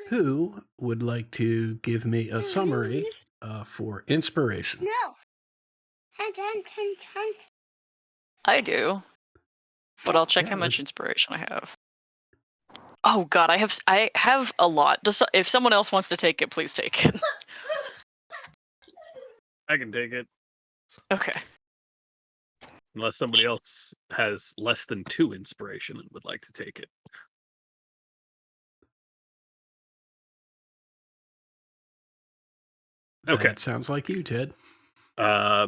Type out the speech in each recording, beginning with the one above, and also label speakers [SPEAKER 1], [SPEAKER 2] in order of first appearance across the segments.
[SPEAKER 1] Who would like to give me a summary for inspiration?
[SPEAKER 2] No. Hunt, hunt, hunt, hunt.
[SPEAKER 3] I do, but I'll check
[SPEAKER 1] Yeah,
[SPEAKER 3] how much
[SPEAKER 1] let's.
[SPEAKER 3] inspiration I have. Oh God, I have a lot. If someone else wants to take it, please take it.
[SPEAKER 4] I can take it.
[SPEAKER 3] Okay.
[SPEAKER 4] Unless somebody else has less than 2 inspiration and would like to take it. Okay.
[SPEAKER 1] That sounds like you, Ted.
[SPEAKER 4] Uh,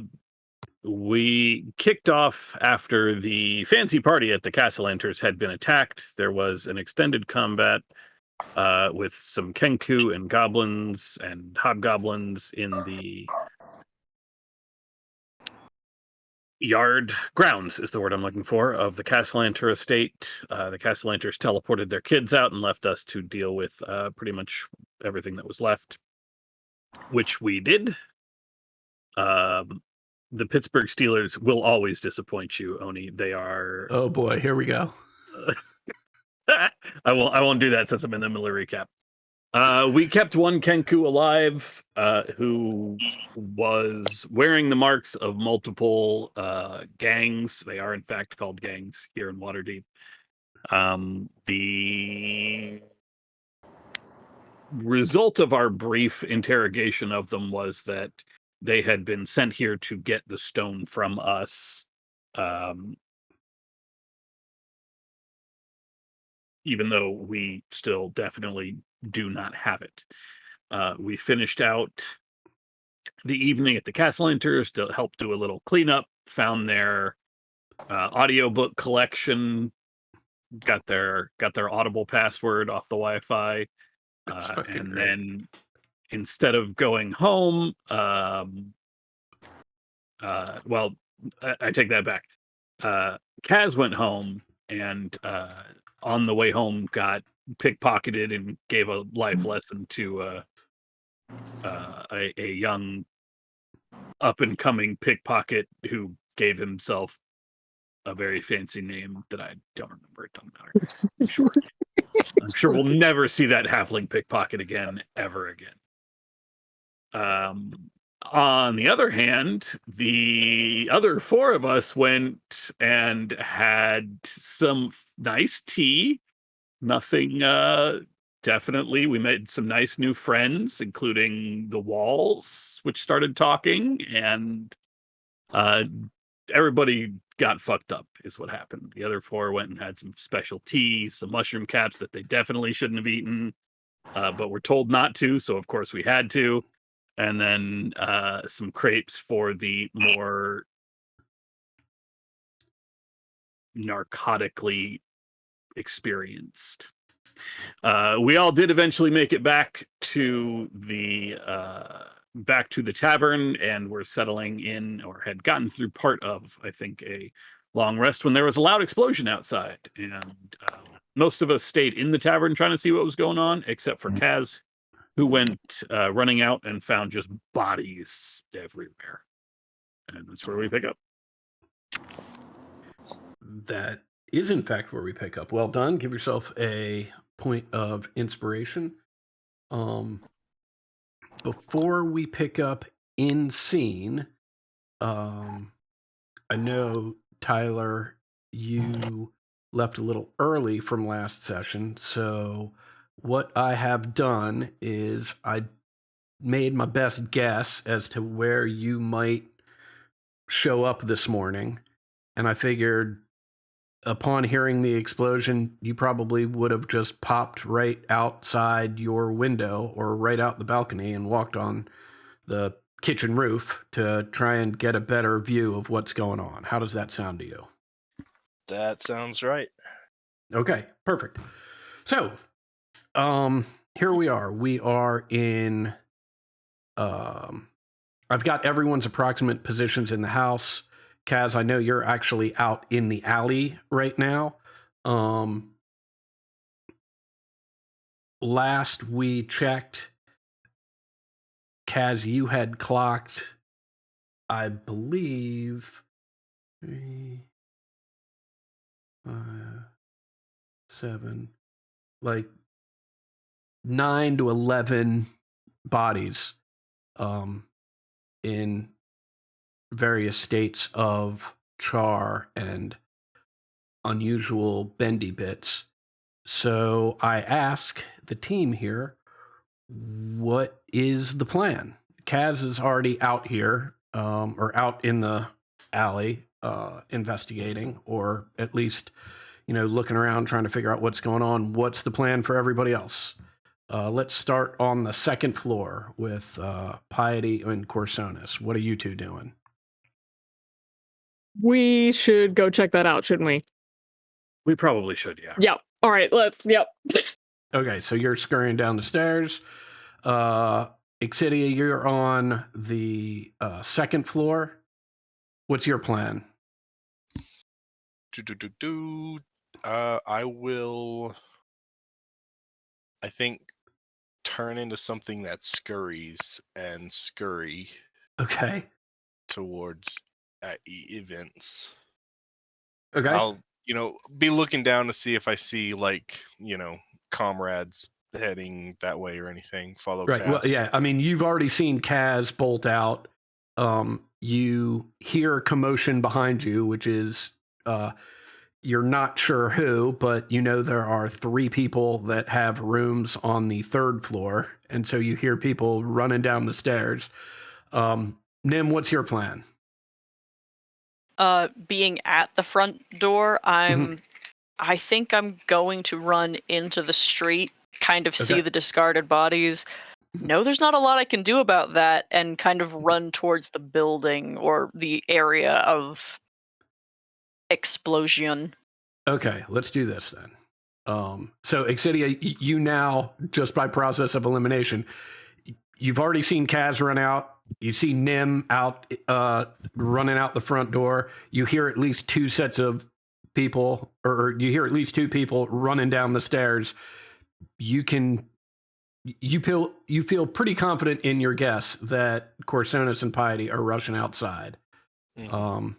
[SPEAKER 4] we kicked off after the fancy party at the Castellanters had been attacked. There was an extended combat with some Kenku and goblins and hobgoblins in the yard grounds is the word I'm looking for of the Castellanter estate. The Castellanters teleported their kids out and left us to deal with pretty much everything that was left, which we did. The Pittsburgh Steelers will always disappoint you, Oni. They are.
[SPEAKER 1] Oh boy, here we go.
[SPEAKER 4] I won't do that since I'm in the middle of recap. We kept one Kenku alive, who was wearing the marks of multiple gangs. They are in fact called gangs here in Waterdeep. The result of our brief interrogation of them was that they had been sent here to get the stone from us. Even though we still definitely do not have it. We finished out the evening at the Castellanters to help do a little cleanup, found their audiobook collection, got their Audible password off the Wi-Fi,
[SPEAKER 1] That's fucking
[SPEAKER 4] and
[SPEAKER 1] great.
[SPEAKER 4] then instead of going home, well, I take that back. Kaz went home and on the way home got pickpocketed and gave a life lesson to a young up and coming pickpocket who gave himself a very fancy name that I don't remember. It doesn't matter. I'm sure we'll never see that halfling pickpocket again, ever again. On the other hand, the other 4 of us went and had some nice tea. Nothing, definitely. We made some nice new friends, including the walls, which started talking, and everybody got fucked up, is what happened. The other 4 went and had some special tea, some mushroom caps that they definitely shouldn't have eaten, but were told not to, so of course we had to. And then some crepes for the more narcotically experienced. We all did eventually make it back to the tavern, and were settling in, or had gotten through part of, I think, a long rest when there was a loud explosion outside, and most of us stayed in the tavern trying to see what was going on, except for Kaz, who went running out and found just bodies everywhere. And that's where we pick up.
[SPEAKER 1] That is, in fact, where we pick up. Well done. Give yourself a point of inspiration. Before we pick up in scene, I know, Tyler, you left a little early from last session. So what I have done is I made my best guess as to where you might show up this morning. And I figured upon hearing the explosion, you probably would have just popped right outside your window or right out the balcony and walked on the kitchen roof to try and get a better view of what's going on. How does that sound to you?
[SPEAKER 5] That sounds right.
[SPEAKER 1] Okay, perfect. So, here we are. We are in, I've got everyone's approximate positions in the house. Kaz, I know you're actually out in the alley right now. Last we checked, Kaz, you had clocked, I believe, 3, 5, 7, like 9 to 11 bodies in various states of char and unusual bendy bits. So I ask the team here, what is the plan? Kaz is already out here, or out in the alley, investigating, or at least, looking around trying to figure out what's going on. What's the plan for everybody else? Let's start on the second floor with Piety and Corsonis. What are you two doing?
[SPEAKER 6] We should go check that out, shouldn't we?
[SPEAKER 4] We probably should, yeah.
[SPEAKER 6] Yep. All right, yep.
[SPEAKER 1] Okay, so you're scurrying down the stairs. Exidia, you're on the second floor. What's your plan?
[SPEAKER 5] I will, I think, turn into something that scurries and scurry
[SPEAKER 1] Okay.
[SPEAKER 5] towards events.
[SPEAKER 1] Okay.
[SPEAKER 5] I'll, be looking down to see if I see, comrades heading that way or anything. Follow
[SPEAKER 1] right.
[SPEAKER 5] Cass.
[SPEAKER 1] Well, yeah. I mean, you've already seen Kaz bolt out. You hear commotion behind you, which is you're not sure who, but there are 3 people that have rooms on the 3rd floor, and so you hear people running down the stairs. Nim, what's your plan?
[SPEAKER 3] Being at the front door, I think I'm going to run into the street, kind of see
[SPEAKER 1] Okay.
[SPEAKER 3] the discarded bodies. No, there's not a lot I can do about that, and kind of run towards the building or the area of explosion.
[SPEAKER 1] Okay, let's do this then. So Exidia, you now, just by process of elimination, you've already seen Kaz run out. You see Nim out, running out the front door. You hear at least 2 sets of people, or you hear at least 2 people running down the stairs. You feel pretty confident in your guess that Corsonis and Piety are rushing outside.
[SPEAKER 5] Mhm.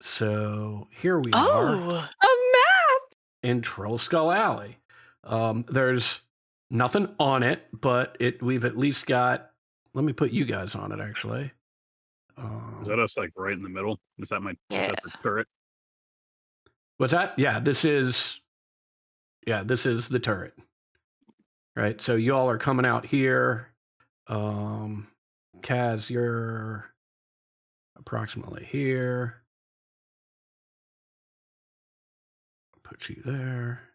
[SPEAKER 1] So here we are.
[SPEAKER 3] Oh,
[SPEAKER 6] A map!
[SPEAKER 1] In Troll Skull Alley. There's nothing on it, but we've at least got. Let me put you guys on it, actually.
[SPEAKER 4] Is that us, like, right in the middle? Is that
[SPEAKER 3] Yeah.
[SPEAKER 4] is that the turret?
[SPEAKER 1] What's that? Yeah, this is the turret. Right. So you all are coming out here. Kaz, you're approximately here. I'll put you there.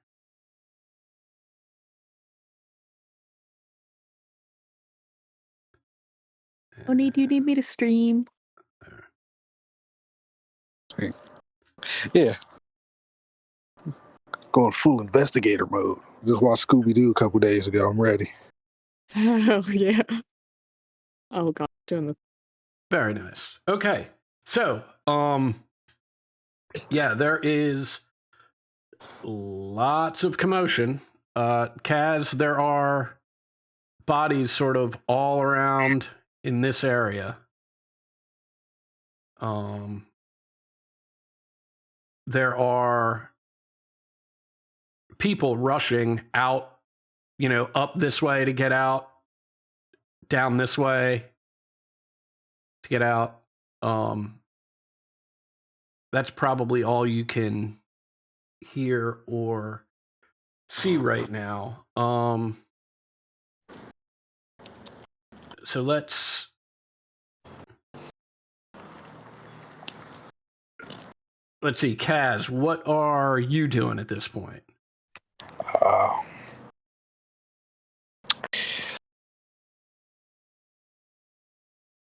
[SPEAKER 6] Tony, do you need me to stream?
[SPEAKER 7] Yeah. Going full investigator mode. Just watched Scooby Doo a couple days ago. I'm ready.
[SPEAKER 6] Oh, yeah. Oh, God. Doing the...
[SPEAKER 1] Very nice. Okay. So, yeah, there is lots of commotion. Kaz, there are bodies sort of all around in this area. There are people rushing out, up this way to get out, down this way to get out. That's probably all you can hear or see right now. So let's see, Kaz, what are you doing at this point?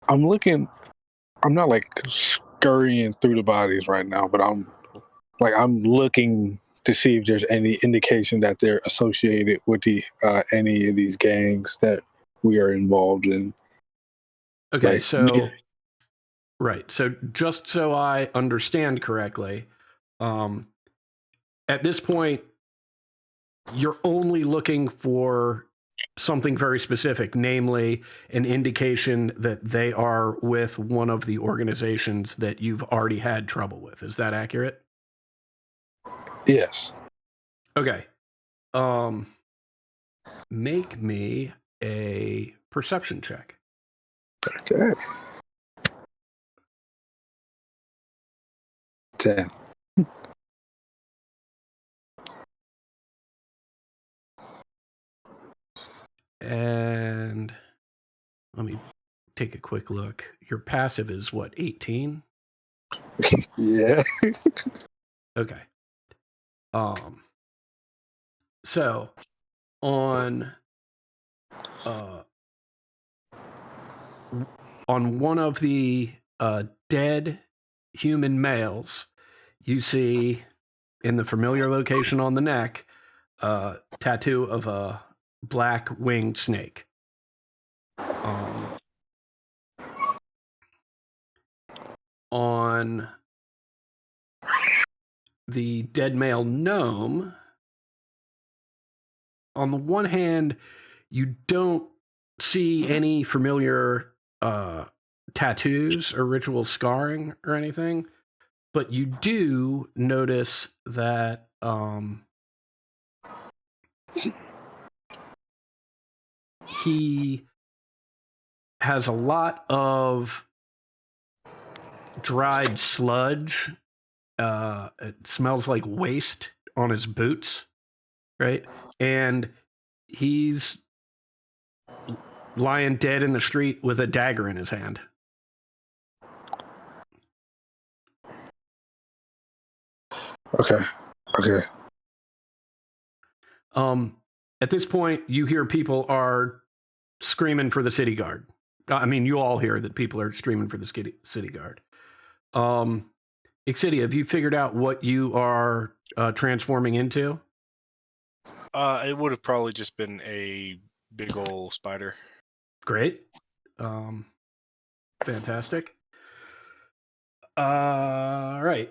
[SPEAKER 7] I'm not like scurrying through the bodies right now, but I'm looking to see if there's any indication that they're associated with any of these gangs that we are involved in.
[SPEAKER 1] Okay, right. So just so I understand correctly, at this point, you're only looking for something very specific, namely an indication that they are with one of the organizations that you've already had trouble with. Is that accurate?
[SPEAKER 7] Yes.
[SPEAKER 1] Okay. make me a perception check.
[SPEAKER 7] Okay. 10.
[SPEAKER 1] And let me take a quick look. Your passive is what, 18?
[SPEAKER 7] Yeah.
[SPEAKER 1] Okay. So on one of the dead human males, you see in the familiar location on the neck a tattoo of a black winged snake. On the dead male gnome, on the one hand, you don't see any familiar tattoos or ritual scarring or anything, but you do notice that he has a lot of dried sludge. It smells like waste on his boots, right? And he's lying dead in the street with a dagger in his hand.
[SPEAKER 7] Okay.
[SPEAKER 1] At this point, you hear people are screaming for the city guard. I mean, you all hear that people are screaming for the city guard. Ixidia, have you figured out what you are transforming into?
[SPEAKER 5] It would have probably just been a big ol' spider.
[SPEAKER 1] Great. Fantastic. All right.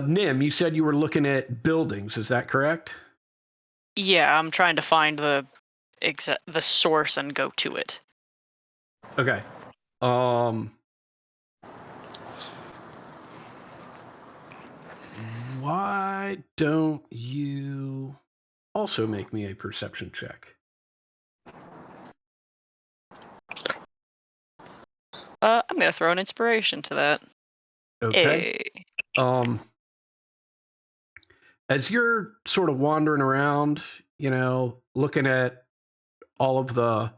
[SPEAKER 1] Nim, you said you were looking at buildings. Is that correct?
[SPEAKER 3] Yeah, I'm trying to find the source and go to it.
[SPEAKER 1] Okay. Why don't you also make me a perception check?
[SPEAKER 3] I'm gonna throw an inspiration to that.
[SPEAKER 1] Okay.
[SPEAKER 3] Hey.
[SPEAKER 1] As you're sort of wandering around, looking at all of the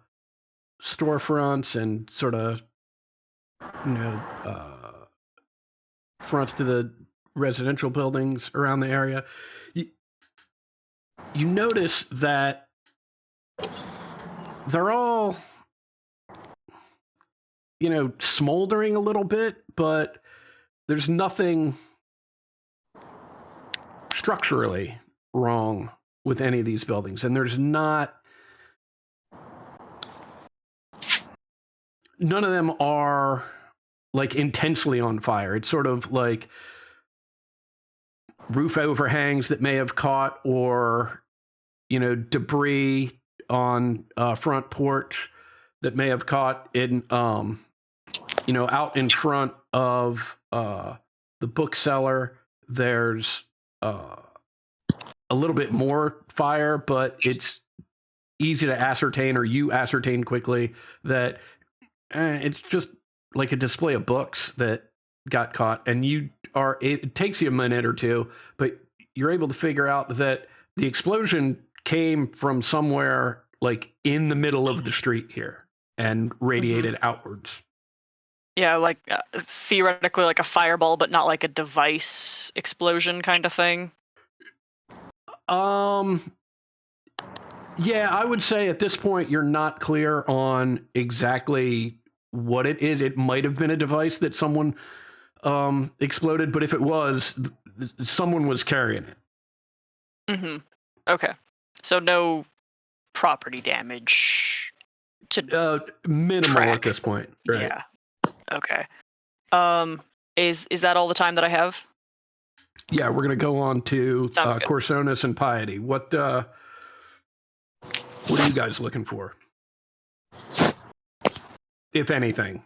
[SPEAKER 1] storefronts and sort of, fronts to the residential buildings around the area, you notice that they're all, smoldering a little bit, but there's nothing structurally wrong with any of these buildings. And there's none of them are like intensely on fire. It's sort of like roof overhangs that may have caught, or, debris on a front porch that may have caught in, out in front of the bookseller. There's a little bit more fire, but it's easy to ascertain, or you ascertain quickly, that it's just like a display of books that got caught. And it takes you a minute or two, but you're able to figure out that the explosion came from somewhere like in the middle of the street here and radiated outwards.
[SPEAKER 3] Yeah, like theoretically like a fireball, but not like a device explosion kind of thing.
[SPEAKER 1] Yeah, I would say at this point you're not clear on exactly what it is. It might have been a device that someone exploded, but if it was, someone was carrying it.
[SPEAKER 3] Mm-hmm. Okay. So no property damage to
[SPEAKER 1] minimal
[SPEAKER 3] track
[SPEAKER 1] at this point. Right?
[SPEAKER 3] Yeah. Okay. Is that all the time that I have?
[SPEAKER 1] Yeah, we're gonna go on to
[SPEAKER 3] Sounds good.
[SPEAKER 1] Corsonus and Piety. What are you guys looking for, if anything?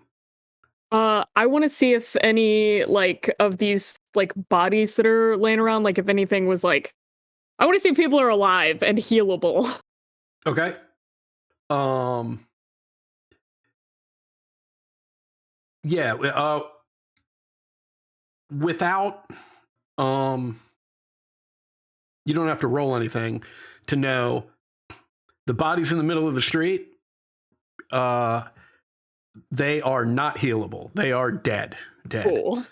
[SPEAKER 6] I want to see if any like of these like bodies that are laying around, like if anything was like, I want to see if people are alive and healable.
[SPEAKER 1] Okay. Yeah, without you don't have to roll anything to know the body's in the middle of the street. They are not healable. They are dead.
[SPEAKER 6] Cool.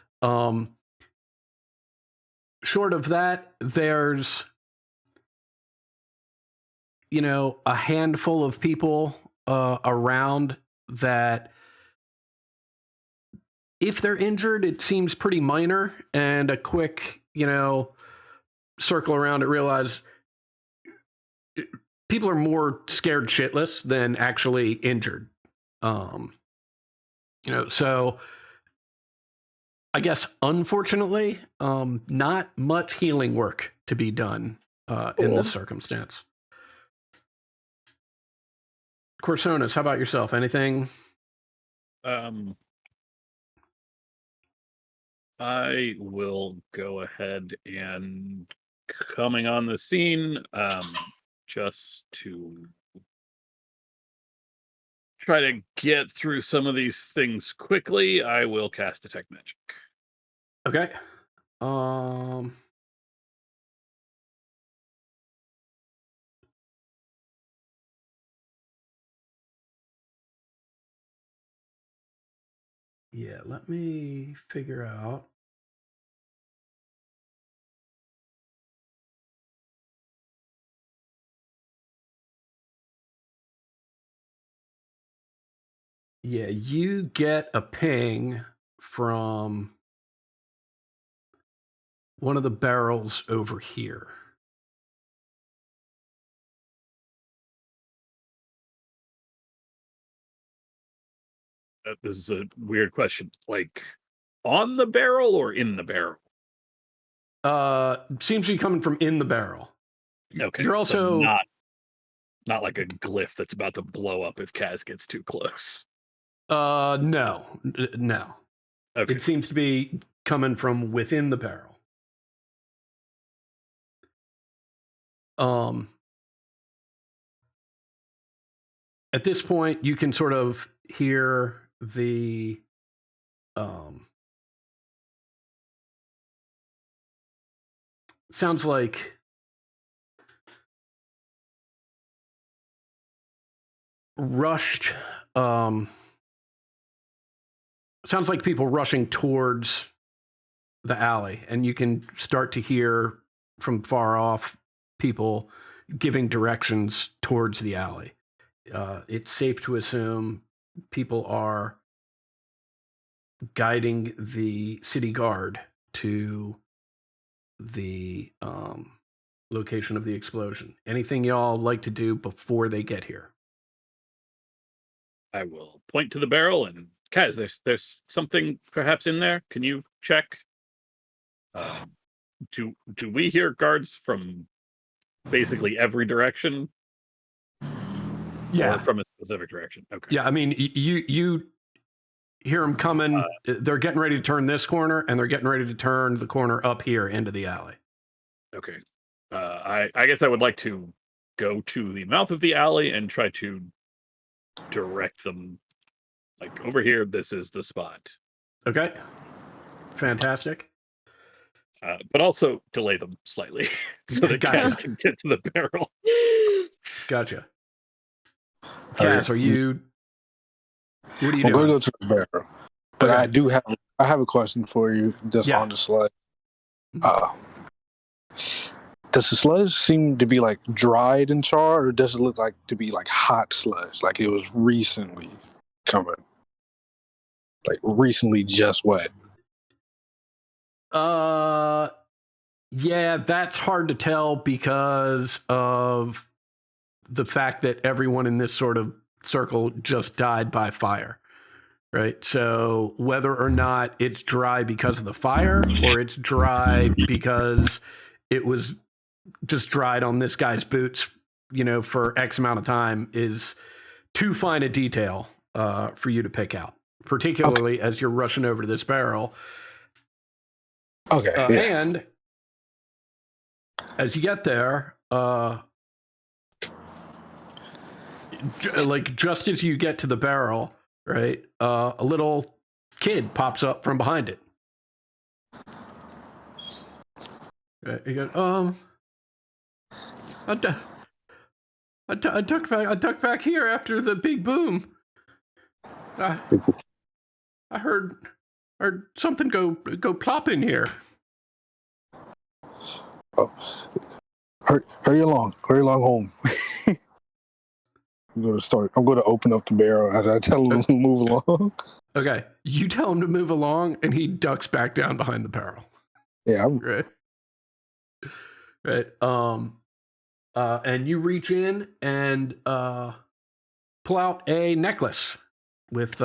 [SPEAKER 1] Short of that, there's a handful of people around that, if they're injured, it seems pretty minor, and a quick circle around it, realize people are more scared shitless than actually injured. So I guess unfortunately, not much healing work to be done in this circumstance. Corsonas, how about yourself? Anything?
[SPEAKER 4] I will go ahead and coming on the scene, just to try to get through some of these things quickly, I will cast Detect Magic.
[SPEAKER 1] Okay. Yeah, let me figure out. Yeah, you get a ping from one of the barrels over here.
[SPEAKER 4] This is a weird question. Like, on the barrel or in the barrel?
[SPEAKER 1] Seems to be coming from in the barrel.
[SPEAKER 4] Okay,
[SPEAKER 1] You're also
[SPEAKER 4] not like a glyph that's about to blow up if Kaz gets too close.
[SPEAKER 1] No.
[SPEAKER 4] Okay.
[SPEAKER 1] It seems to be coming from within the barrel. At this point, you can sort of hear the sounds like rushed. Sounds like people rushing towards the alley, and you can start to hear from far off people giving directions towards the alley. It's safe to assume people are guiding the city guard to the location of the explosion. Anything y'all like to do before they get here?
[SPEAKER 4] I will point to the barrel and Kaz, there's something perhaps in there. Can you check? Do we hear guards from basically every direction?
[SPEAKER 1] Yeah,
[SPEAKER 4] or from a specific direction. Okay.
[SPEAKER 1] Yeah, I mean, you hear them coming. They're getting ready to turn this corner, and they're getting ready to turn the corner up here into the alley.
[SPEAKER 4] Okay. I guess I would like to go to the mouth of the alley and try to direct them. Like, over here, this is the spot.
[SPEAKER 1] Okay. Fantastic.
[SPEAKER 4] But also delay them slightly so that
[SPEAKER 1] Gotcha.
[SPEAKER 4] Kaz can get to the barrel.
[SPEAKER 1] Gotcha. Kaz, are you? What are you
[SPEAKER 7] We're
[SPEAKER 1] doing?
[SPEAKER 7] going to go to the barrel. But
[SPEAKER 1] Okay.
[SPEAKER 7] I have a question for you just
[SPEAKER 1] Yeah.
[SPEAKER 7] on the sludge. Does the sludge seem to be like dried and charred, or does it look like to be like hot sludge, like it was recently coming, like recently just wet?
[SPEAKER 1] Yeah, that's hard to tell because of the fact that everyone in this sort of circle just died by fire. Right. So whether or not it's dry because of the fire or it's dry because it was just dried on this guy's boots, for X amount of time is too fine a detail for you to pick out, particularly as you're rushing over to this barrel.
[SPEAKER 7] Okay.
[SPEAKER 1] And as you get there, like just as you get to the barrel, right? A little kid pops up from behind it. Right, he goes, I ducked back here after the big boom. I heard something go plop in here.
[SPEAKER 7] Oh, hurry along home. I'm gonna open up the barrel as I tell him to move along.
[SPEAKER 1] Okay, you tell him to move along, and he ducks back down behind the barrel.
[SPEAKER 7] Yeah,
[SPEAKER 1] Right. Right. And you reach in and pull out a necklace with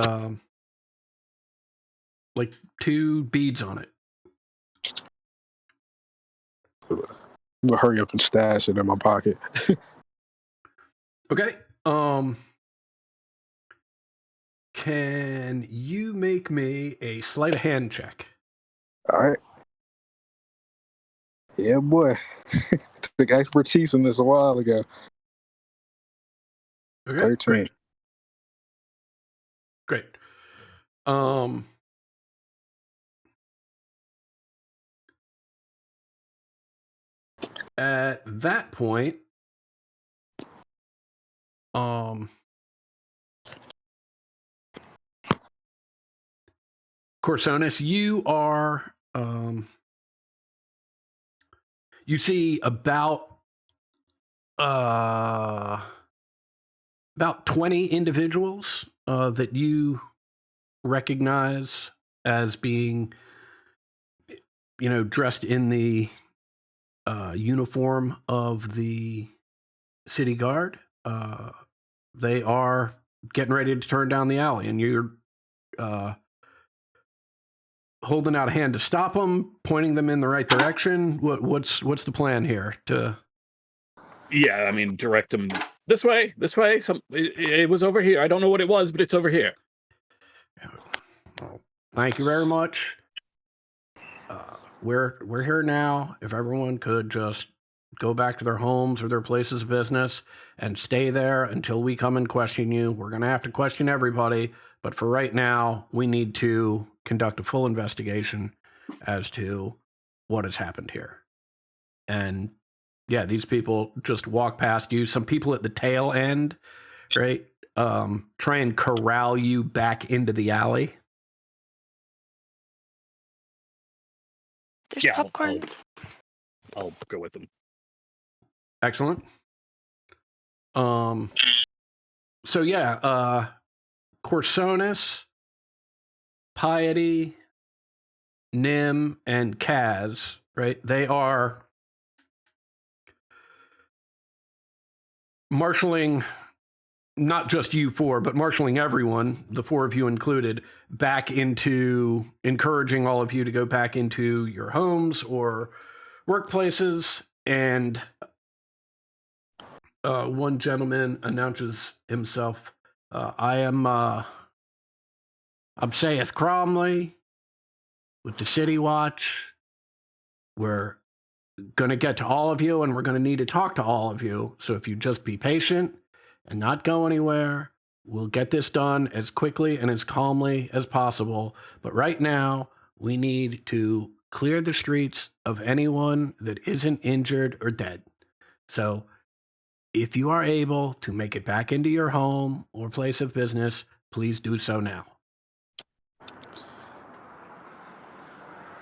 [SPEAKER 1] like 2 beads on it.
[SPEAKER 7] I'm gonna hurry up and stash it in my pocket.
[SPEAKER 1] Okay. Can you make me a sleight of hand check?
[SPEAKER 7] All right. Yeah, boy. Took expertise in this a while ago.
[SPEAKER 1] Okay.
[SPEAKER 7] 13.
[SPEAKER 1] Great. At that point, Corsonis, you are you see about 20 individuals that you recognize as being, dressed in the uniform of the city guard. They are getting ready to turn down the alley, and you're holding out a hand to stop them, pointing them in the right direction. What's the plan here?
[SPEAKER 4] Yeah, I mean, direct them this way. It was over here. I don't know what it was, but it's over here.
[SPEAKER 1] Well, thank you very much. We're here now. If everyone could just go back to their homes or their places of business and stay there until we come and question you. We're going to have to question everybody, but for right now, we need to conduct a full investigation as to what has happened here. And yeah, these people just walk past you. Some people at the tail end, right? Try and corral you back into the alley.
[SPEAKER 3] There's popcorn.
[SPEAKER 4] I'll go with them.
[SPEAKER 1] Excellent. So yeah, Corsonis, Piety, Nim, and Kaz, right? They are marshaling not just you four, but marshaling everyone, the 4 of you included, back into encouraging all of you to go back into your homes or workplaces. And one gentleman announces himself. I'm Saith Cromley with the City Watch. We're going to get to all of you, and we're going to need to talk to all of you. So if you just be patient and not go anywhere, we'll get this done as quickly and as calmly as possible. But right now, we need to clear the streets of anyone that isn't injured or dead. So if you are able to make it back into your home or place of business, please do so now.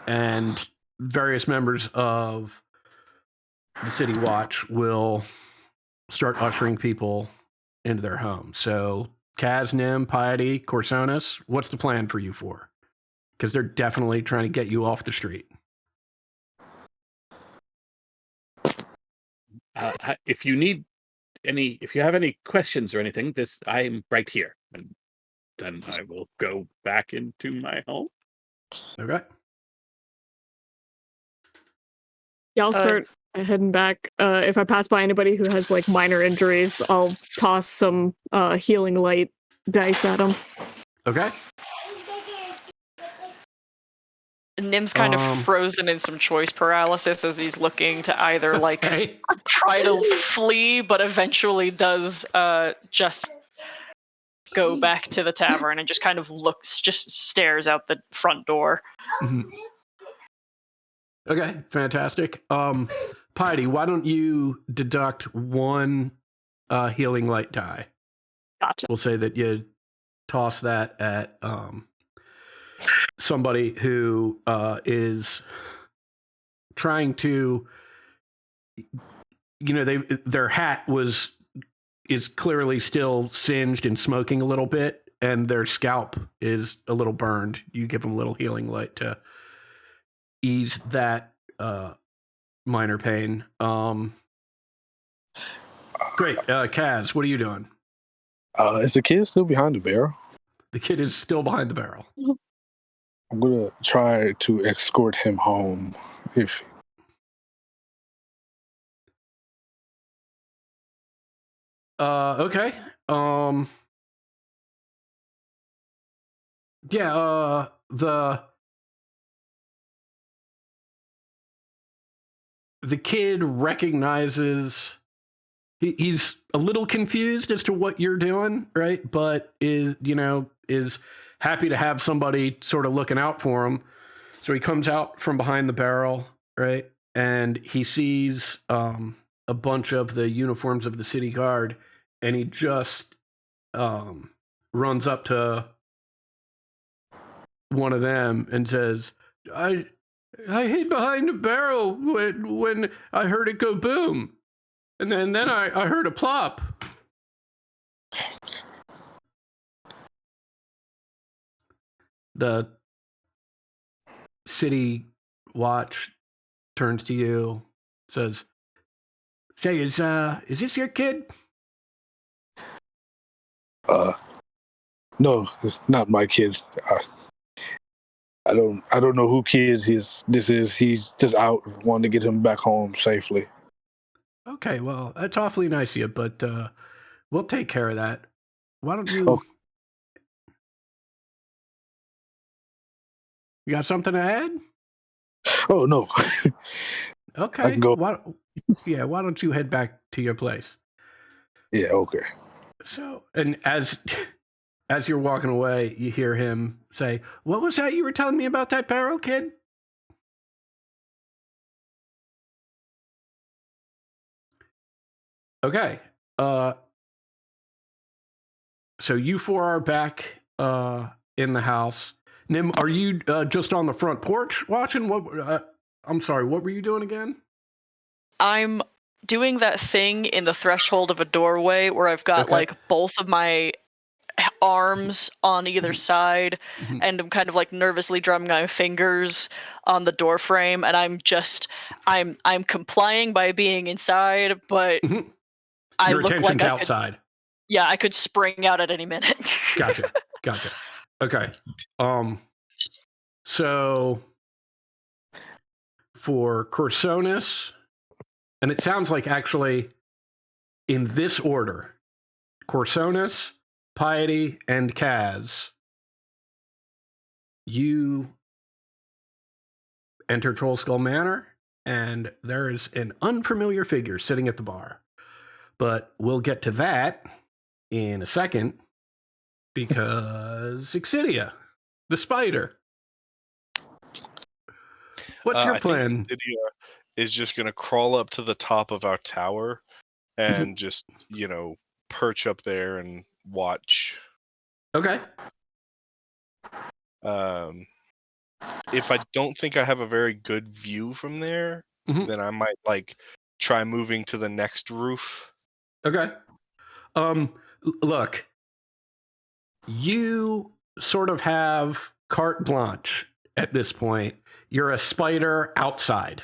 [SPEAKER 1] And various members of the City Watch will start ushering people into their homes. So Kaz, Nim, Piety, Corsonis, what's the plan for you four? Because they're definitely trying to get you off the street.
[SPEAKER 4] If you have any questions or anything, I'm right here, and then I will go back into my home.
[SPEAKER 1] Okay.
[SPEAKER 6] Yeah, I'll start heading back. If I pass by anybody who has like minor injuries, I'll toss some healing light dice at them.
[SPEAKER 1] Okay.
[SPEAKER 3] Nim's kind of
[SPEAKER 1] Um,
[SPEAKER 3] frozen in some choice paralysis as he's looking to either like
[SPEAKER 1] okay.
[SPEAKER 3] try to flee, but eventually does just go back to the tavern and just kind of just stares out the front door.
[SPEAKER 1] Mhm. Okay, fantastic. Piety, why don't you deduct one healing light die?
[SPEAKER 6] Gotcha.
[SPEAKER 1] We'll say that you toss that at somebody who is trying to, their hat is clearly still singed and smoking a little bit, and their scalp is a little burned. You give them a little healing light to ease that minor pain. Great. Kaz, what are you doing?
[SPEAKER 7] Is the kid still behind the barrel?
[SPEAKER 1] The kid is still behind the barrel.
[SPEAKER 7] I'm gonna try to escort him home. If
[SPEAKER 1] Okay. Yeah, the kid recognizes he's a little confused as to what you're doing, right? But is happy to have somebody sort of looking out for him. So he comes out from behind the barrel, right? And he sees a bunch of the uniforms of the city guard, and he just runs up to one of them and says, I hid behind a barrel when I heard it go boom. And then I heard a plop. The city watch turns to you, says, "Say, is this your kid?"
[SPEAKER 7] no, it's not my kid. I don't know who this is. He's just out wanting to get him back home safely.
[SPEAKER 1] Okay, well, that's awfully nice of you, but we'll take care of that. Why don't you?
[SPEAKER 7] Oh.
[SPEAKER 1] You got something to add?
[SPEAKER 7] Oh no.
[SPEAKER 1] Okay.
[SPEAKER 7] I can go.
[SPEAKER 1] Why don't you head back to your place?
[SPEAKER 7] Yeah, okay.
[SPEAKER 1] So, and as you're walking away, you hear him say, "What was that you were telling me about that barrel, kid?" Okay. So you four are back in the house. Nim, are you just on the front porch watching? I'm sorry, what were you doing again?
[SPEAKER 3] I'm doing that thing in the threshold of a doorway where I've got
[SPEAKER 1] Okay.
[SPEAKER 3] like both of my arms on either side,
[SPEAKER 1] Mhm.
[SPEAKER 3] and I'm kind of like nervously drumming my fingers on the door frame, and I'm complying by being inside, but
[SPEAKER 1] Mhm.
[SPEAKER 3] I
[SPEAKER 1] Your
[SPEAKER 3] look like
[SPEAKER 1] attention's
[SPEAKER 3] I could,
[SPEAKER 1] outside.
[SPEAKER 3] yeah, I could spring out at any minute.
[SPEAKER 1] Gotcha. Okay. So for Corsonis, and it sounds like actually in this order, Corsonis, Piety, and Kaz, you enter Troll Skull Manor, and there is an unfamiliar figure sitting at the bar. But we'll get to that in a second, because Exidia, the spider. What's your
[SPEAKER 5] I think
[SPEAKER 1] plan?
[SPEAKER 5] Lydia is just gonna crawl up to the top of our tower and just, perch up there and watch.
[SPEAKER 1] Okay.
[SPEAKER 5] If I don't think I have a very good view from there,
[SPEAKER 1] Mhm.
[SPEAKER 5] then I might try moving to the next roof.
[SPEAKER 1] Okay. Look, you sort of have carte blanche at this point. You're a spider outside,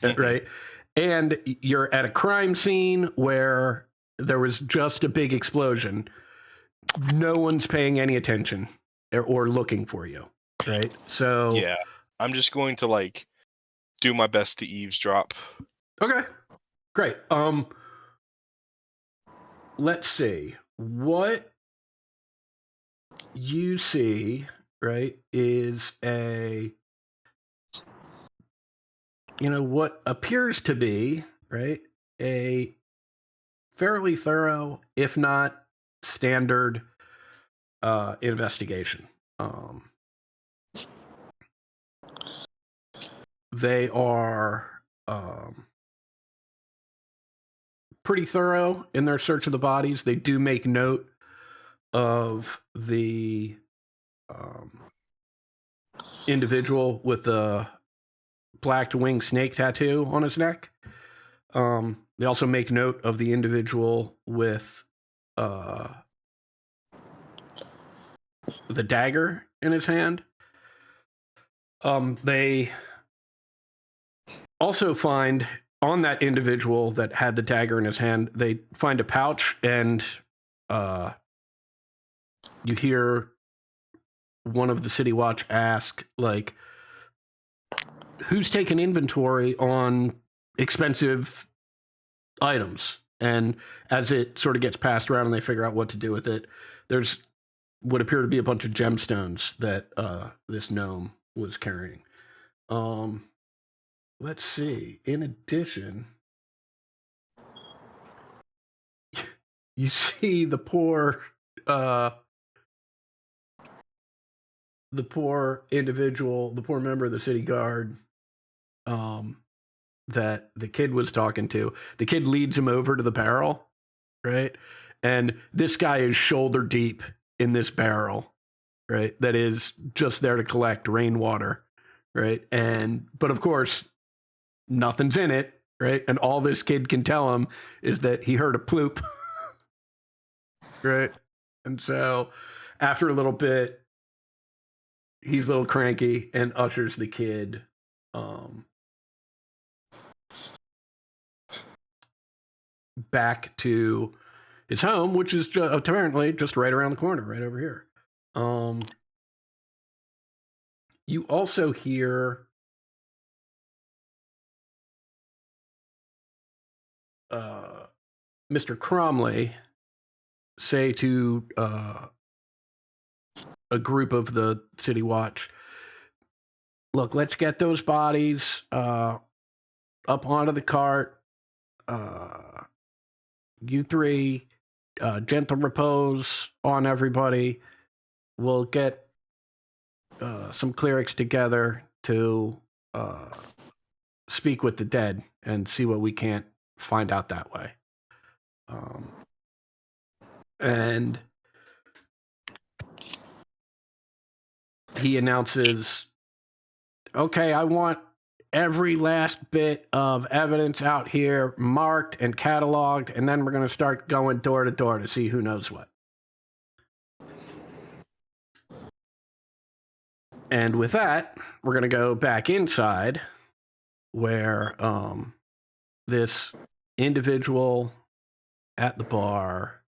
[SPEAKER 1] right? And you're at a crime scene where there was just a big explosion. No one's paying any attention or looking for you, right? So,
[SPEAKER 5] Yeah, I'm just going to do my best to eavesdrop.
[SPEAKER 1] okay, great. Let's see what you see, right, is a what appears to be, right, a fairly thorough, if not standard, investigation. They are pretty thorough in their search of the bodies. They do make note of the individual with the black winged snake tattoo on his neck. They also make note of the individual with the dagger in his hand. They also find on that individual that had the dagger in his hand, they find a pouch, and you hear one of the City Watch ask, like, who's taking inventory on expensive items? And as it sort of gets passed around and they figure out what to do with it, there's what appear to be a bunch of gemstones that this gnome was carrying. Let's see. In addition, you see the poor individual, the poor member of the city guard that the kid was talking to. The kid leads him over to the barrel, right? And this guy is shoulder deep in this barrel, right? That is just there to collect rainwater, right? But of course, nothing's in it, right? And all this kid can tell him is that he heard a ploop, right? And so after a little bit, he's a little cranky and ushers the kid back to his home, which is apparently just right around the corner, right over here. You also hear Mr. Cromley say to a group of the City Watch, look, let's get those bodies up onto the cart. You three, gentle repose on everybody. We'll get some clerics together to speak with the dead and see what we can't find out that way. And he announces, okay, I want every last bit of evidence out here marked and cataloged, and then we're going to start going door to door to see who knows what. And with that, we're going to go back inside where this individual at the bar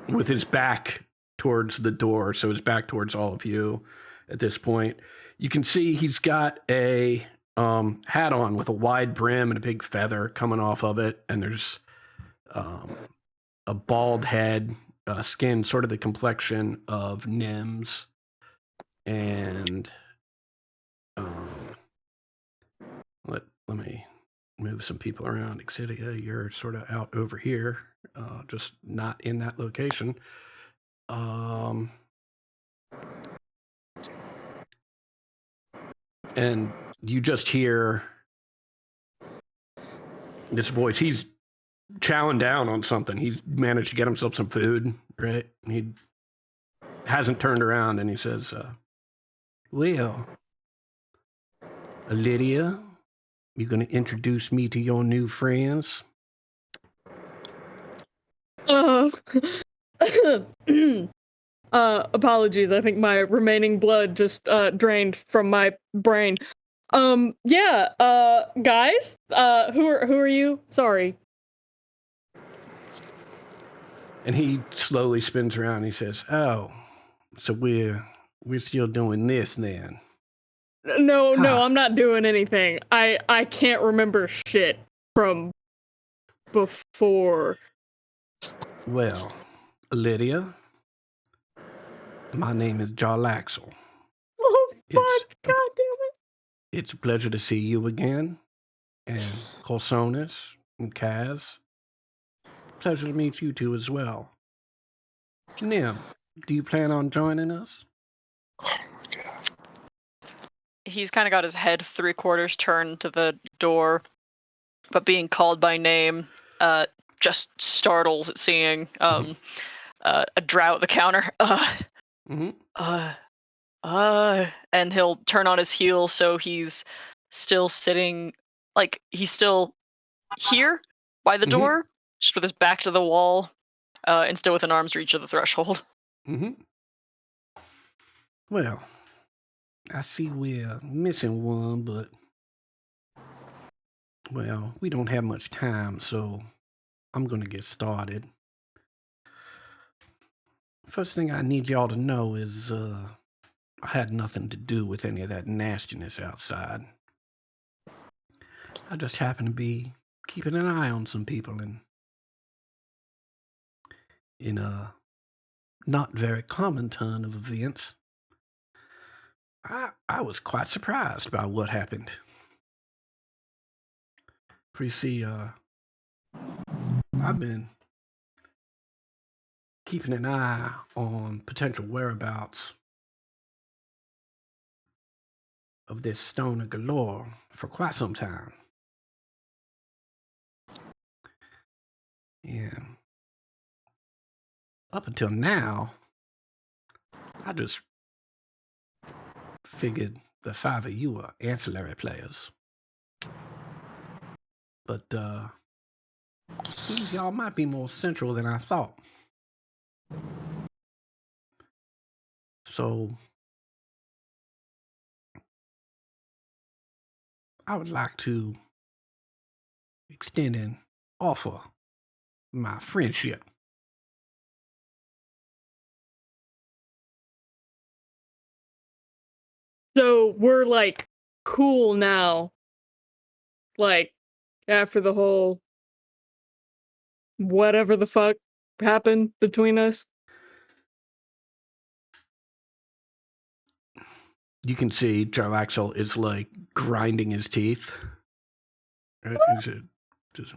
[SPEAKER 1] with his back towards the door, so his back towards all of you at this point. You can see he's got a hat on with a wide brim and a big feather coming off of it, and there's a bald head, skin sort of the complexion of Nim's, and let me move some people around. Exidia, you're sort of out over here, just not in that location. And you just hear this voice. He's chowing down on something. He's managed to get himself some food, right? He hasn't turned around, and he says, well, Lydia, you going to introduce me to your new friends?
[SPEAKER 6] Apologies. I think my remaining blood just drained from my brain. Yeah, guys, who are you? Sorry.
[SPEAKER 1] And he slowly spins around and he says, oh, so we're still doing this then?
[SPEAKER 6] No, I'm not doing anything. I can't remember shit from before.
[SPEAKER 1] Well, Lydia, my name is Jarlaxle. It's
[SPEAKER 6] Fuck! God damn it!
[SPEAKER 1] it's a pleasure to see you again, and Colsonis and Kaz. Pleasure to meet you two as well. Nim, do you plan on joining us?
[SPEAKER 7] Oh my god.
[SPEAKER 3] He's kind of got his head 3/4 turned to the door, but being called by name just startles at seeing a drow at the counter.
[SPEAKER 1] Mm-hmm.
[SPEAKER 3] And he'll turn on his heel so he's still sitting, like he's still here by the
[SPEAKER 1] Mm-hmm.
[SPEAKER 3] door, just with his back to the wall, and still within arm's reach of the threshold.
[SPEAKER 1] Mm-hmm. Well, I see we're missing one, but well, we don't have much time, so I'm gonna get started. First thing I need y'all to know is I had nothing to do with any of that nastiness outside. I just happened to be keeping an eye on some people in a not very common turn of events. I was quite surprised by what happened. For you see, I've been keeping an eye on potential whereabouts of this stoner galore for quite some time. And up until now, I just figured the five of you were ancillary players. But seems y'all might be more central than I thought. So I would like to extend an offer my friendship.
[SPEAKER 6] So we're like cool now. Like after the whole whatever the fuck happened between us.
[SPEAKER 1] You can see Jarlaxle is like grinding his teeth. Right? Is it just,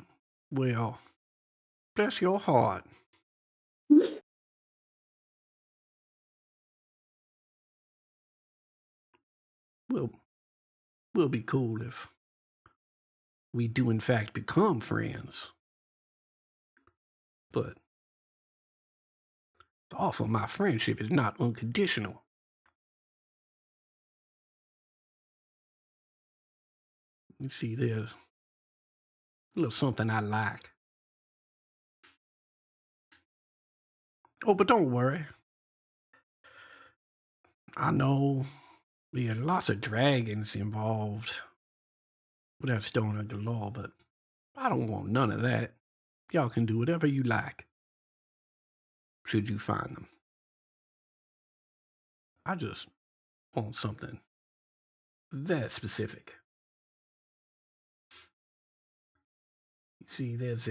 [SPEAKER 1] well, bless your heart. We'll, we'll be cool if we do in fact become friends. But the offer of my friendship is not unconditional. You see, there's a little something I like. Oh, but don't worry. I know there are lots of dragons involved with that stone of the law, but I don't want none of that. Y'all can do whatever you like, should you find them. I just want something very specific. You see, there's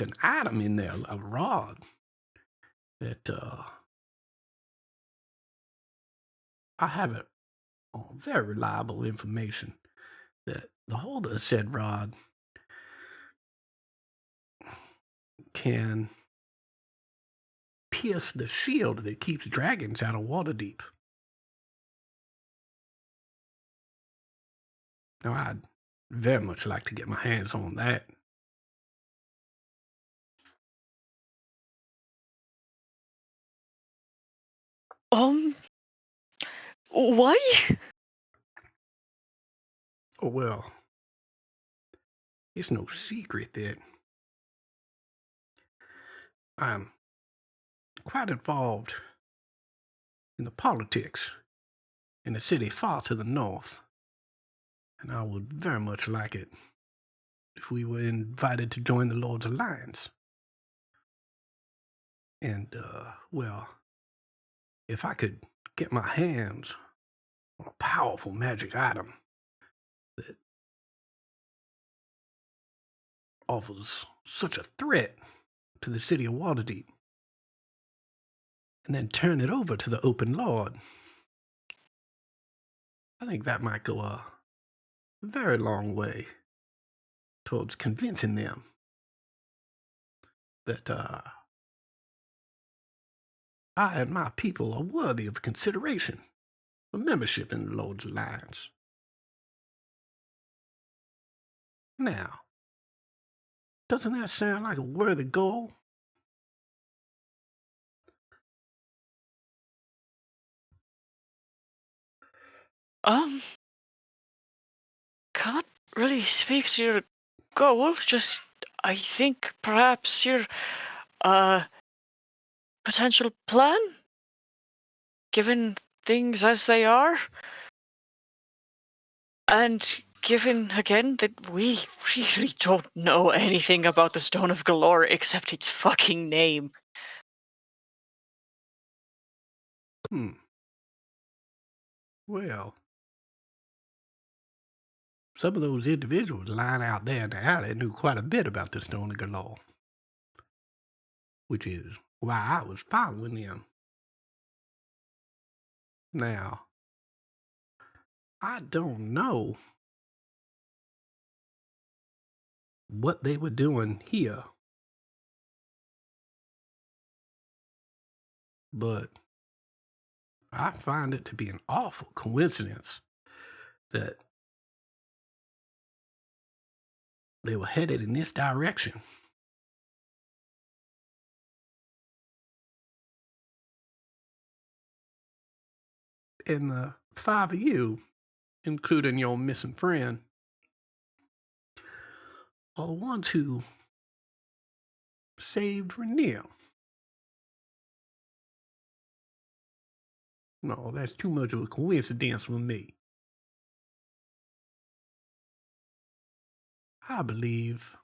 [SPEAKER 1] an item in there, a rod that I have it on very reliable information that the holder of said rod can pierce the shield that keeps dragons out of Waterdeep. Now, I'd very much like to get my hands on that.
[SPEAKER 3] What?
[SPEAKER 1] Oh, well, it's no secret that I'm quite involved in the politics in a city far to the north, and I would very much like it if we were invited to join the Lord's Alliance. And, well, if I could get my hands on a powerful magic item that offers such a threat to the city of Waterdeep, and then turn it over to the open Lord. I think that might go a very long way towards convincing them that I and my people are worthy of consideration for membership in the Lord's Alliance. Now, doesn't that sound like a worthy goal?
[SPEAKER 3] Um, can't really speak to your goal. Just, I think perhaps your potential plan, given things as they are, and given again that we really don't know anything about the Stone of Galore except its fucking name.
[SPEAKER 1] Well, some of those individuals lying out there in the alley knew quite a bit about the Stone of Galore, which is why I was following them. Now, I don't know what they were doing here, but I find it to be an awful coincidence that they were headed in this direction. And the five of you, including your missing friend, are the ones who saved Rainier. No, that's too much of a coincidence for me. I believe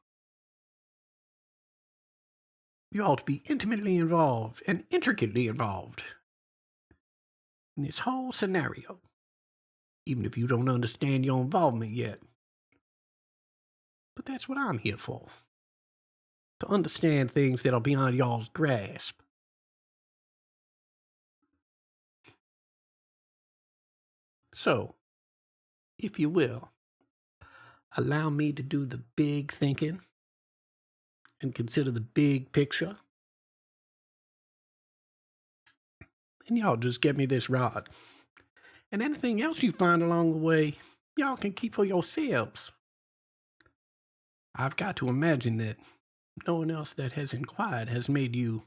[SPEAKER 1] you ought to be intimately involved and intricately involved in this whole scenario, even if you don't understand your involvement yet. But that's what I'm here for. To understand things that are beyond y'all's grasp. So, if you will, allow me to do the big thinking and consider the big picture. And y'all just get me this rod. And anything else you find along the way, y'all can keep for yourselves. I've got to imagine that no one else that has inquired has made you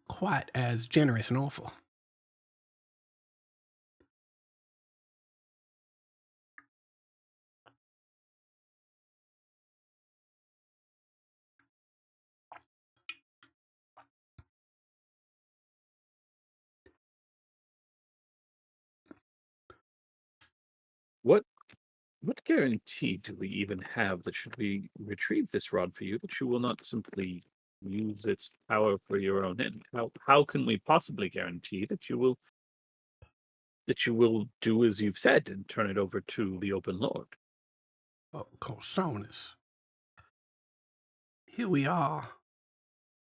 [SPEAKER 1] quite as generous an offer.
[SPEAKER 4] What guarantee do we even have that should we retrieve this rod for you, that you will not simply use its power for your own end? How can we possibly guarantee that you will do as you've said and turn it over to the open Lord?
[SPEAKER 1] Oh, Corsonis. Here we are,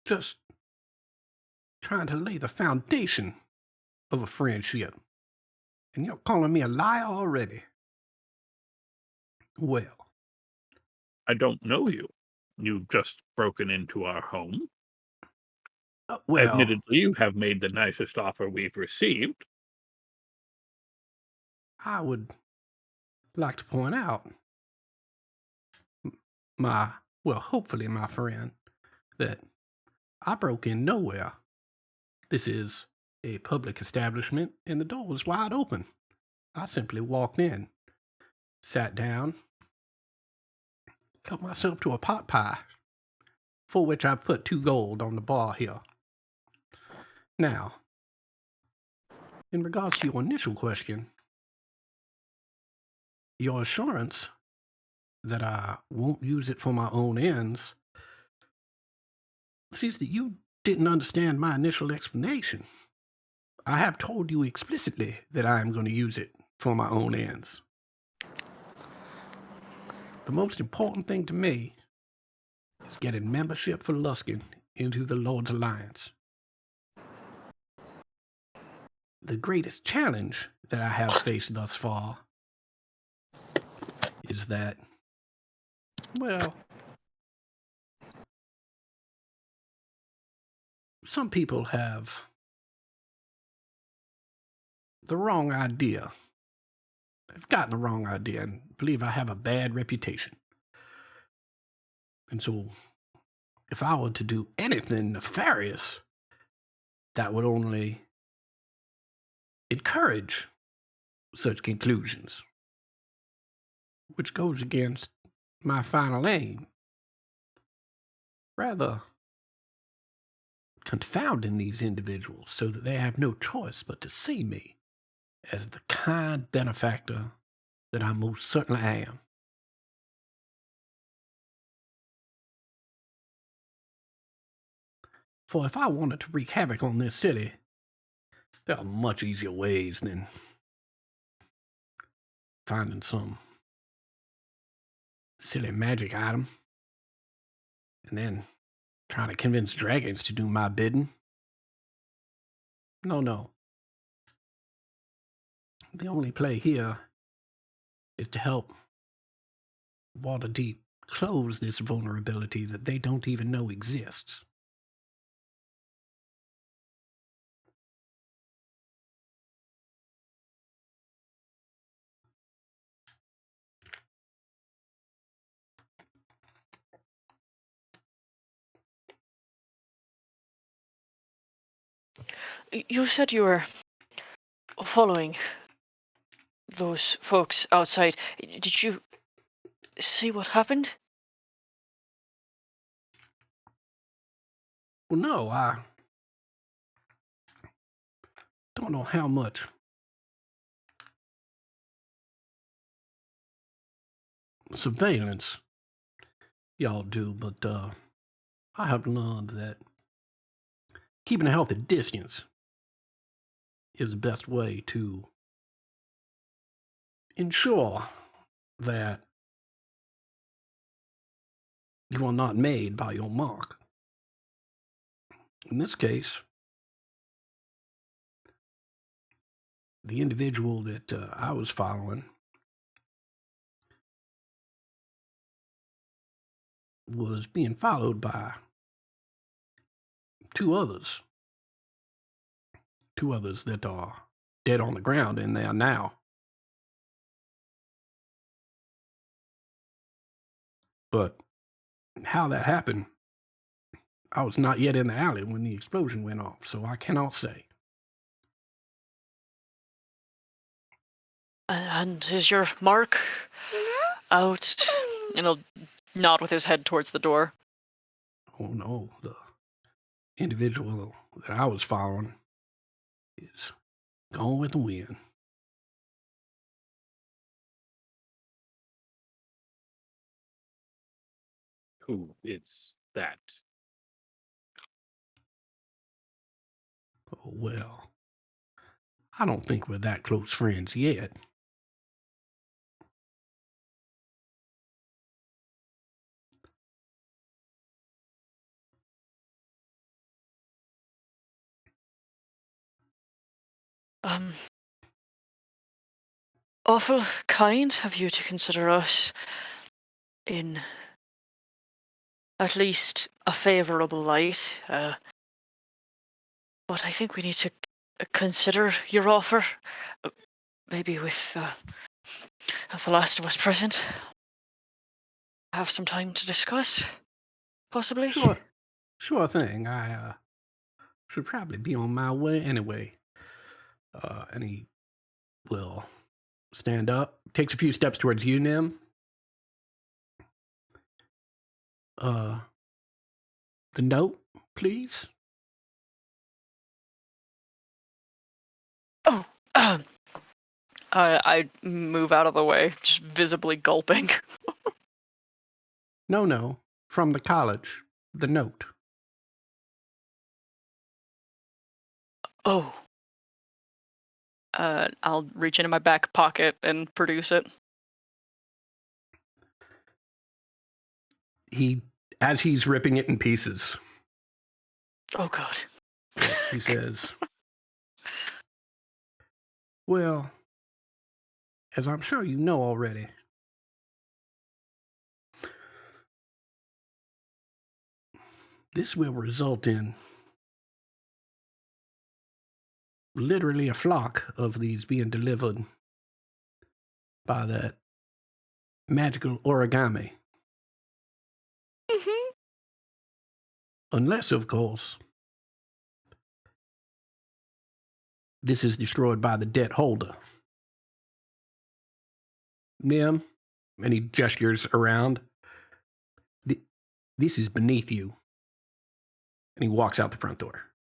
[SPEAKER 1] just trying to lay the foundation of a friendship. And you're calling me a liar already. Well,
[SPEAKER 4] I don't know you. You've just broken into our home.
[SPEAKER 1] well,
[SPEAKER 4] Admittedly, you have made the nicest offer we've received.
[SPEAKER 1] I would like to point out, hopefully my friend, that I broke in nowhere. This is a public establishment and the door was wide open. I simply walked in, sat down, helped myself to a pot pie, for which I put 2 gold on the bar here. Now, in regards to your initial question, your assurance that I won't use it for my own ends sees that you didn't understand my initial explanation. I have told you explicitly that I am going to use it for my own ends. The most important thing to me is getting membership for Luskin into the Lord's Alliance. the greatest challenge that I have faced thus far is that, well, some people have the wrong idea. They've gotten the wrong idea and believe I have a bad reputation. And so, if I were to do anything nefarious, that would only encourage such conclusions, which goes against my final aim. Rather, confounding these individuals so that they have no choice but to see me as the kind benefactor that I most certainly am. For if I wanted to wreak havoc on this city, there are much easier ways than finding some silly magic item and then trying to convince dragons to do my bidding. No. The only play here is to help Waterdeep close this vulnerability that they don't even know exists.
[SPEAKER 3] You said you were following those folks outside. Did you see what happened?
[SPEAKER 1] Well, no, I don't know how much surveillance y'all do, but I have learned that keeping a healthy distance is the best way to ensure that you are not made by your mark. In this case, the individual that I was following was being followed by two others that are dead on the ground in there now. But how that happened, I was not yet in the alley when the explosion went off, so I cannot say.
[SPEAKER 3] And is your mark out? And he'll nod with his head towards the door.
[SPEAKER 1] Oh no, the individual that I was following is gone with the wind.
[SPEAKER 4] Who is that?
[SPEAKER 1] Oh, well, I don't think we're that close friends yet.
[SPEAKER 3] Um, Awful kind of you to consider us in at least a favorable light. But I think we need to consider your offer. Maybe with the last of us present. Have some time to discuss, possibly.
[SPEAKER 1] Sure thing. I should probably be on my way anyway. And he will stand up, takes a few steps towards you, Nim. The note, please.
[SPEAKER 3] Oh, I move out of the way, just visibly gulping.
[SPEAKER 1] No, from the college. The note.
[SPEAKER 3] Oh. I'll reach into my back pocket and produce it.
[SPEAKER 1] As he's ripping it in pieces,
[SPEAKER 3] Oh God.
[SPEAKER 1] he says, Well, as I'm sure you know already, this will result in literally a flock of these being delivered by that magical origami.
[SPEAKER 3] Mhm.
[SPEAKER 1] Unless, of course, this is destroyed by the debt holder. Ma'am, and he gestures around. This is beneath you. And he walks out the front door.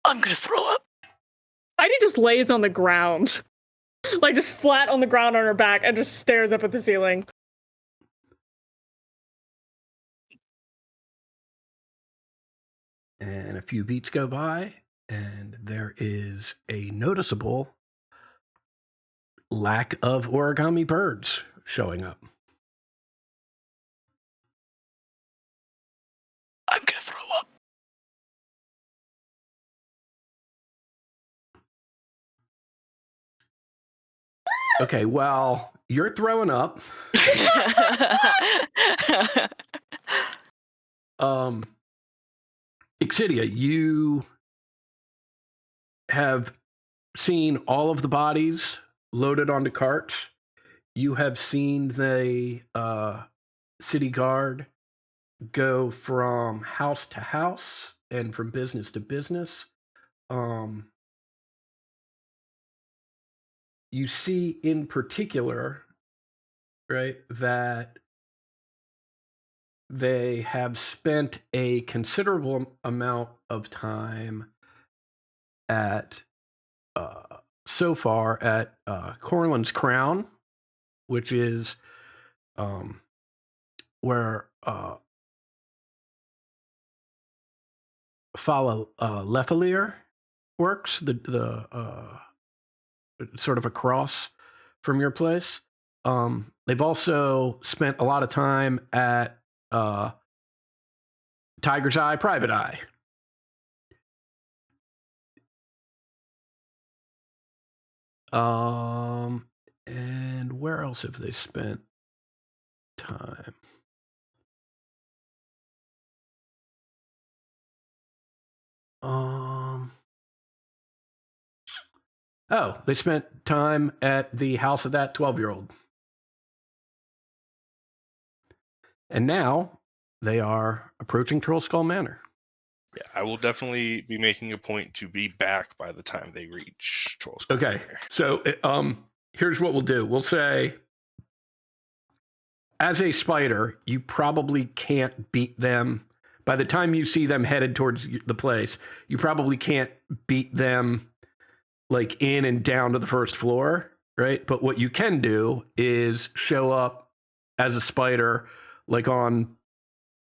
[SPEAKER 3] I'm gonna throw up.
[SPEAKER 6] Heidi just lays on the ground, like just flat on the ground on her back, and just stares up at the ceiling.
[SPEAKER 1] And a few beats go by, and there is a noticeable lack of origami birds showing up.
[SPEAKER 3] I'm gonna throw up.
[SPEAKER 1] Okay, well, you're throwing up. Exidia, you have seen all of the bodies loaded onto carts. You have seen the city guard go from house to house and from business to business. You see in particular, right, that they have spent a considerable amount of time at so far at Corlin's Crown, which is where Fala Lefalier works, the sort of across from your place. They've also spent a lot of time at Tiger's Eye, Private Eye. And where else have they spent time? Oh, they spent time at the house of that 12-year-old. And now they are approaching Troll Skull Manor.
[SPEAKER 5] Yeah, I will definitely be making a point to be back by the time they reach Troll Skull
[SPEAKER 1] Okay,
[SPEAKER 5] Manor.
[SPEAKER 1] so here's what we'll do. We'll say, as a spider, you probably can't beat them. By the time you see them headed towards the place, you probably can't beat them like in and down to the first floor, right? But what you can do is show up as a spider, like on,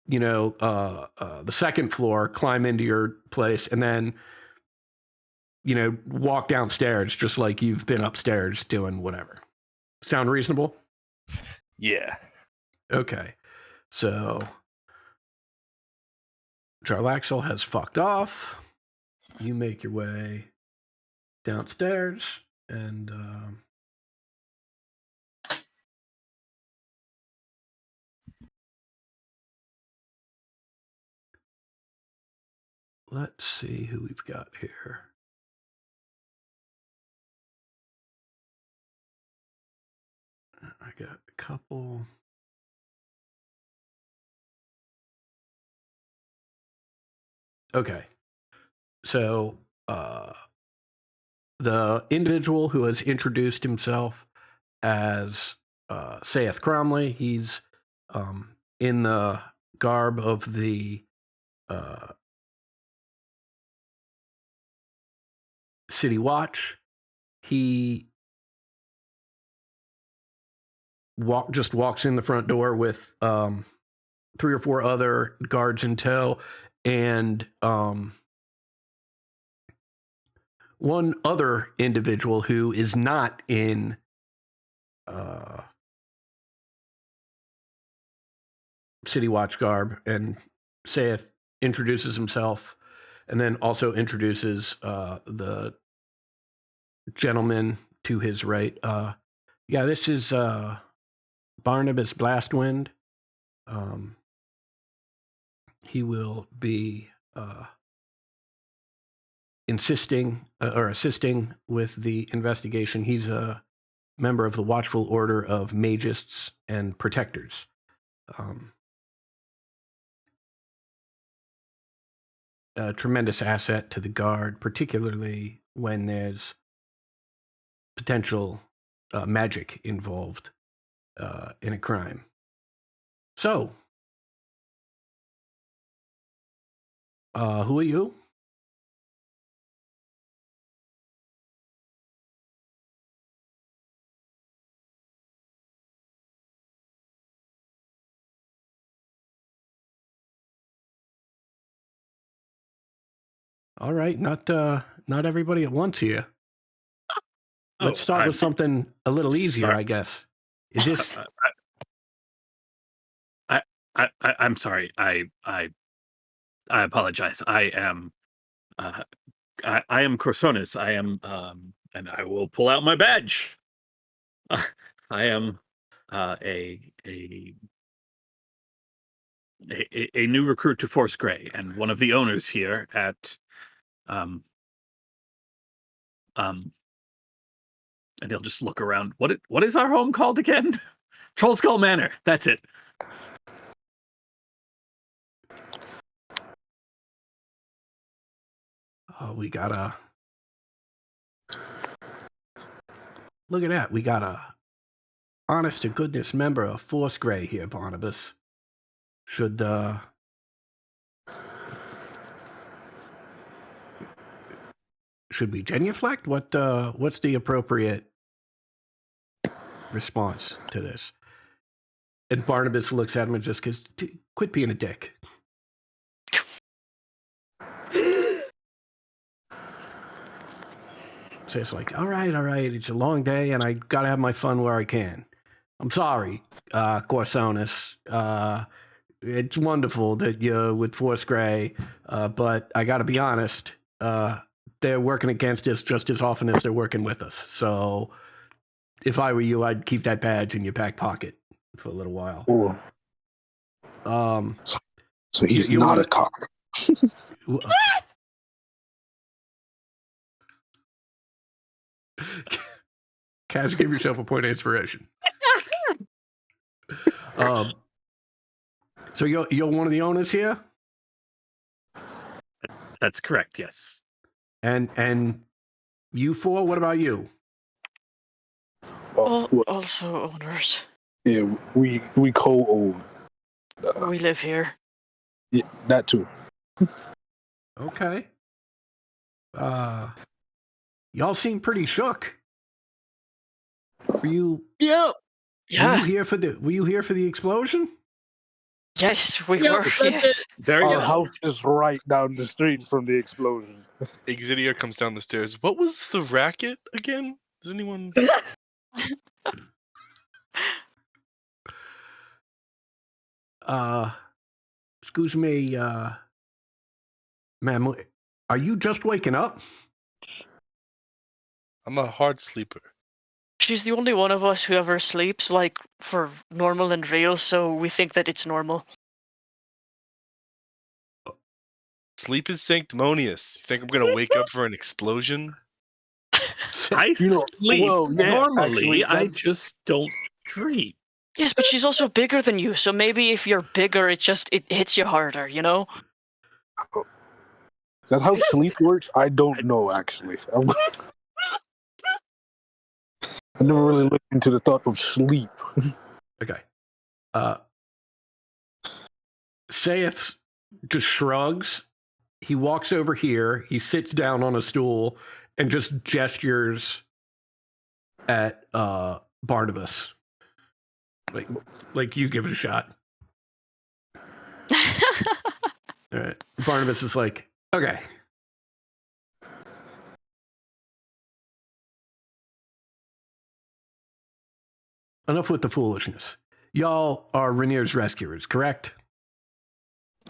[SPEAKER 1] the second floor, climb into your place, and then, walk downstairs just like you've been upstairs doing whatever. Sound reasonable?
[SPEAKER 5] Yeah.
[SPEAKER 1] Okay. So Jarlaxle has fucked off. You make your way downstairs and let's see who we've got here. I got a couple. Okay. So the individual who has introduced himself as Saith Cromley, he's in the garb of the City Watch. He just walks in the front door with 3 or 4 other guards in tow, and one other individual who is not in City Watch garb, and introduces himself and then also introduces the gentleman to his right. Yeah, this is Barnabas Blastwind. He will be insisting or assisting with the investigation. He's a member of the Watchful Order of Magists and Protectors. A tremendous asset to the Guard, particularly when there's potential magic involved in a crime. So, who are you? All right, not everybody at once here. Let's start with something a little easier,
[SPEAKER 4] sorry.
[SPEAKER 1] I guess. Is this?
[SPEAKER 4] I'm sorry. I apologize. I am Corsonis. I am and I will pull out my badge. I am a new recruit to Force Grey and one of the owners here at and he'll just look around. What is our home called again? Troll Skull Manor. That's it.
[SPEAKER 1] We got a. Look at that. We got a honest to goodness member of Force Grey here, Barnabas. Should we genuflect? What's the appropriate response to this? And Barnabas looks at him and just goes, quit being a dick. So it's like, all right, it's a long day, and I gotta have my fun where I can. I'm sorry, Corsonis. It's wonderful that you're with Force Grey, but I gotta be honest, they're working against us just as often as they're working with us. So if I were you, I'd keep that badge in your back pocket for a little while.
[SPEAKER 7] Ooh. So he's not a cop.
[SPEAKER 1] Kaz, give yourself a point of inspiration. So you're one of the owners here?
[SPEAKER 4] That's correct, yes.
[SPEAKER 1] And you four, what about you?
[SPEAKER 3] Also owners.
[SPEAKER 7] Yeah, we co-own.
[SPEAKER 3] We live here.
[SPEAKER 7] Yeah, that too.
[SPEAKER 1] Okay. Y'all seem pretty shook. Were you?
[SPEAKER 3] Yeah.
[SPEAKER 1] Were you here for the explosion?
[SPEAKER 3] Yes, we
[SPEAKER 6] Yep,
[SPEAKER 3] were.
[SPEAKER 6] that's
[SPEAKER 3] Yes.
[SPEAKER 4] Very
[SPEAKER 7] Our
[SPEAKER 4] good.
[SPEAKER 7] house is right down the street from the explosion.
[SPEAKER 5] Exidia comes down the stairs. What was the racket again? Does anyone?
[SPEAKER 1] Excuse me, ma'am. Are you just waking up?
[SPEAKER 5] I'm a hard sleeper.
[SPEAKER 3] She's the only one of us who ever sleeps, like, for normal and real, so we think that it's normal.
[SPEAKER 5] Sleep is sanctimonious. You think I'm gonna wake up for an explosion?
[SPEAKER 4] I sleep.
[SPEAKER 7] well, yeah,
[SPEAKER 4] Normally,
[SPEAKER 7] actually,
[SPEAKER 4] I just don't dream.
[SPEAKER 3] Yes, but she's also bigger than you, so maybe if you're bigger, it hits you harder, you know?
[SPEAKER 7] Is that how sleep works? I don't know, actually. I never really looked into the thought of sleep.
[SPEAKER 1] Okay. Saith just shrugs. He walks over here. He sits down on a stool and just gestures at Barnabas. Like you give it a shot. All right. Barnabas is like, okay. Enough with the foolishness. Y'all are Rainier's rescuers, correct?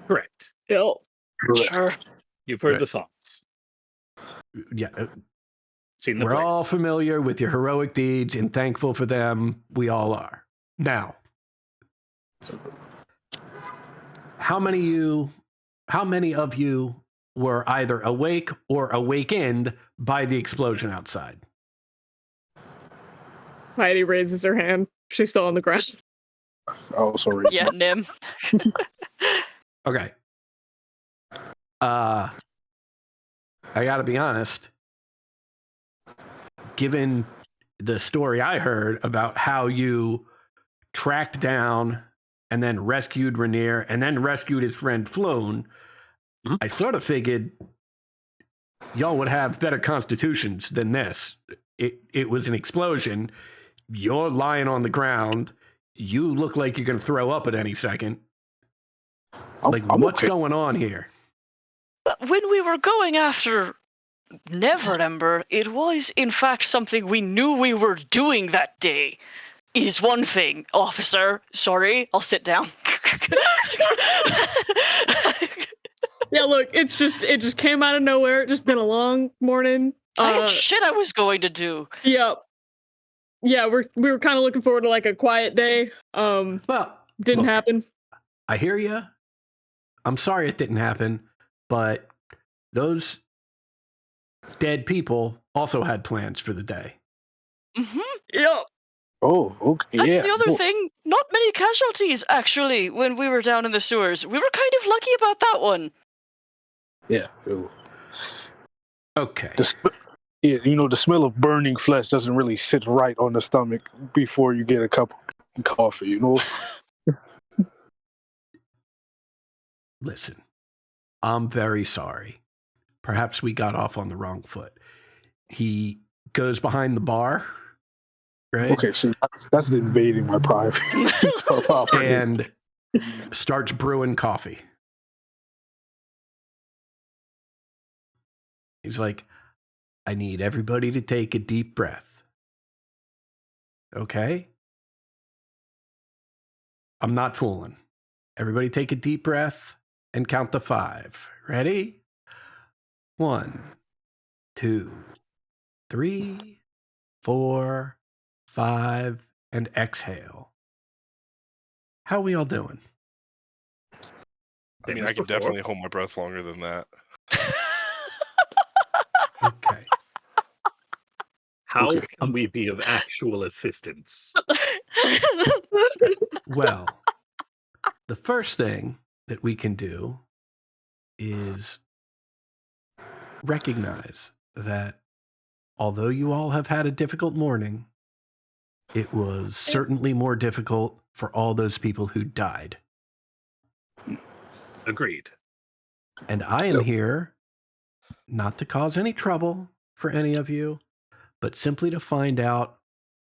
[SPEAKER 4] Correct.
[SPEAKER 6] Yep.
[SPEAKER 3] Sure.
[SPEAKER 4] You've heard
[SPEAKER 1] Right.
[SPEAKER 4] the songs,
[SPEAKER 1] Yeah,
[SPEAKER 4] seen the
[SPEAKER 1] we're all
[SPEAKER 4] plays.
[SPEAKER 1] familiar with your heroic deeds and thankful for them. We all are. Now, how many of you were either awake or awakened by the explosion outside?
[SPEAKER 6] Heidi raises her hand. She's still on the ground.
[SPEAKER 7] I also raised
[SPEAKER 3] Yeah, Nim.
[SPEAKER 1] Okay. I got to be honest. Given the story I heard about how you tracked down and then rescued Rainier and then rescued his friend Floon,
[SPEAKER 4] Mhm.
[SPEAKER 1] I sort of figured y'all would have better constitutions than this. It was an explosion. You're lying on the ground. You look like you're going to throw up at any second.
[SPEAKER 7] I'm
[SPEAKER 1] What's
[SPEAKER 7] okay.
[SPEAKER 1] going on here?
[SPEAKER 3] But when we were going after Neverember, it was in fact something we knew we were doing that day. Is one thing, officer. Sorry, I'll sit down.
[SPEAKER 6] Yeah, look, it just came out of nowhere. It's just been a long morning.
[SPEAKER 3] I had shit I was going to do.
[SPEAKER 6] Yeah. Yeah, we were kind of looking forward to like a quiet day.
[SPEAKER 1] Well,
[SPEAKER 6] Didn't
[SPEAKER 1] look,
[SPEAKER 6] happen.
[SPEAKER 1] I hear you. I'm sorry it didn't happen, but those dead people also had plans for the day.
[SPEAKER 3] Mm-hmm.
[SPEAKER 6] Yeah.
[SPEAKER 7] Oh, okay.
[SPEAKER 3] That's
[SPEAKER 7] Yeah.
[SPEAKER 3] the other
[SPEAKER 7] no,
[SPEAKER 3] thing. Not many casualties, actually, when we were down in the sewers. We were kind of lucky about that one.
[SPEAKER 7] Yeah.
[SPEAKER 1] Okay.
[SPEAKER 7] Yeah, the smell of burning flesh doesn't really sit right on the stomach before you get a cup of coffee,
[SPEAKER 1] Listen, I'm very sorry. Perhaps we got off on the wrong foot. He goes behind the bar, right?
[SPEAKER 7] Okay, see, that's invading my private property.
[SPEAKER 1] And starts brewing coffee. He's like, I need everybody to take a deep breath. Okay? I'm not fooling. Everybody take a deep breath and count to 5. Ready? 1, 2, 3, 4, 5, and exhale. How we all doing?
[SPEAKER 5] I mean,
[SPEAKER 4] Same as
[SPEAKER 5] I can
[SPEAKER 4] before.
[SPEAKER 5] definitely hold my breath longer than that.
[SPEAKER 1] Okay.
[SPEAKER 4] How
[SPEAKER 7] Okay.
[SPEAKER 4] can we be of actual assistance?
[SPEAKER 1] Well, the first thing that we can do is recognize that although you all have had a difficult morning, it was certainly more difficult for all those people who died.
[SPEAKER 4] Agreed.
[SPEAKER 1] And I am
[SPEAKER 7] Yep.
[SPEAKER 1] here not to cause any trouble for any of you, but simply to find out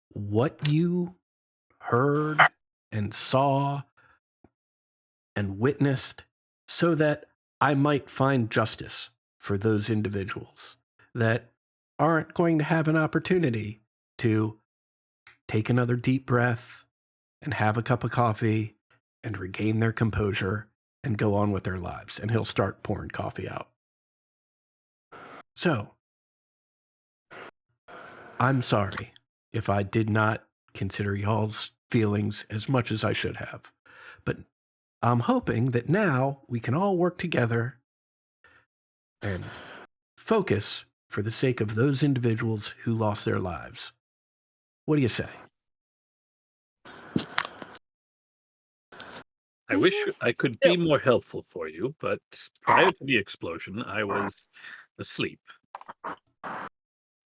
[SPEAKER 1] what you heard and saw and witnessed so that I might find justice for those individuals that aren't going to have an opportunity to take another deep breath and have a cup of coffee and regain their composure and go on with their lives. And he'll start pouring coffee out. So, I'm sorry if I did not consider y'all's feelings as much as I should have. But I'm hoping that now we can all work together and focus for the sake of those individuals who lost their lives. What do you say?
[SPEAKER 4] I wish I could be more helpful for you, but prior to the explosion, I was asleep.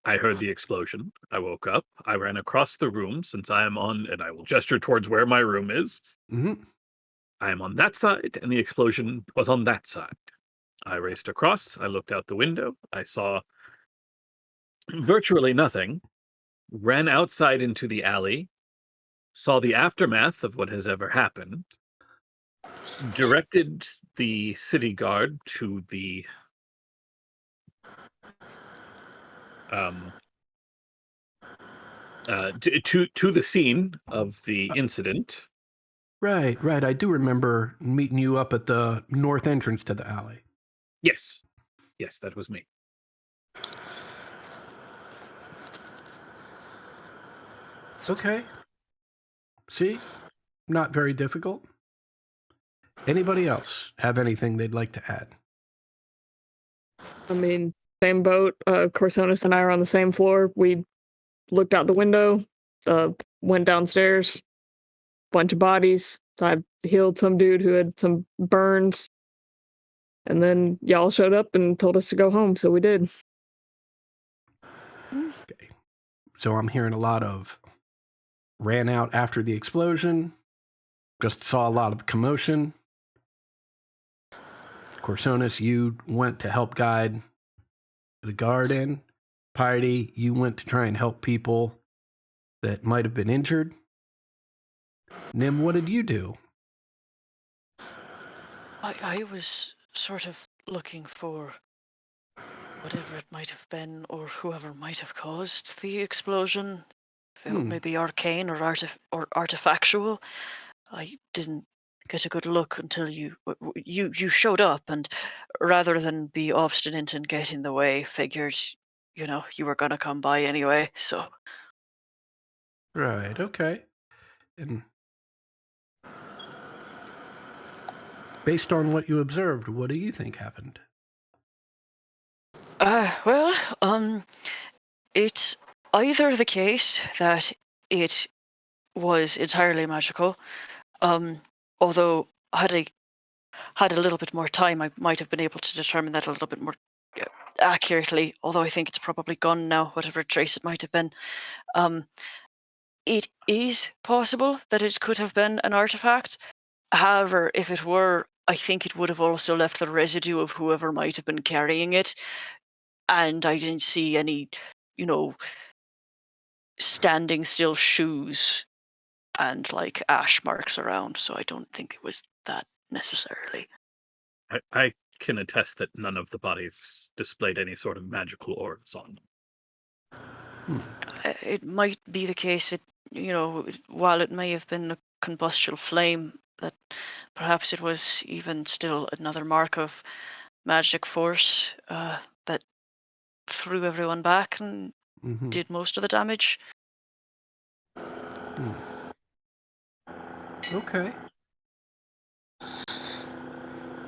[SPEAKER 4] I heard the explosion. I woke up. I ran across the room since I am on, and I will gesture towards where my room is.
[SPEAKER 1] Mm-hmm.
[SPEAKER 4] I am on that side, and the explosion was on that side. I raced across. I looked out the window. I saw virtually nothing. Ran outside into the alley. Saw the aftermath of what has ever happened. Directed the city guard to the to the scene of the incident.
[SPEAKER 1] Right. I do remember meeting you up at the north entrance to the alley.
[SPEAKER 4] Yes. Yes, that was me.
[SPEAKER 1] Okay. See? Not very difficult. Anybody else have anything they'd like to add?
[SPEAKER 6] I mean, same boat. Corsonis and I are on the same floor. We looked out the window, went downstairs, bunch of bodies. I healed some dude who had some burns, and then y'all showed up and told us to go home, so we did.
[SPEAKER 1] Okay. So I'm hearing a lot of ran out after the explosion, just saw a lot of commotion. Corsonis, you went to help guide the guard in. Piety, you went to try and help people that might have been injured. Nim, what did you do?
[SPEAKER 3] I was sort of looking for whatever it might have been, or whoever might have caused the explosion. If it may be arcane or artifactual. I didn't get a good look until you showed up, and rather than be obstinate and get in the way, figured you were gonna come by anyway. So
[SPEAKER 1] Right, okay. And based on what you observed, what do you think happened?
[SPEAKER 3] well, it's either the case that it was entirely magical. Although had a little bit more time, I might have been able to determine that a little bit more uh, accurately. Although I think it's probably gone now, whatever trace it might have been. Um, it is possible that it could have been an artifact. However, if it were, I think it would have also left the residue of whoever might have been carrying it. And I didn't see any, you know, standing still shoes and like ash marks around. So I don't think it was that necessarily.
[SPEAKER 4] I can attest that none of the bodies displayed any sort of magical auras on them.
[SPEAKER 3] It might be the case while it may have been a combustible flame, that perhaps it was even still another mark of magic force that threw everyone back and did most of the damage.
[SPEAKER 1] Okay.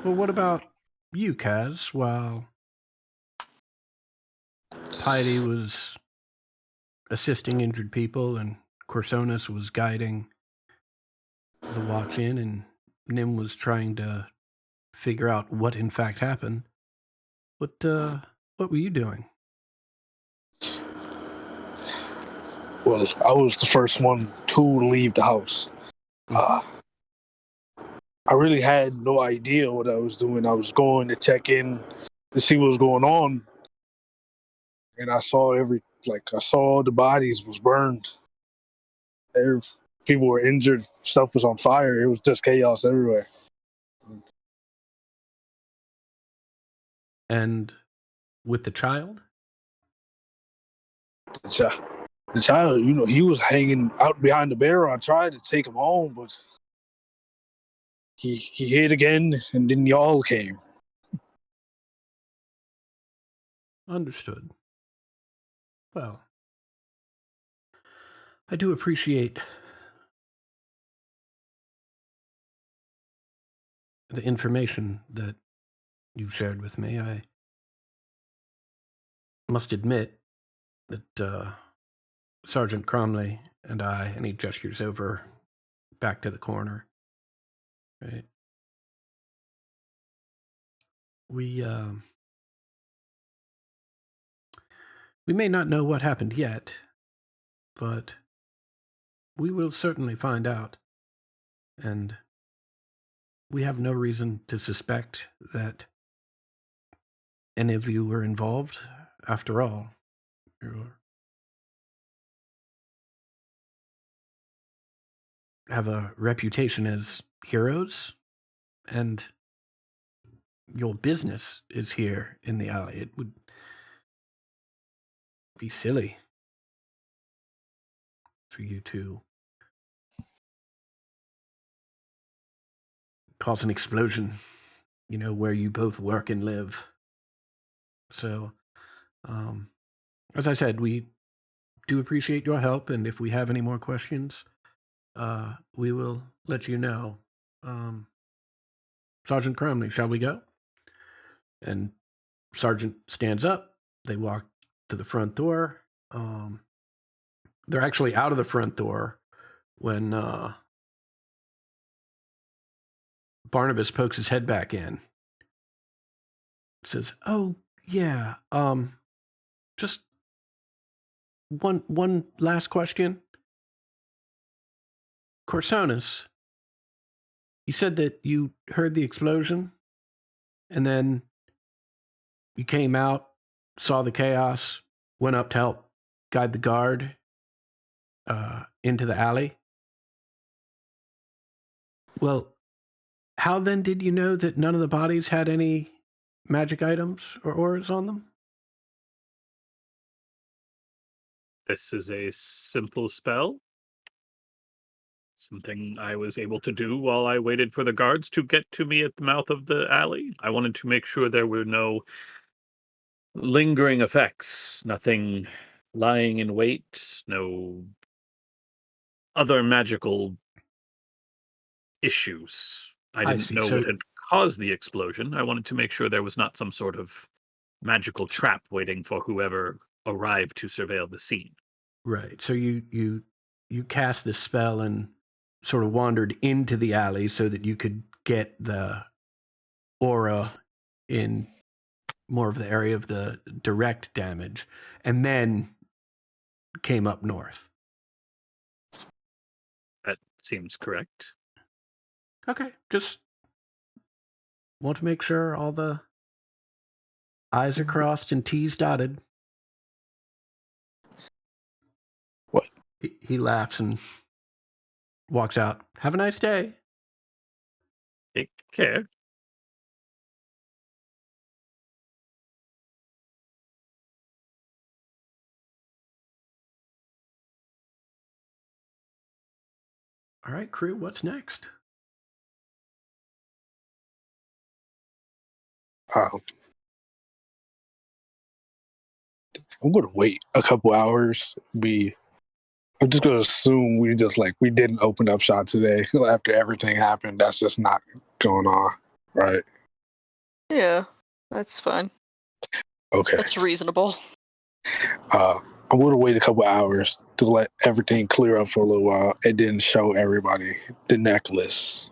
[SPEAKER 1] Well, what about you, Kaz? While Piety was assisting injured people and Corsonis was guiding the watch in and Nim was trying to figure out what in fact happened. What were you doing?
[SPEAKER 7] Well, I was the first one to leave the house. I really had no idea what I was doing. I was going to check in to see what was going on, and I saw I saw all the bodies was burned. People were injured. Stuff was on fire. It was just chaos everywhere.
[SPEAKER 1] And with the child?
[SPEAKER 7] The child, he was hanging out behind the barrel. I tried to take him home, but he hid again, and then y'all came.
[SPEAKER 1] Understood. Well, I do appreciate the information that you've shared with me. I must admit that Sergeant Cromley and he gestures over back to the corner, right? We may not know what happened yet, but we will certainly find out. And we have no reason to suspect that any of you were involved. After all, you have a reputation as heroes, and your business is here in the alley. It would be silly for you to cause an explosion, where you both work and live. So, as I said, we do appreciate your help, and if we have any more questions, we will let you know. Sergeant Cromley, shall we go? And Sergeant stands up. They walk to the front door. They're actually out of the front door when Barnabas pokes his head back in. Says, "Oh yeah, just one last question. Corsonis, you said that you heard the explosion, and then you came out, saw the chaos, went up to help guide the guard into the alley. Well, how then did you know that none of the bodies had any magic items or auras on them?"
[SPEAKER 4] This is a simple spell. Something I was able to do while I waited for the guards to get to me at the mouth of the alley. I wanted to make sure there were no lingering effects, nothing lying in wait, no other magical issues. I
[SPEAKER 1] I
[SPEAKER 4] didn't
[SPEAKER 1] see.
[SPEAKER 4] know
[SPEAKER 1] So
[SPEAKER 4] what had caused the explosion. I wanted to make sure there was not some sort of magical trap waiting for whoever arrived to surveil the scene.
[SPEAKER 1] right. So you cast this spell and sort of wandered into the alley so that you could get the aura in more of the area of the direct damage, and then came up north.
[SPEAKER 4] That seems correct.
[SPEAKER 1] Okay, just want to make sure all the I's are crossed and T's dotted.
[SPEAKER 7] What?
[SPEAKER 1] He laughs and walks out. Have a nice day.
[SPEAKER 4] Take care.
[SPEAKER 1] All right, crew, what's next?
[SPEAKER 7] I'm gonna wait a couple hours. I'm just gonna assume we didn't open up shop today after everything happened. That's just not going on, right?
[SPEAKER 3] Yeah, that's fine.
[SPEAKER 7] Okay.
[SPEAKER 3] That's reasonable.
[SPEAKER 7] I'm gonna wait a couple hours to let everything clear up for a little while and then show everybody the necklace.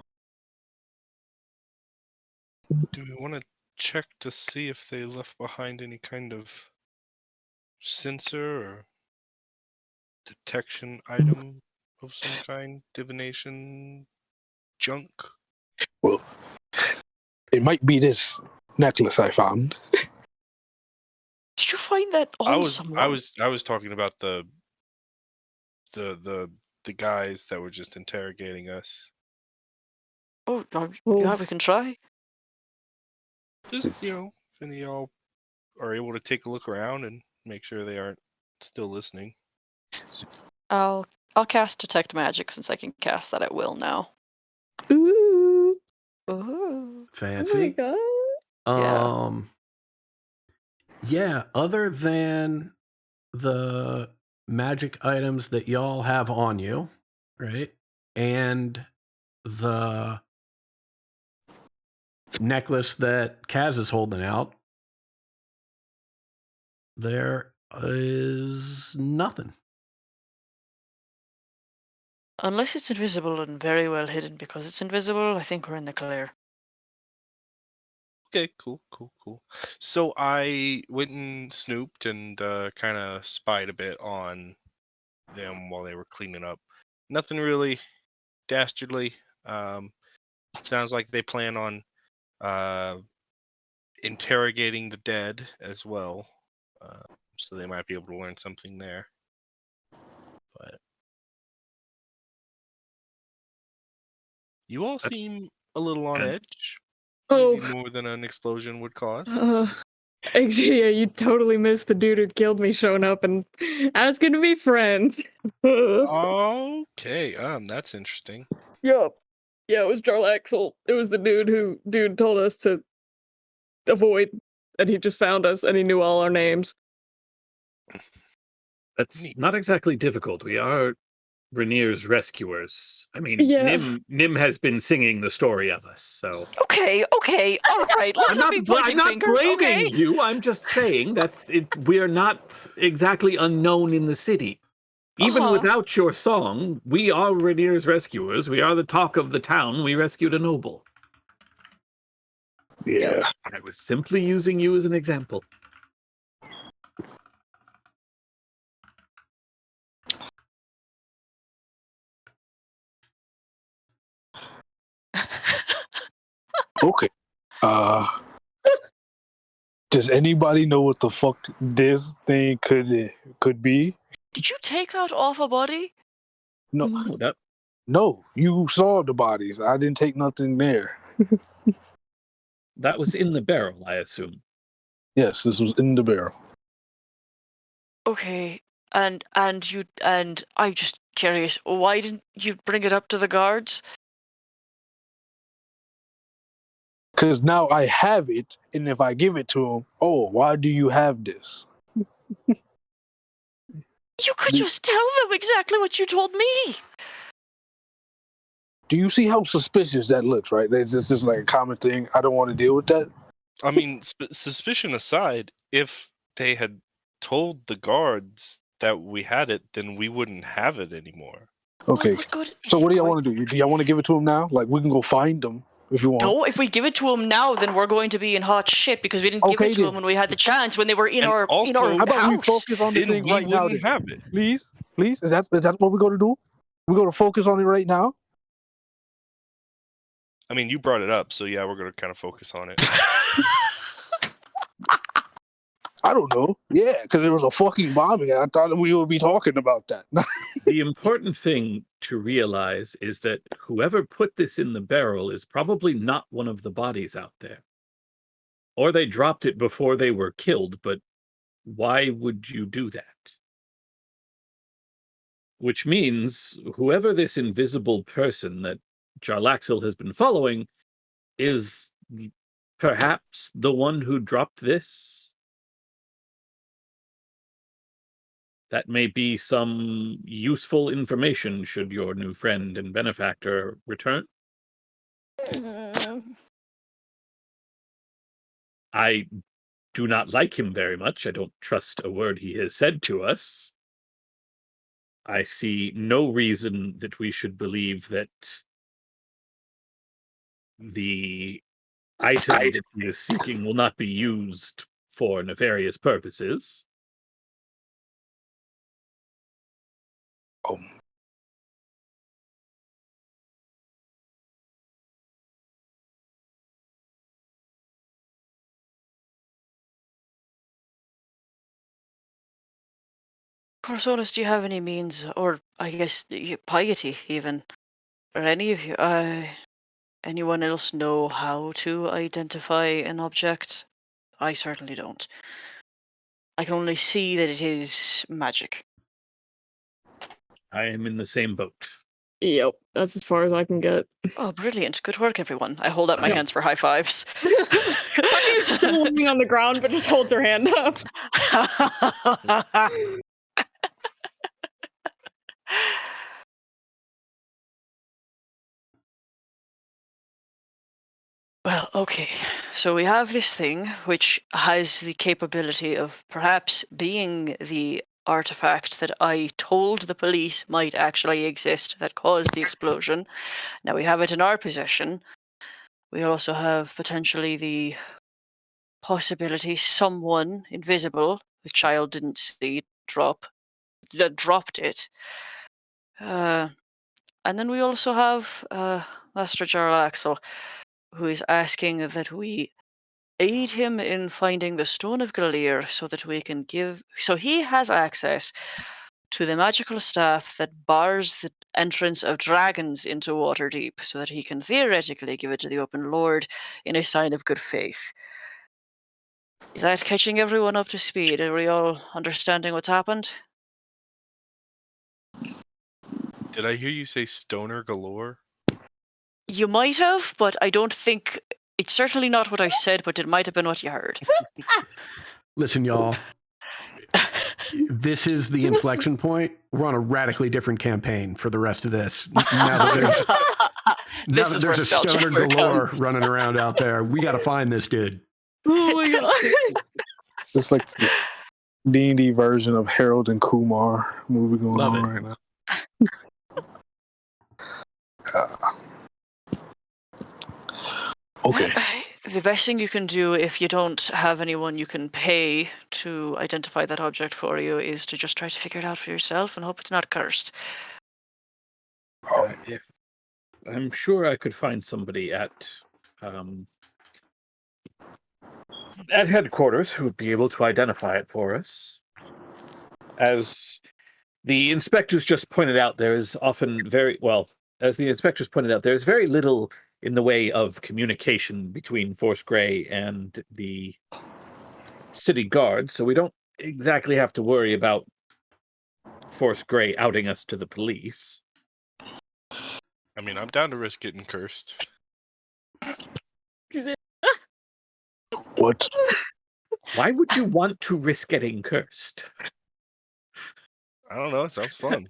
[SPEAKER 5] Do we want to check to see if they left behind any kind of sensor or detection item of some kind? Divination junk?
[SPEAKER 7] Well, it might be this necklace I found.
[SPEAKER 3] Did you find that on someone?
[SPEAKER 5] I was talking about the guys that were just interrogating us.
[SPEAKER 3] Oh,
[SPEAKER 6] Well,
[SPEAKER 3] yeah, we can try.
[SPEAKER 5] Just if any of y'all are able to take a look around and make sure they aren't still listening.
[SPEAKER 3] I'll cast detect magic since I can cast that at will now.
[SPEAKER 6] Ooh.
[SPEAKER 3] Ooh.
[SPEAKER 1] Fancy.
[SPEAKER 6] Oh my god.
[SPEAKER 1] Yeah, other than the magic items that y'all have on you, right? And the necklace that Kaz is holding out, there is nothing.
[SPEAKER 3] Unless it's invisible and very well hidden because it's invisible, I think we're in the clear.
[SPEAKER 5] Okay, cool. So I went and snooped and kind of spied a bit on them while they were cleaning up. Nothing really dastardly. Sounds like they plan on interrogating the dead as well, so they might be able to learn something there. But you all seem a little on
[SPEAKER 4] And-
[SPEAKER 5] edge.
[SPEAKER 6] Oh.
[SPEAKER 5] Maybe more than an explosion would cause.
[SPEAKER 6] Yeah, you totally missed the dude who killed me showing up and asking to be friends.
[SPEAKER 5] Okay, that's interesting.
[SPEAKER 6] Yup. Yeah, it was Jarl Axel. It was the dude told us to avoid that he just found us and he knew all our names.
[SPEAKER 4] That's
[SPEAKER 5] Neat.
[SPEAKER 4] not exactly difficult. We are Rainier's rescuers. I mean,
[SPEAKER 6] Yeah.
[SPEAKER 4] Nim has been singing the story of us, so
[SPEAKER 3] Okay, all right. Let's not be
[SPEAKER 4] I'm
[SPEAKER 3] pointing
[SPEAKER 4] not
[SPEAKER 3] fingers,
[SPEAKER 4] blaming
[SPEAKER 3] okay?
[SPEAKER 4] you. I'm just saying that's it. We're not exactly unknown in the city. Even
[SPEAKER 3] Uh-huh.
[SPEAKER 4] without your song, we are Rainier's rescuers. We are the talk of the town. We rescued a noble.
[SPEAKER 7] Yeah.
[SPEAKER 4] I was simply using you as an example.
[SPEAKER 7] Okay. Does anybody know what the fuck this thing could be?
[SPEAKER 3] Did you take that off a body?
[SPEAKER 7] No,
[SPEAKER 4] No, that
[SPEAKER 7] no. You saw the bodies. I didn't take nothing there.
[SPEAKER 4] was in the barrel, I assume.
[SPEAKER 7] Yes, this was in the barrel.
[SPEAKER 3] Okay, and I'm just curious, why didn't you bring it up to the guards?
[SPEAKER 7] Because now I have it, and if I give it to him, oh, why do you have this?
[SPEAKER 3] You could
[SPEAKER 7] The-
[SPEAKER 3] just tell them exactly what you told me.
[SPEAKER 7] Do you see how suspicious that looks, right? It's just like a common thing. I don't want to deal with that.
[SPEAKER 5] I mean, suspicion aside, if they had told the guards that we had it, then we wouldn't have it anymore.
[SPEAKER 7] Okay.
[SPEAKER 3] Well, what good is
[SPEAKER 7] So what do
[SPEAKER 3] it
[SPEAKER 7] y'all
[SPEAKER 3] going-
[SPEAKER 7] want to do? Do y'all want to give it to him now? Like, we can go find him if you want.
[SPEAKER 3] No, if we give it to him now, then we're going to be in hot shit because we didn't give
[SPEAKER 7] Okay,
[SPEAKER 3] it to
[SPEAKER 7] then.
[SPEAKER 3] them when we had the chance, when they were in
[SPEAKER 5] And
[SPEAKER 3] our
[SPEAKER 5] also,
[SPEAKER 7] How about we
[SPEAKER 3] house.
[SPEAKER 7] focus on the
[SPEAKER 5] then
[SPEAKER 7] thing
[SPEAKER 5] we
[SPEAKER 7] right now?
[SPEAKER 5] wouldn't
[SPEAKER 7] Then?
[SPEAKER 5] have it.
[SPEAKER 7] Please? Is that what we're going to do? We're going to focus on it right now?
[SPEAKER 5] I mean, you brought it up, so yeah, we're going to kind of focus on it.
[SPEAKER 7] I don't know. Yeah, because there was a fucking bombing. I thought we would be talking about that.
[SPEAKER 4] The important thing to realize is that whoever put this in the barrel is probably not one of the bodies out there. Or they dropped it before they were killed, but why would you do that? Which means whoever this invisible person that Jarlaxle has been following is perhaps the one who dropped this. That may be some useful information should your new friend and benefactor return. I do not like him very much. I don't trust a word he has said to us. I see no reason that we should believe that the item that he is seeking will not be used for nefarious purposes.
[SPEAKER 7] Oh,
[SPEAKER 3] Corsonis, do you have any means, or I guess piety even, or any of you, anyone else know how to identify an object? I certainly don't. I can only see that it is magic.
[SPEAKER 4] I am in the same boat.
[SPEAKER 6] Yep, that's as far as I can get.
[SPEAKER 3] Oh, brilliant. Good work, everyone. I hold up my
[SPEAKER 4] I-
[SPEAKER 3] hands for high fives.
[SPEAKER 6] Honey's still laying on the ground, but just holds her hand up. Well, okay. So we have this thing which has the capability of perhaps being the artifact that I told the police might actually exist that caused the explosion. Now we have it in our possession. We also have potentially the possibility someone invisible, the child didn't see, dropped it. And then we also have Master Jarlaxle, who is asking that we aid him in finding the Stone of Galir so that we can so he has access to the magical staff that bars the entrance of dragons into Waterdeep so that he can theoretically give it to the Open Lord in a sign of good faith. Is that catching everyone up to speed? Are we all understanding what's happened?
[SPEAKER 5] Did I hear you say stoner galore?
[SPEAKER 3] You might have, but I don't think It's certainly not what I said, but it might have been what you heard.
[SPEAKER 1] Listen, y'all. This is the inflection point. We're on a radically different campaign for the rest of this. Now that
[SPEAKER 3] This
[SPEAKER 1] there's
[SPEAKER 3] is
[SPEAKER 1] a
[SPEAKER 3] where
[SPEAKER 1] stoner
[SPEAKER 3] Spelljammer
[SPEAKER 1] galore
[SPEAKER 3] comes.
[SPEAKER 1] running around out there, we got to find this dude.
[SPEAKER 6] Oh my god.
[SPEAKER 7] It's like the D&D version of Harold and Kumar movie going
[SPEAKER 1] Love
[SPEAKER 7] on
[SPEAKER 1] it.
[SPEAKER 7] right now. Okay.
[SPEAKER 3] The best thing you can do if you don't have anyone you can pay to identify that object for you is to just try to figure it out for yourself and hope it's not cursed.
[SPEAKER 4] If, I'm sure I could find somebody at headquarters who would be able to identify it for us. As the inspectors just pointed out, there is often as the inspectors pointed out, there's very little in the way of communication between Force Grey and the city guard, so we don't exactly have to worry about Force Grey outing us to the police.
[SPEAKER 5] I mean, I'm down to risk getting cursed.
[SPEAKER 7] What?
[SPEAKER 4] Why would you want to risk getting cursed?
[SPEAKER 5] I don't know. It sounds fun.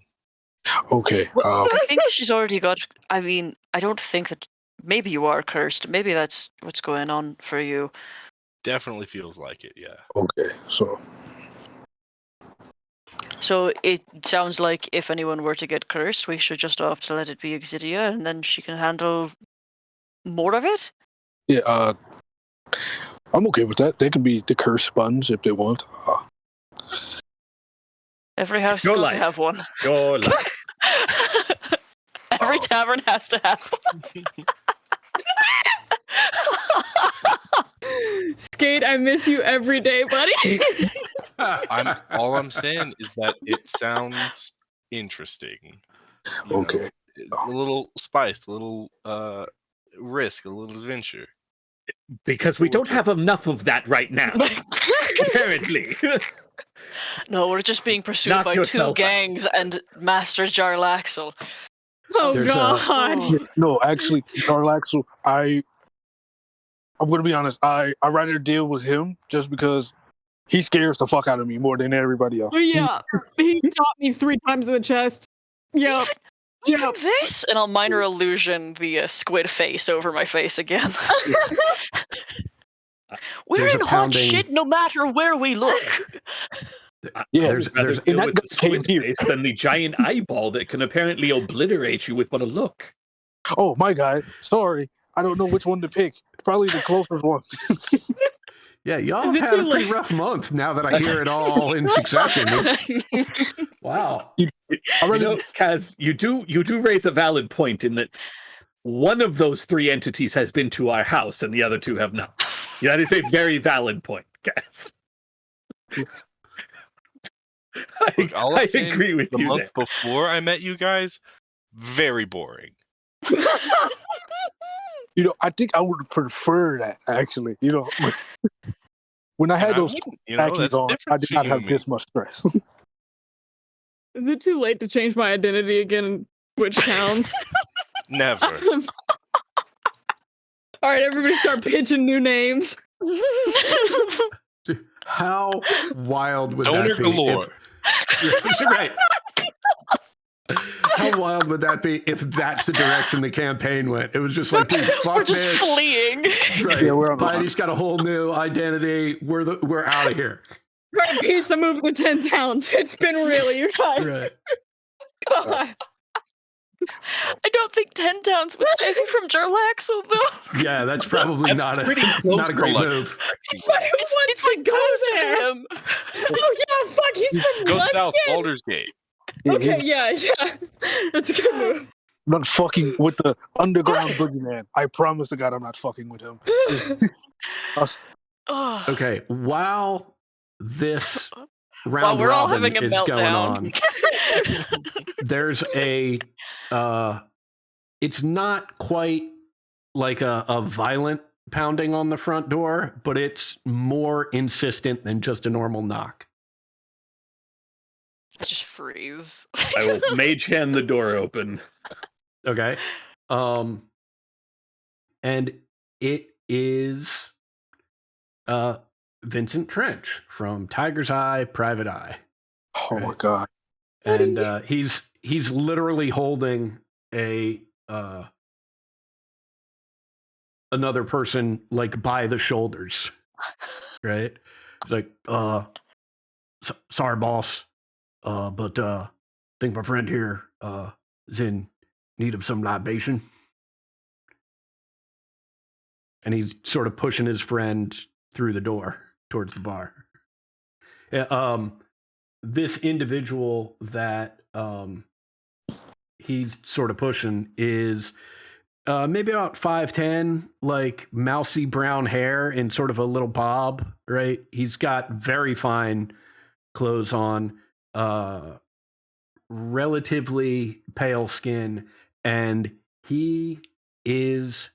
[SPEAKER 7] Okay.
[SPEAKER 3] I think she's already got. I mean, I don't think that. Maybe you are cursed. Maybe that's what's going on for you.
[SPEAKER 5] Definitely feels like it. Yeah.
[SPEAKER 7] Okay.
[SPEAKER 3] So it sounds like if anyone were to get cursed, we should just opt to let it be Exidia, and then she can handle more of it.
[SPEAKER 7] Yeah. I'm okay with that. They can be the curse sponge if they want.
[SPEAKER 3] Every house is
[SPEAKER 4] your
[SPEAKER 3] going
[SPEAKER 4] life.
[SPEAKER 3] to have one.
[SPEAKER 4] Your life.
[SPEAKER 3] Every tavern has to have one.
[SPEAKER 6] Skate, I miss you every day, buddy.
[SPEAKER 5] All I'm saying is that it sounds interesting. You
[SPEAKER 7] Okay.
[SPEAKER 5] know, a little spice, a little risk, a little adventure.
[SPEAKER 4] Because we don't have enough of that right now. Apparently.
[SPEAKER 3] No, we're just being pursued
[SPEAKER 4] Knock
[SPEAKER 3] by
[SPEAKER 4] yourself
[SPEAKER 3] two
[SPEAKER 4] out.
[SPEAKER 3] gangs and Master Jarlaxle.
[SPEAKER 6] Oh
[SPEAKER 1] There's
[SPEAKER 6] god.
[SPEAKER 7] No, actually, Jarlaxle, I'm gonna be honest. I rather deal with him just because he scares the fuck out of me more than everybody else.
[SPEAKER 6] Oh, yeah. He shot me 3 times in the chest. Yep.
[SPEAKER 3] Even
[SPEAKER 6] Yep.
[SPEAKER 3] this, and I'll minor illusion the squid face over my face again. We're
[SPEAKER 1] There's
[SPEAKER 3] in
[SPEAKER 1] a
[SPEAKER 3] hot
[SPEAKER 1] pounding-
[SPEAKER 3] shit no matter where we look.
[SPEAKER 7] Yeah,
[SPEAKER 1] There's
[SPEAKER 4] I'd rather
[SPEAKER 7] and
[SPEAKER 4] deal
[SPEAKER 7] that
[SPEAKER 4] with the
[SPEAKER 7] guy came
[SPEAKER 4] squid
[SPEAKER 7] here.
[SPEAKER 4] face than the giant eyeball that can apparently obliterate you with one look.
[SPEAKER 7] Oh my god, sorry. I don't know which one to pick. Probably the closest one.
[SPEAKER 1] Yeah, y'all
[SPEAKER 6] Is
[SPEAKER 1] have
[SPEAKER 6] it
[SPEAKER 1] had a
[SPEAKER 6] too
[SPEAKER 1] pretty
[SPEAKER 6] late?
[SPEAKER 1] rough month now that I hear it all in succession. Wow.
[SPEAKER 7] I
[SPEAKER 4] You know, Kaz, you do raise a valid point in that one of those 3 entities has been to our house and the other 2 have not. Yeah, that is a very valid point, Kaz.
[SPEAKER 5] Look, all
[SPEAKER 4] I
[SPEAKER 5] I'm saying
[SPEAKER 4] agree
[SPEAKER 5] is
[SPEAKER 4] with
[SPEAKER 5] the
[SPEAKER 4] you
[SPEAKER 5] month
[SPEAKER 4] there.
[SPEAKER 5] before I met you guys, very boring.
[SPEAKER 7] I think I would prefer that actually. When I had
[SPEAKER 5] And
[SPEAKER 7] those
[SPEAKER 5] wouldn't,
[SPEAKER 7] khakis
[SPEAKER 5] that's the
[SPEAKER 7] on, I
[SPEAKER 5] difference
[SPEAKER 7] did not
[SPEAKER 5] between you
[SPEAKER 7] have
[SPEAKER 5] and me.
[SPEAKER 7] this much stress.
[SPEAKER 6] Is it too late to change my identity again and switch towns?
[SPEAKER 5] Never.
[SPEAKER 6] All right, everybody start pitching new names.
[SPEAKER 1] How wild would
[SPEAKER 5] Stoner
[SPEAKER 1] that be?
[SPEAKER 5] galore.
[SPEAKER 1] Right. How wild would that be if that's the direction the campaign went? It was just like, dude, fuck
[SPEAKER 3] We're just
[SPEAKER 1] this.
[SPEAKER 3] fleeing.
[SPEAKER 1] Right.
[SPEAKER 7] Yeah, we're on the
[SPEAKER 1] Spidey's got a whole new identity. We're out of here.
[SPEAKER 6] Right, peace. I'm moving to 10 towns. It's been really, you guys.
[SPEAKER 1] Right.
[SPEAKER 6] God.
[SPEAKER 3] I don't think 10 towns would save you from Jarlaxle, though.
[SPEAKER 1] Yeah, that's probably
[SPEAKER 5] That's
[SPEAKER 1] not
[SPEAKER 5] pretty
[SPEAKER 1] a
[SPEAKER 5] close
[SPEAKER 1] not a
[SPEAKER 5] to
[SPEAKER 1] great
[SPEAKER 5] Lux,
[SPEAKER 1] move.
[SPEAKER 5] actually.
[SPEAKER 6] But who wants
[SPEAKER 3] It's
[SPEAKER 6] to
[SPEAKER 3] like
[SPEAKER 6] go
[SPEAKER 3] closer
[SPEAKER 6] there?
[SPEAKER 3] to him.
[SPEAKER 6] Oh yeah, fuck. He's from
[SPEAKER 5] Go
[SPEAKER 6] Luskin.
[SPEAKER 5] south, Baldur's Gate.
[SPEAKER 6] Okay, yeah. That's a good move.
[SPEAKER 7] I'm not fucking with the underground boogeyman. I promise to God I'm not fucking with him. Us-
[SPEAKER 3] Oh.
[SPEAKER 1] Okay, while this
[SPEAKER 3] While
[SPEAKER 1] round
[SPEAKER 3] we're all
[SPEAKER 1] robin
[SPEAKER 3] having a
[SPEAKER 1] is going
[SPEAKER 3] meltdown.
[SPEAKER 1] on, there's a it's not quite like a violent pounding on the front door, but it's more insistent than just a normal knock.
[SPEAKER 3] I just freeze.
[SPEAKER 4] I will mage hand the door open.
[SPEAKER 1] Okay. And it is Vincent Trench from Tiger's Eye, Private Eye.
[SPEAKER 7] Oh my god.
[SPEAKER 1] And he's literally holding a another person like by the shoulders, right? He's like, sorry, boss, but I think my friend here is in need of some libation. And he's sort of pushing his friend through the door towards the bar. Yeah, this individual that he's sort of pushing is maybe about 5'10", like mousy brown hair in sort of a little bob, right? He's got very fine clothes on, relatively pale skin, and he is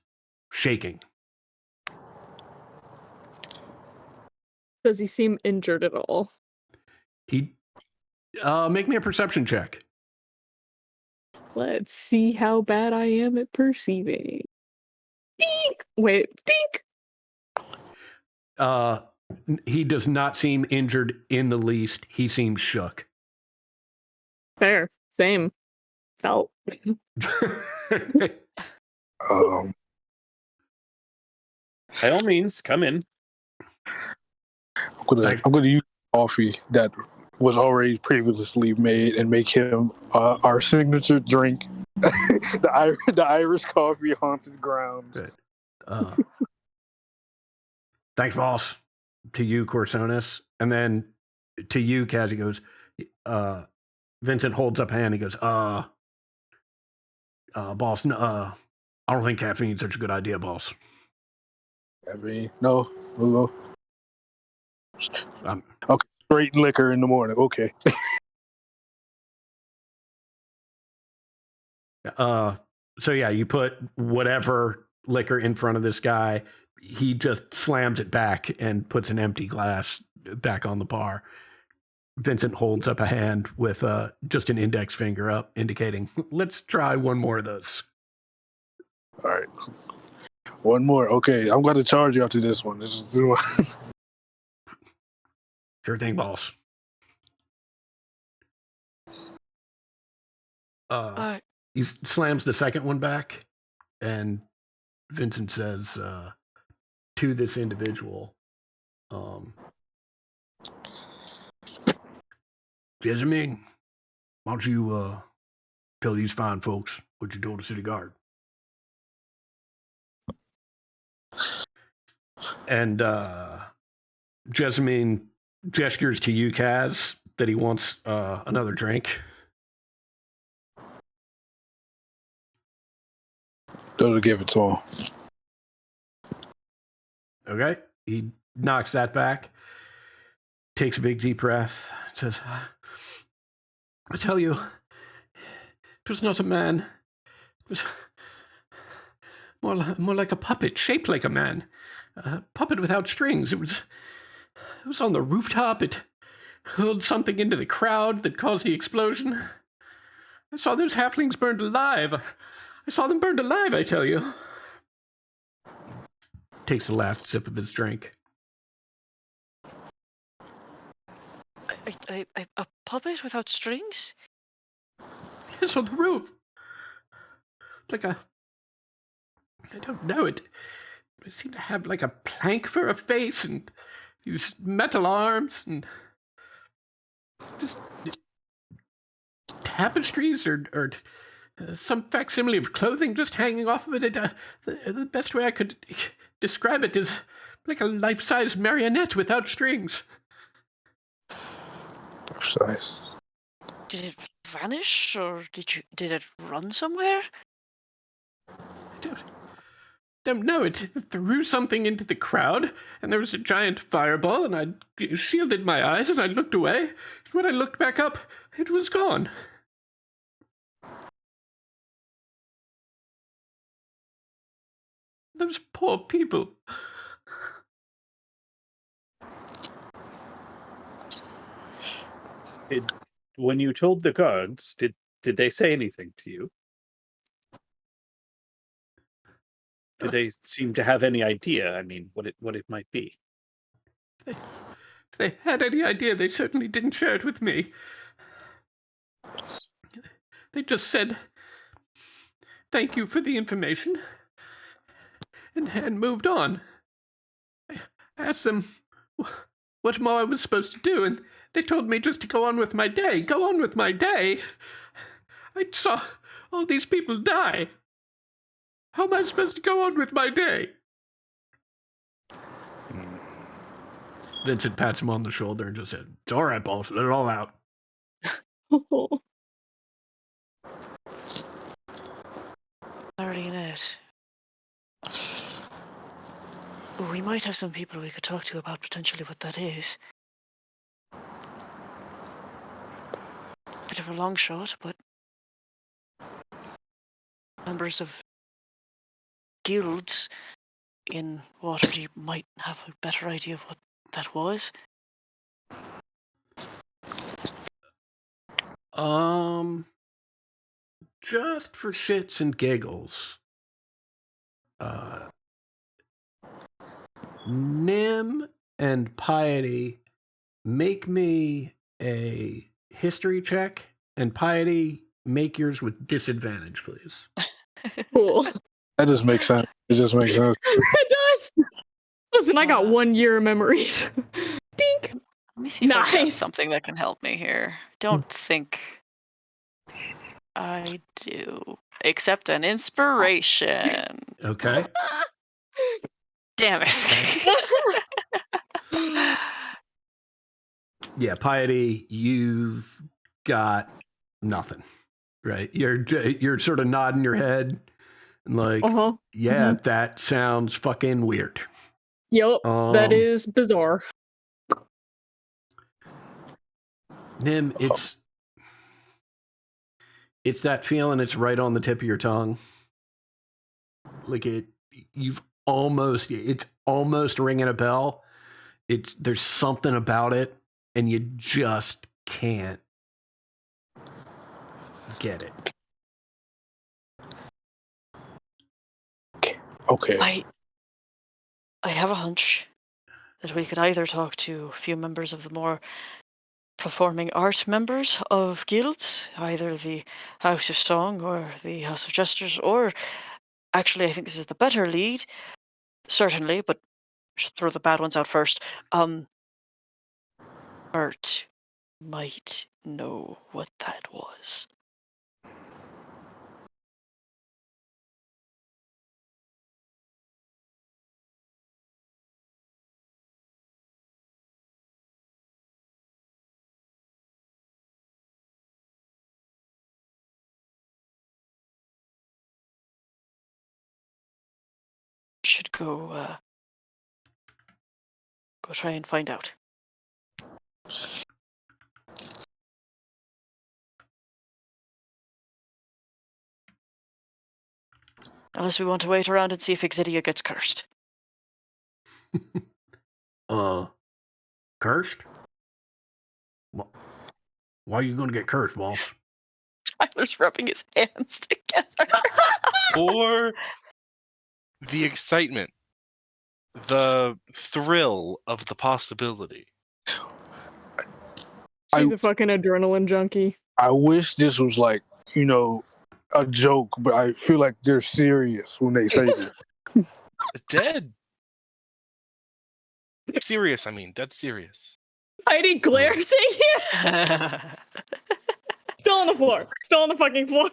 [SPEAKER 1] shaking.
[SPEAKER 6] Does he seem injured at all?
[SPEAKER 1] He make me a perception check.
[SPEAKER 6] Let's see how bad I am at perceiving. Dink! Wait, dink!
[SPEAKER 1] He does not seem injured in the least. He seems shook.
[SPEAKER 6] Fair. Same. Felt.
[SPEAKER 7] Um,
[SPEAKER 4] By all means, come in.
[SPEAKER 7] I'm gonna use coffee that was already previously made and make him our signature drink, the Irish coffee haunted grounds.
[SPEAKER 1] Good. Thanks, boss. To you, Corsonis. And then to you, Kaz, he goes, Vincent holds up a hand. He goes, boss, I don't think caffeine's such a good idea, boss.
[SPEAKER 7] Caffeine? No. Okay.
[SPEAKER 1] Um,
[SPEAKER 7] Straight liquor in the morning. Okay.
[SPEAKER 1] So yeah, you put whatever liquor in front of this guy. He just slams it back and puts an empty glass back on the bar. Vincent holds up a hand with just an index finger up, indicating, let's try one more of those.
[SPEAKER 7] All right. One more. Okay. I'm going to charge you after this one.
[SPEAKER 1] Sure thing, boss. He slams the second one back, and Vincent says to this individual, Jessamine, why don't you tell these fine folks what you told the city guard? And Jessamine gestures to you, Kaz, that he wants another drink.
[SPEAKER 7] Don't give it to him.
[SPEAKER 1] Okay. He knocks that back, takes a big deep breath, says, I tell you, it was not a man. It was more like a puppet, shaped like a man. A puppet without strings. It was on the rooftop. It hurled something into the crowd that caused the explosion. I saw those halflings burned alive. I saw them burned alive, I tell you. Takes the last sip of his drink.
[SPEAKER 3] A puppet without strings?
[SPEAKER 1] Yes, on the roof. Like I don't know, it seemed to have like a plank for a face and these metal arms and just tapestries or some facsimile of clothing just hanging off of it. The best way I could describe it is like a life-size marionette without strings.
[SPEAKER 7] Size.
[SPEAKER 3] Did it vanish, or did it run somewhere?
[SPEAKER 1] I don't know. It threw something into the crowd, and there was a giant fireball, and I shielded my eyes, and I looked away. And when I looked back up, it was gone. Those poor people.
[SPEAKER 4] When you told the guards, did they say anything to you? Do they seem to have any idea? I mean, what it might be?
[SPEAKER 1] If they had any idea, they certainly didn't share it with me. They just said, thank you for the information, and moved on. I asked them what more I was supposed to do, and they told me just to go on with my day. Go on with my day? I saw all these people die. How am I supposed to go on with my day? Vincent pats him on the shoulder and just said, it's all right, boss. Let it all out.
[SPEAKER 3] Marionette. We might have some people we could talk to about potentially what that is. Bit of a long shot, but members of guilds in Waterdeep might have a better idea of what that was.
[SPEAKER 1] Just for shits and giggles, Nim and Piety, make me a history check, and Piety, make yours with disadvantage, please.
[SPEAKER 6] Cool.
[SPEAKER 7] That just makes sense. It just makes sense.
[SPEAKER 6] It does. Listen, I got 1 year of memories. Dink.
[SPEAKER 3] Let me see if I've got
[SPEAKER 6] Nice.
[SPEAKER 3] something that can help me here. Don't think I do. Except an inspiration.
[SPEAKER 1] Okay.
[SPEAKER 3] Damn it.
[SPEAKER 1] Yeah, Piety, you've got nothing, right? You're sort of nodding your head, and like, yeah, that sounds fucking weird.
[SPEAKER 6] Yep, that is bizarre.
[SPEAKER 1] Nim, it's that feeling. It's right on the tip of your tongue. Like it's almost ringing a bell. There's something about it, and you just can't get it.
[SPEAKER 7] Okay.
[SPEAKER 3] I have a hunch that we could either talk to a few members of the more performing art members of guilds, either the House of Song or the House of Jesters, or actually I think this is the better lead, certainly, but should throw the bad ones out first. Art might know what that was. Should go try and find out. Unless we want to wait around and see if Exidia gets cursed.
[SPEAKER 1] Cursed? Why are you going to get cursed, boss?
[SPEAKER 3] Tyler's rubbing his hands together.
[SPEAKER 5] For the excitement, the thrill of the possibility.
[SPEAKER 6] She's a fucking adrenaline junkie.
[SPEAKER 7] I wish this was like, a joke, but I feel like they're serious when they say this.
[SPEAKER 5] Dead. Serious, I mean, dead serious.
[SPEAKER 6] Heidi glares at you. Still on the floor. Still on the fucking floor.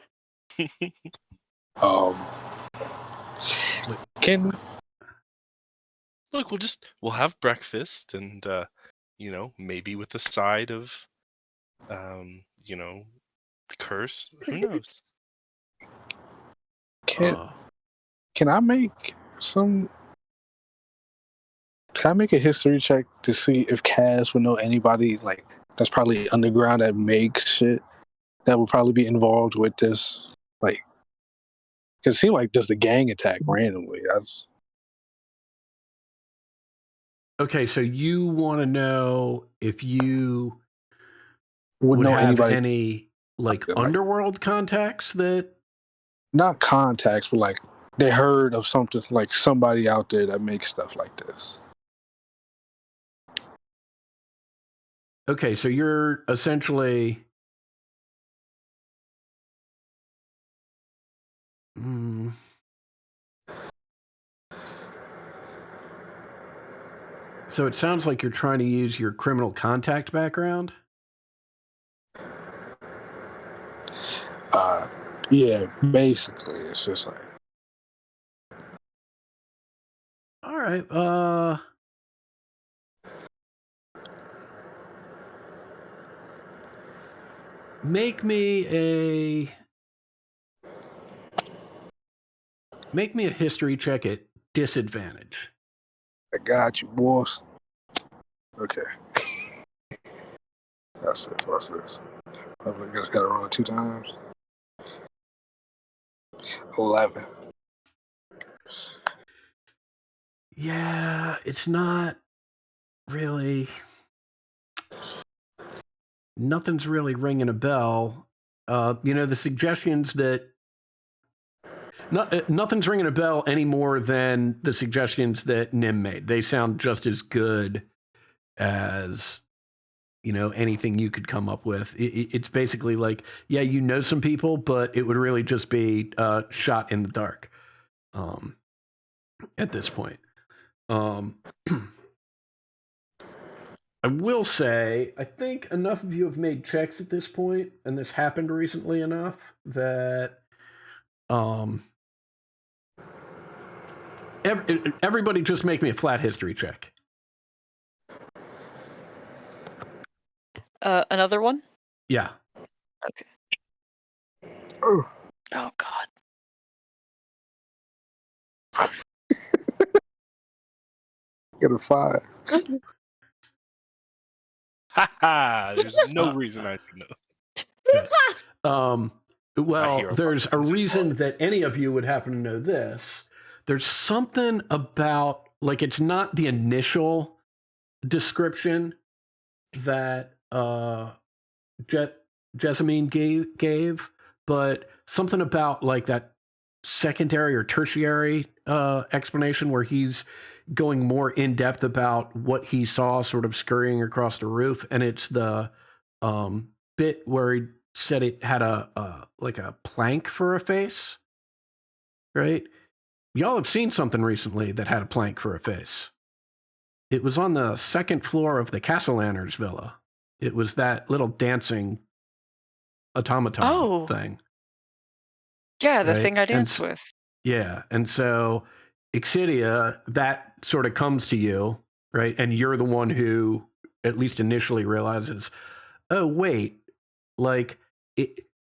[SPEAKER 7] Can
[SPEAKER 5] Look, we'll have breakfast and maybe with a side of the curse. Who knows?
[SPEAKER 7] Can I make a history check to see if Kaz would know anybody like that's probably underground that makes shit that would probably be involved with this? Like, cause it seemed like just a gang attack randomly.
[SPEAKER 1] Okay, so you want to know if you
[SPEAKER 7] would know
[SPEAKER 1] have
[SPEAKER 7] anybody,
[SPEAKER 1] any like underworld contacts that
[SPEAKER 7] not contacts, but like they heard of something like somebody out there that makes stuff like this.
[SPEAKER 1] Okay, so you're essentially. So it sounds like you're trying to use your criminal contact background.
[SPEAKER 7] Yeah, basically, it's just like.
[SPEAKER 1] All right. Make me a history check at disadvantage.
[SPEAKER 7] I got you, boss. Okay. That's it. What's this? I just got to run it 2 times. 11.
[SPEAKER 1] Yeah, it's not really. Nothing's really ringing a bell. The suggestions that. Nothing's ringing a bell any more than the suggestions that Nim made. They sound just as good as anything you could come up with. It's basically like, yeah, some people, but it would really just be shot in the dark at this point. I will say, I think enough of you have made checks at this point, and this happened recently enough that everybody just make me a flat history check.
[SPEAKER 3] Another one?
[SPEAKER 1] Yeah.
[SPEAKER 3] Okay.
[SPEAKER 7] Oh.
[SPEAKER 3] Oh, God.
[SPEAKER 7] Get a 5.
[SPEAKER 5] Haha, there's no reason I should know.
[SPEAKER 1] Well, there's a reason
[SPEAKER 5] wrong.
[SPEAKER 1] that any of you would happen to know this. There's something about, like, it's not the initial description that Jessamine gave, but something about like that secondary or tertiary explanation where he's going more in depth about what he saw sort of scurrying across the roof, and it's the bit where he said it had a like a plank for a face, right? Y'all have seen something recently that had a plank for a face. It was on the 2nd floor of the Castellaners villa. It was that little dancing automaton thing.
[SPEAKER 3] Yeah, the
[SPEAKER 1] right?
[SPEAKER 3] thing I danced with.
[SPEAKER 1] Yeah. And so Exidia, that sort of comes to you, right? And you're the one who at least initially realizes, oh, wait, like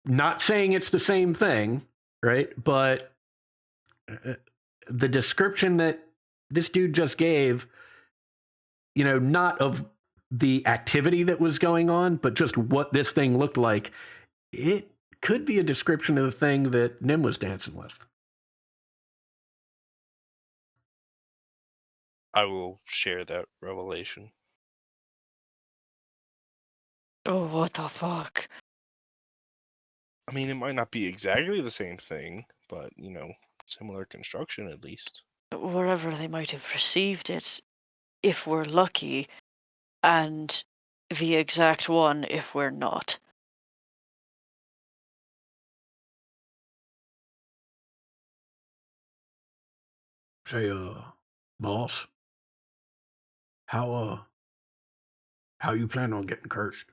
[SPEAKER 1] not saying it's the same thing, right? But the description that this dude just gave, not of the activity that was going on, but just what this thing looked like, it could be a description of the thing that Nim was dancing with.
[SPEAKER 5] I will share that revelation.
[SPEAKER 3] Oh, what the fuck?
[SPEAKER 5] I mean, it might not be exactly the same thing, but, similar construction at least.
[SPEAKER 3] Wherever they might have received it, if we're lucky, and the exact one if we're not.
[SPEAKER 1] Say, boss, how you plan on getting cursed?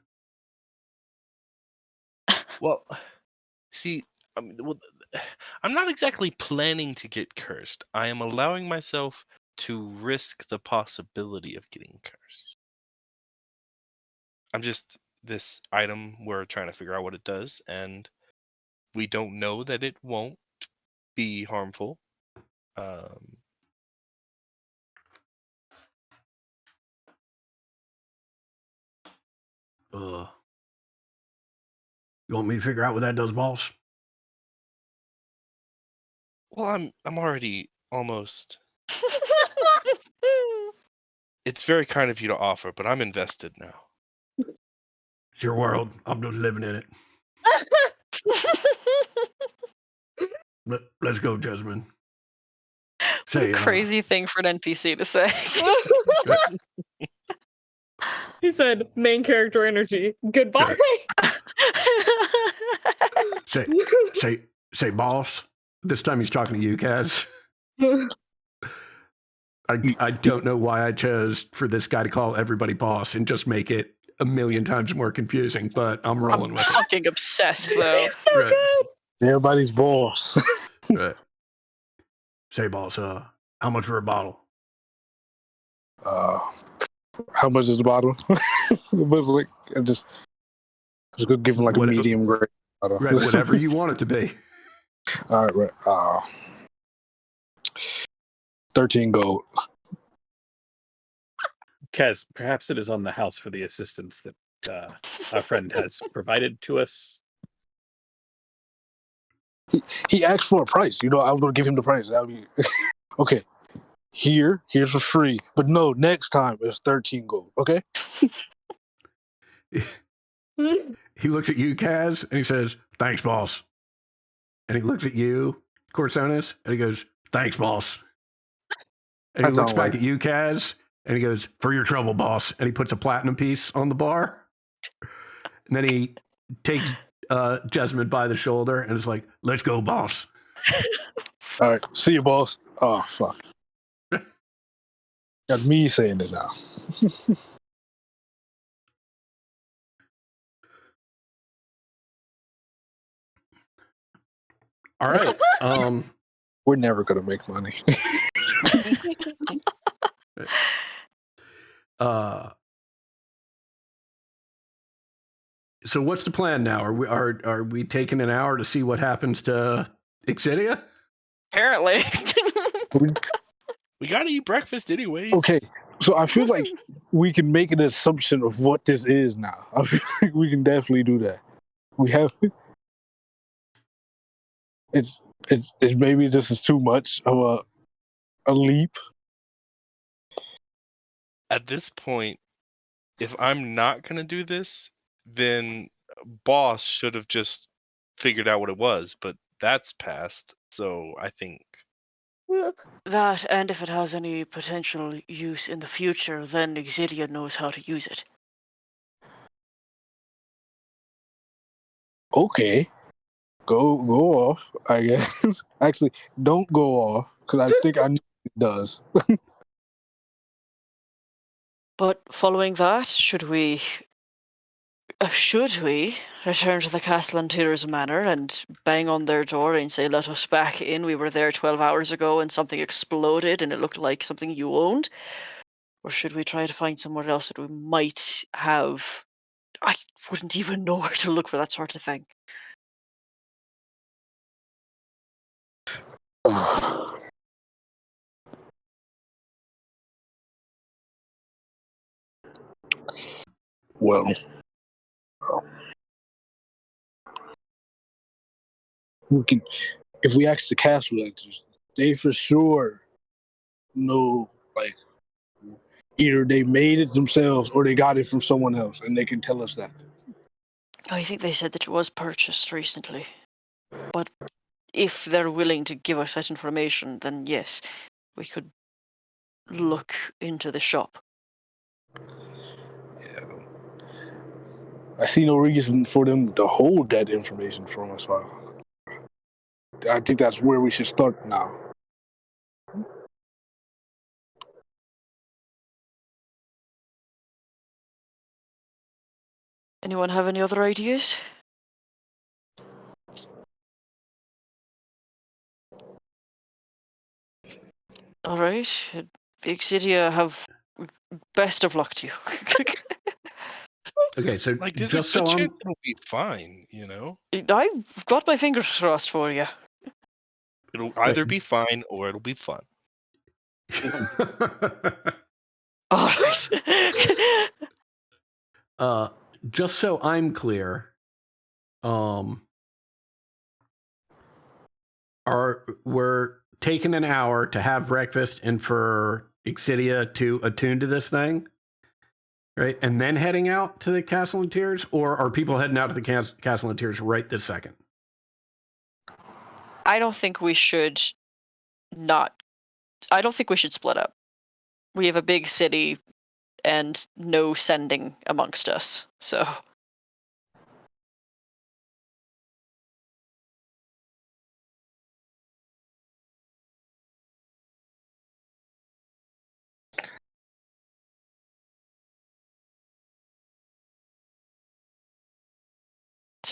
[SPEAKER 5] Well, see, I'm not exactly planning to get cursed. I am allowing myself to risk the possibility of getting cursed. This item, we're trying to figure out what it does, and we don't know that it won't be harmful.
[SPEAKER 1] You want me to figure out what that does, boss?
[SPEAKER 5] Well, I'm already almost. It's very kind of you to offer, but I'm invested now.
[SPEAKER 1] It's your world. I'm just living in it. Let's go, Jasmine. Say,
[SPEAKER 3] Crazy thing for an NPC to say.
[SPEAKER 6] He said, "Main character energy. Goodbye."
[SPEAKER 1] say, boss. This time he's talking to you, Kaz. I don't know why I chose for this guy to call everybody boss and just make it a million times more confusing, but I'm rolling with it.
[SPEAKER 3] Fucking obsessed though.
[SPEAKER 6] He's so
[SPEAKER 1] Right.
[SPEAKER 6] good.
[SPEAKER 7] Everybody's boss.
[SPEAKER 1] Right. Say, boss. How much for a bottle?
[SPEAKER 7] How much is the bottle? But like, I just gonna give him like a medium grade bottle.
[SPEAKER 1] Right, whatever you want it to be.
[SPEAKER 7] All right, 13 gold.
[SPEAKER 4] Kaz, perhaps it is on the house for the assistance that our friend has provided to us.
[SPEAKER 7] He asked for a price. You know, I was gonna give him the price. That would be okay. Here's for free. But no, next time it's 13 gold. Okay.
[SPEAKER 1] He looks at you, Kaz, and he says, "Thanks, boss." And he looks at you, Corsonis, and he goes, "Thanks, boss." And he
[SPEAKER 7] I
[SPEAKER 1] looks
[SPEAKER 7] don't
[SPEAKER 1] back
[SPEAKER 7] like
[SPEAKER 1] at you, Kaz, and he goes, "For your trouble, boss." And he puts a platinum piece on the bar. And then he takes Jessamine by the shoulder and is like, "Let's go, boss."
[SPEAKER 7] All right. See you, boss. Oh fuck. Got me saying it now.
[SPEAKER 1] All right.
[SPEAKER 7] We're never gonna make money.
[SPEAKER 1] So what's the plan now? Are we taking an hour to see what happens to Exidia?
[SPEAKER 3] Apparently.
[SPEAKER 5] We gotta eat breakfast anyways.
[SPEAKER 7] Okay. So I feel like we can make an assumption of what this is now. I feel like we can definitely do that. We have. It's maybe this is too much of a leap.
[SPEAKER 5] At this point, if I'm not gonna do this, then boss should have just figured out what it was, but that's past. So I think
[SPEAKER 8] That, and if it has any potential use in the future, then Exidia knows how to use it.
[SPEAKER 7] Okay. Go off, I guess. Actually, don't go off because I think I know it does.
[SPEAKER 8] But following that, should we return to the Castle and Tyr's Manor and bang on their door and say, "Let us back in. We were there 12 hours ago and something exploded and it looked like something you owned"? Or should we try to find somewhere else that we might have? I wouldn't even know where to look for that sort of thing.
[SPEAKER 7] Well, we can. If we ask the castle actors, they for sure know, like, either they made it themselves or they got it from someone else, and they can tell us that.
[SPEAKER 8] I think they said that it was purchased recently. But if they're willing to give us that information, then yes, we could look into the shop.
[SPEAKER 7] Yeah. I see no reason for them to hold that information from us. I think that's where we should start now.
[SPEAKER 8] Anyone have any other ideas? All right, Exidia, have best of luck to you.
[SPEAKER 1] Okay, so
[SPEAKER 5] like there's
[SPEAKER 1] just
[SPEAKER 5] a good
[SPEAKER 1] so
[SPEAKER 5] chance it'll be fine, you know?
[SPEAKER 8] I've got my fingers crossed for you.
[SPEAKER 5] It'll either be fine or it'll be fun.
[SPEAKER 8] All right.
[SPEAKER 1] Just so I'm clear, we're taking an hour to have breakfast and for Exidia to attune to this thing, right? And then heading out to the Castle and Tears, or are people heading out to the Castle and Tears right this second?
[SPEAKER 3] I don't think we should not I don't think we should split up. We have a big city and no sending amongst us. So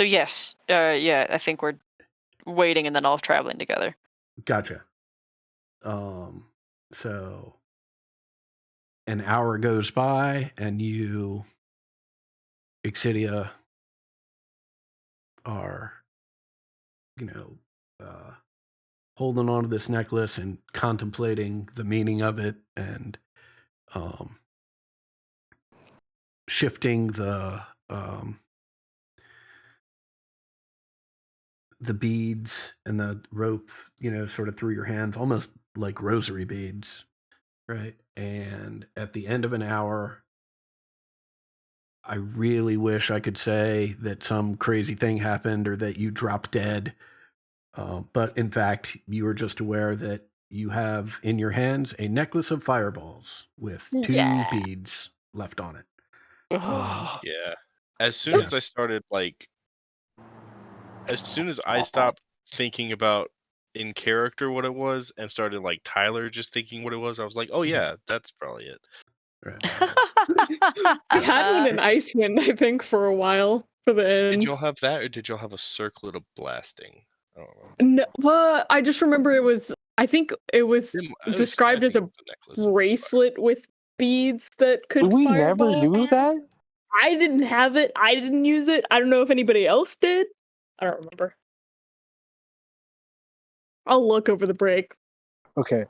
[SPEAKER 3] yes, yeah, I think we're waiting and then all traveling together.
[SPEAKER 1] Gotcha. So an hour goes by, and you, Exidia, are, holding on to this necklace and contemplating the meaning of it, and shifting the beads and the rope, sort of through your hands, almost like rosary beads, right? And at the end of an hour, I really wish I could say that some crazy thing happened or that you dropped dead. But in fact, you are just aware that you have in your hands a necklace of fireballs with 2
[SPEAKER 6] Yeah.
[SPEAKER 1] beads left on it.
[SPEAKER 5] Yeah. As soon as I started as soon as I stopped thinking about in character what it was and started like Tyler just thinking what it was, I was like, oh yeah, that's probably it.
[SPEAKER 1] Right.
[SPEAKER 6] We had one in Icewind, I think, for a while for the
[SPEAKER 5] Did
[SPEAKER 6] end.
[SPEAKER 5] y'all have that, or did y'all have a circlet of blasting? I don't remember.
[SPEAKER 6] No, well, I just remember it was. I think it was described as a
[SPEAKER 5] necklace.
[SPEAKER 6] bracelet with beads that could
[SPEAKER 7] We
[SPEAKER 6] fireball.
[SPEAKER 7] never use that.
[SPEAKER 6] I didn't have it. I didn't use it. I don't know if anybody else did. I don't remember. I'll look over the break.
[SPEAKER 7] Okay.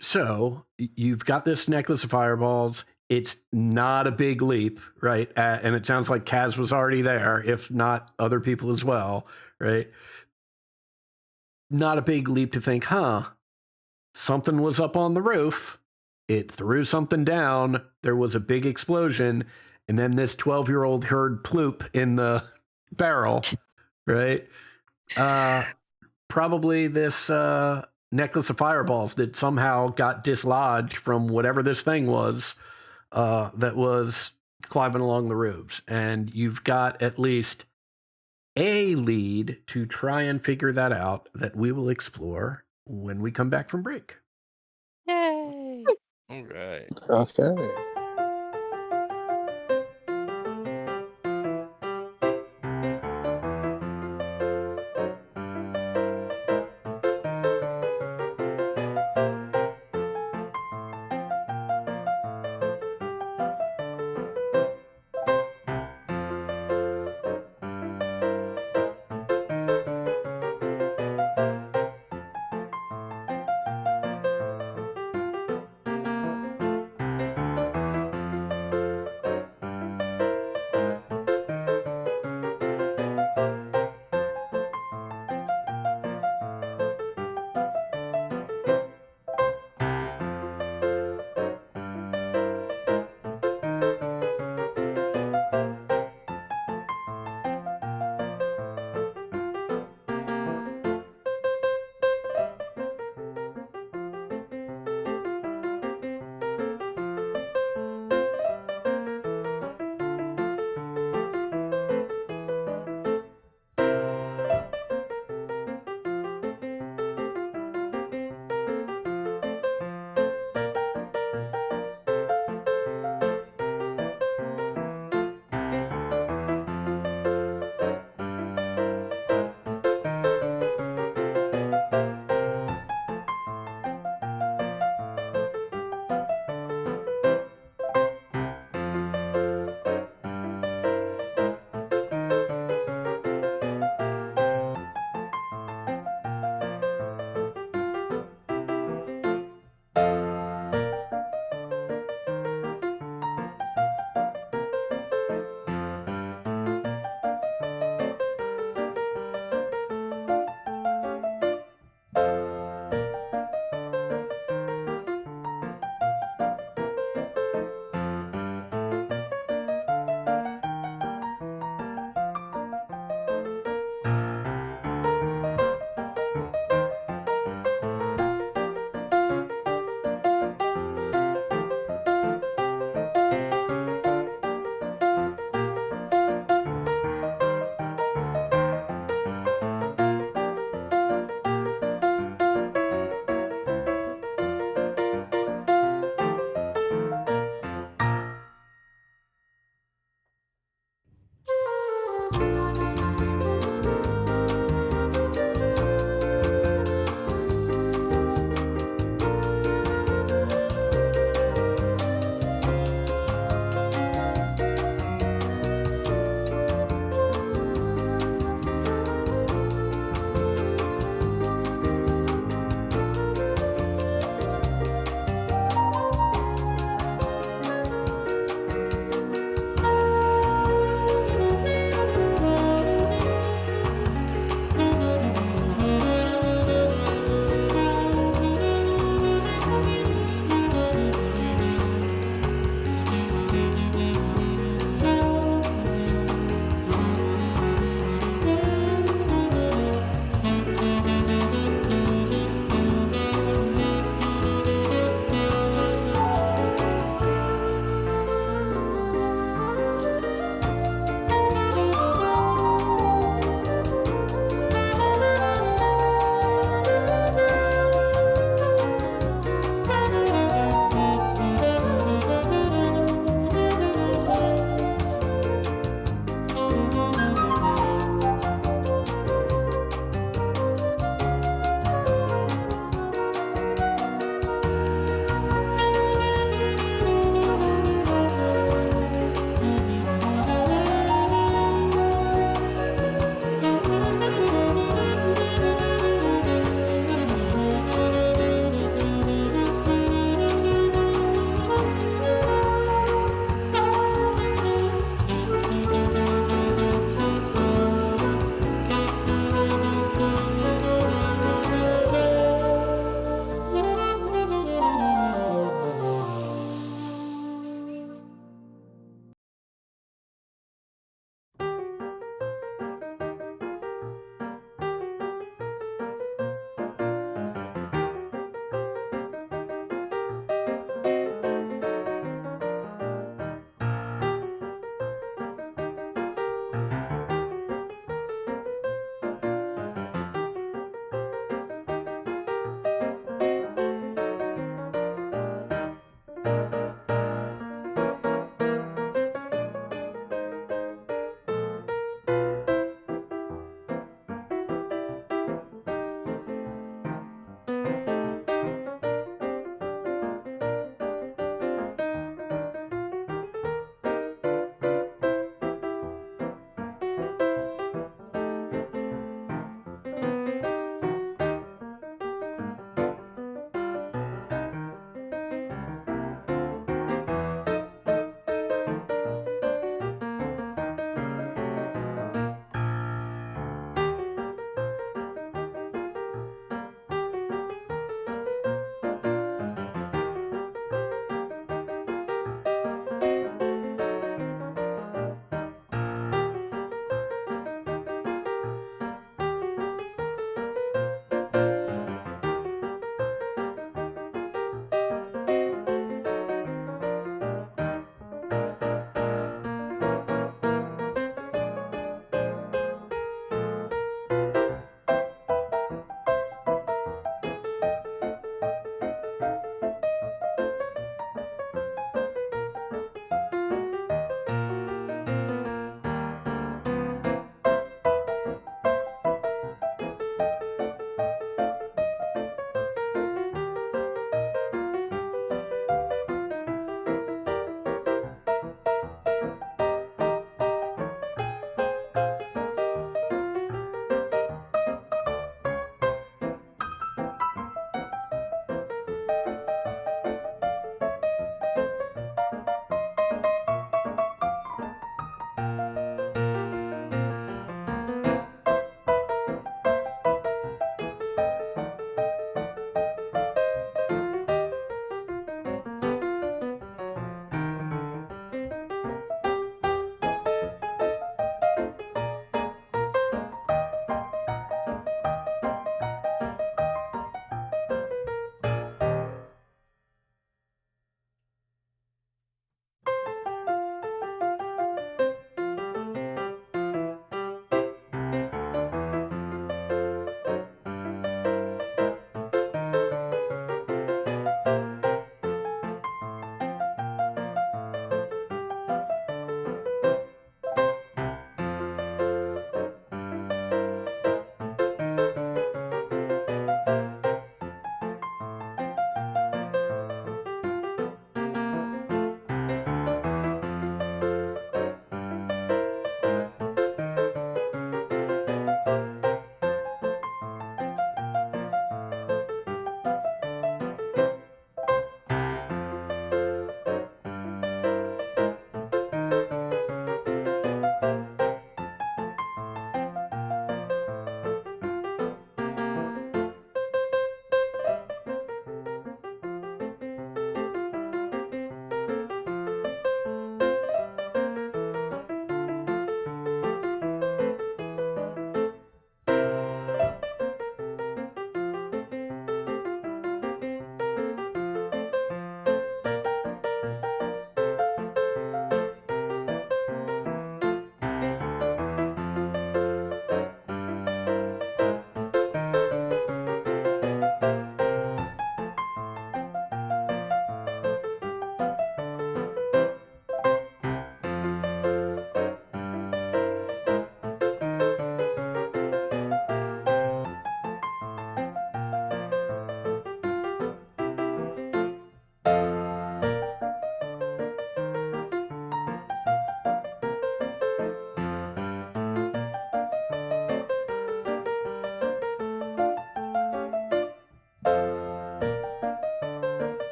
[SPEAKER 1] So you've got this necklace of fireballs. It's not a big leap, right? And it sounds like Kaz was already there, if not other people as well, right? Not a big leap to think, something was up on the roof. It threw something down. There was a big explosion. And then this 12-year-old heard ploop in the barrel, right? Probably this necklace of fireballs that somehow got dislodged from whatever this thing was that was climbing along the roofs. And you've got at least a lead to try and figure that out that we will explore when we come back from break.
[SPEAKER 3] Yay!
[SPEAKER 5] All right.
[SPEAKER 7] Okay.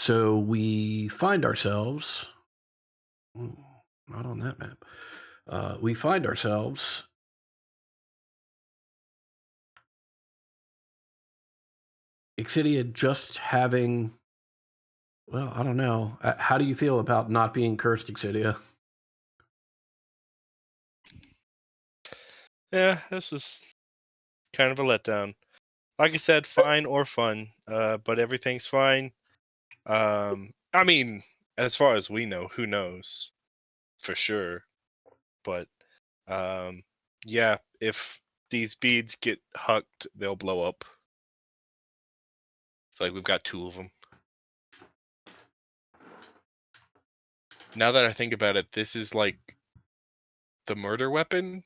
[SPEAKER 1] So we find ourselves, not on that map. We find ourselves Exidia just having, well, I don't know. How do you feel about not being cursed, Exidia?
[SPEAKER 5] Yeah, this is kind of a letdown. Like I said, fine or fun, but everything's fine. I mean, as far as we know, who knows for sure. But yeah, if these beads get hucked, they'll blow up. It's like we've got 2 of them. Now that I think about it, this is like the murder weapon.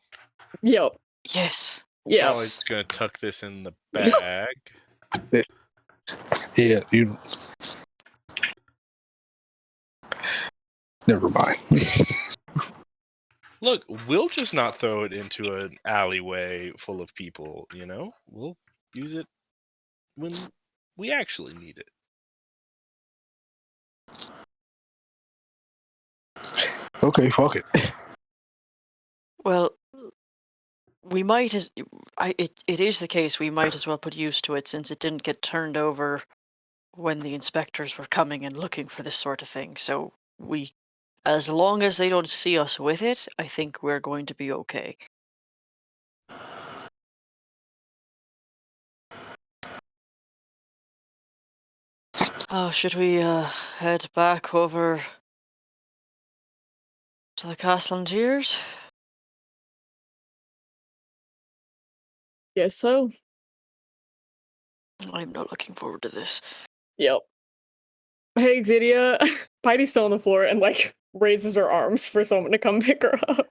[SPEAKER 6] Yep.
[SPEAKER 8] Yes.
[SPEAKER 5] Probably
[SPEAKER 6] Yes.
[SPEAKER 5] just gonna tuck this in the bag.
[SPEAKER 7] Yeah, you. Never mind.
[SPEAKER 5] Look, we'll just not throw it into an alleyway full of people, you know? We'll use it when we actually need it.
[SPEAKER 7] Okay, fuck it.
[SPEAKER 8] Well, we might as it is the case we might as well put use to it since it didn't get turned over when the inspectors were coming and looking for this sort of thing. So we, as long as they don't see us with it, I think we're going to be okay. Oh, should we head back over to the Castle and Tears?
[SPEAKER 6] Guess so.
[SPEAKER 8] I'm not looking forward to this.
[SPEAKER 6] Yep. Hey, Xidia. Pity's still on the floor and like raises her arms for someone to come pick her up.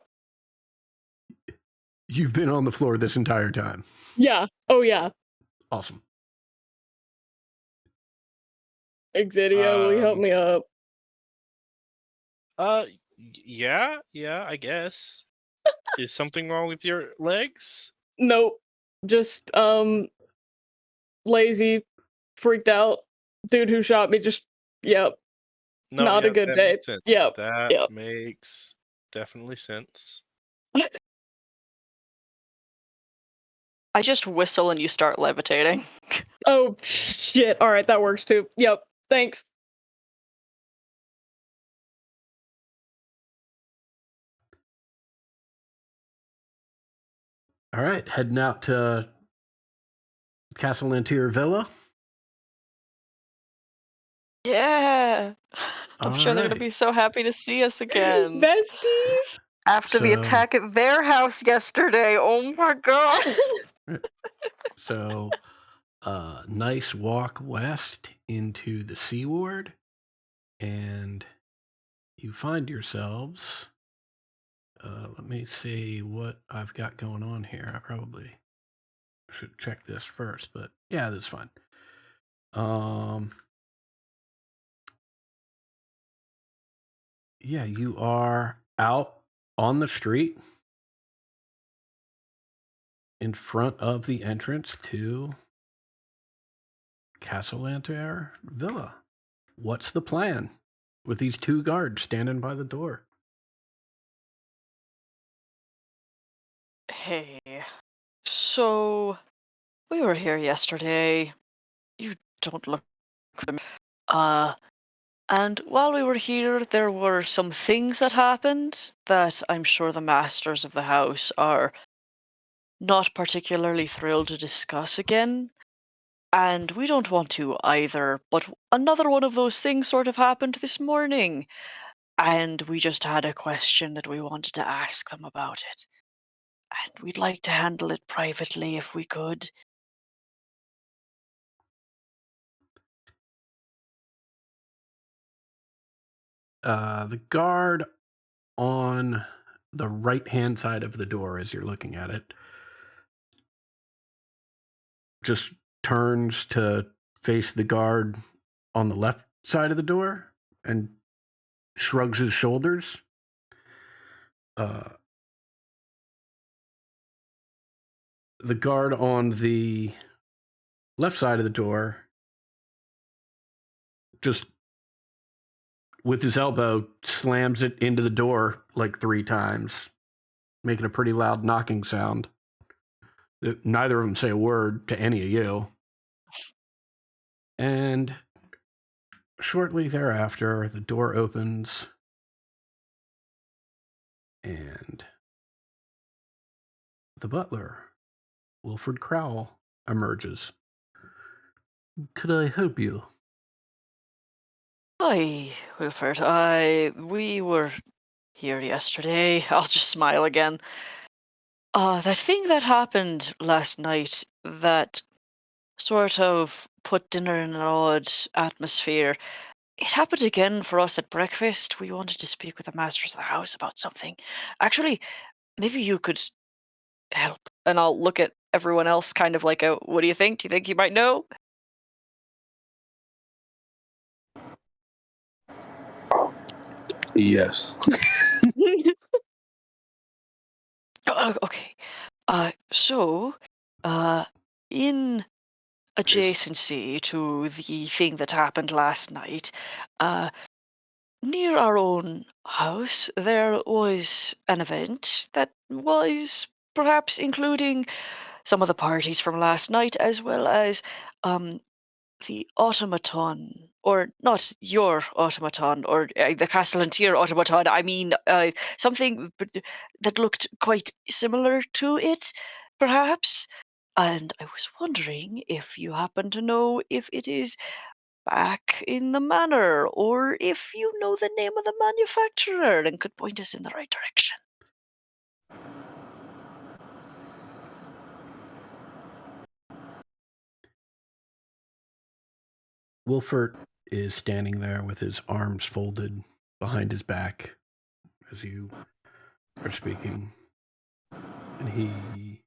[SPEAKER 1] You've been on the floor this entire time.
[SPEAKER 6] Yeah. Oh yeah.
[SPEAKER 1] Awesome.
[SPEAKER 6] Xidia, will you help me up?
[SPEAKER 5] Yeah, I guess. Is something wrong with your legs?
[SPEAKER 6] Nope. Just lazy, freaked out dude who shot me. Just yep.
[SPEAKER 5] No,
[SPEAKER 6] Not a
[SPEAKER 5] yeah,
[SPEAKER 6] good
[SPEAKER 5] that
[SPEAKER 6] day.
[SPEAKER 5] makes sense.
[SPEAKER 6] Yep.
[SPEAKER 5] That
[SPEAKER 6] Yep.
[SPEAKER 5] makes definitely sense.
[SPEAKER 3] I just whistle and you start levitating.
[SPEAKER 6] Oh shit. All right, that works too. Yep. Thanks.
[SPEAKER 1] All right, heading out to Castle Lantier Villa.
[SPEAKER 3] Yeah. I'm
[SPEAKER 1] All
[SPEAKER 3] sure they're gonna
[SPEAKER 1] right.
[SPEAKER 3] be so happy to see us again.
[SPEAKER 6] Besties.
[SPEAKER 3] After the
[SPEAKER 1] So-
[SPEAKER 3] attack at their house yesterday. Oh my god.
[SPEAKER 1] So, nice walk west into the Sea Ward, and you find yourselves. Let me see what I've got going on here. I probably should check this first, but yeah, that's fine. Yeah, you are out on the street in front of the entrance to Castle Lantier Villa. What's the plan with these 2 guards standing by the door?
[SPEAKER 8] Hey, so we were here yesterday. You don't look at me. And while we were here, there were some things that happened that I'm sure the masters of the house are not particularly thrilled to discuss again. And we don't want to either, but another one of those things sort of happened this morning. And we just had a question that we wanted to ask them about it. And we'd like to handle it privately if we could.
[SPEAKER 1] The guard on the right-hand side of the door as you're looking at it just turns to face the guard on the left side of the door and shrugs his shoulders. The guard on the left side of the door just with his elbow, slams it into the door like 3 times, making a pretty loud knocking sound. Neither of them say a word to any of you. And shortly thereafter, the door opens and the butler, Wilfred Crowell, emerges. Could I help you?
[SPEAKER 8] Hi, Wilfred. We were here yesterday. I'll just smile again. That thing that happened last night that sort of put dinner in an odd atmosphere. It happened again for us at breakfast. We wanted to speak with the masters of the house about something. Actually, maybe you could help. And I'll look at everyone else kind of like a, what do you think? Do you think you might know?
[SPEAKER 7] Yes.
[SPEAKER 8] Okay. So, uh, in adjacency to the thing that happened last night, uh, near our own house, there was an event that was perhaps including some of the parties from last night, as well as um, the automaton, or not your automaton, or the Castellantier automaton. I mean, something that looked quite similar to it, perhaps. And I was wondering if you happen to know if it is back in the manor, or if you know the name of the manufacturer and could point us in the right direction.
[SPEAKER 1] Wilford is standing there with his arms folded behind his back as you are speaking. And he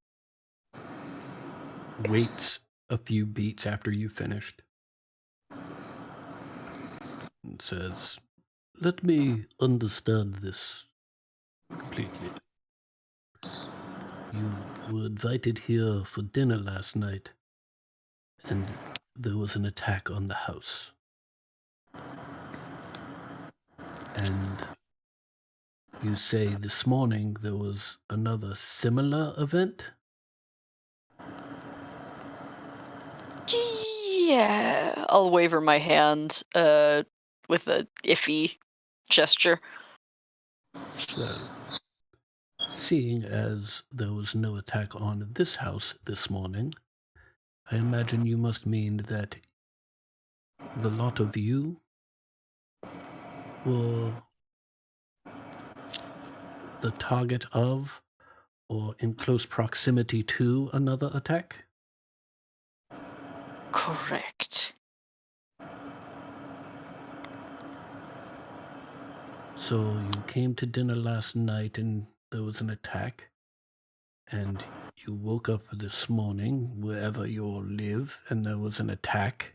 [SPEAKER 1] waits a few beats after you've finished and says, let me understand this completely. You were invited here for dinner last night, and there was an attack on the house. And you say this morning there was another similar event?
[SPEAKER 8] Yeah, I'll waver my hand with a iffy gesture.
[SPEAKER 1] Well, seeing as there was no attack on this house this morning, I imagine you must mean that the lot of you were the target of or in close proximity to another attack?
[SPEAKER 8] Correct.
[SPEAKER 1] So you came to dinner last night and there was an attack, and you woke up this morning wherever you live and there was an attack,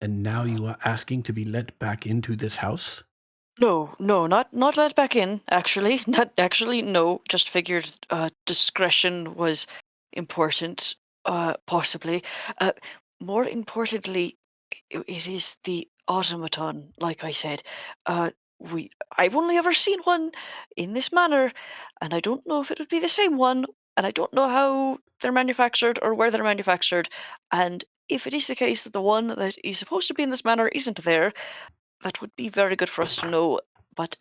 [SPEAKER 1] and now you are asking to be let back into this house?
[SPEAKER 8] No, no, not let back in. Actually, not actually. No, just figured discretion was important. Possibly. Uh, More importantly, it is the automaton. Like I said, I've only ever seen one in this manner, and I don't know if it would be the same one, and I don't know how they're manufactured or where they're manufactured, and if it is the case that the one that is supposed to be in this manner isn't there, that would be very good for us to know, but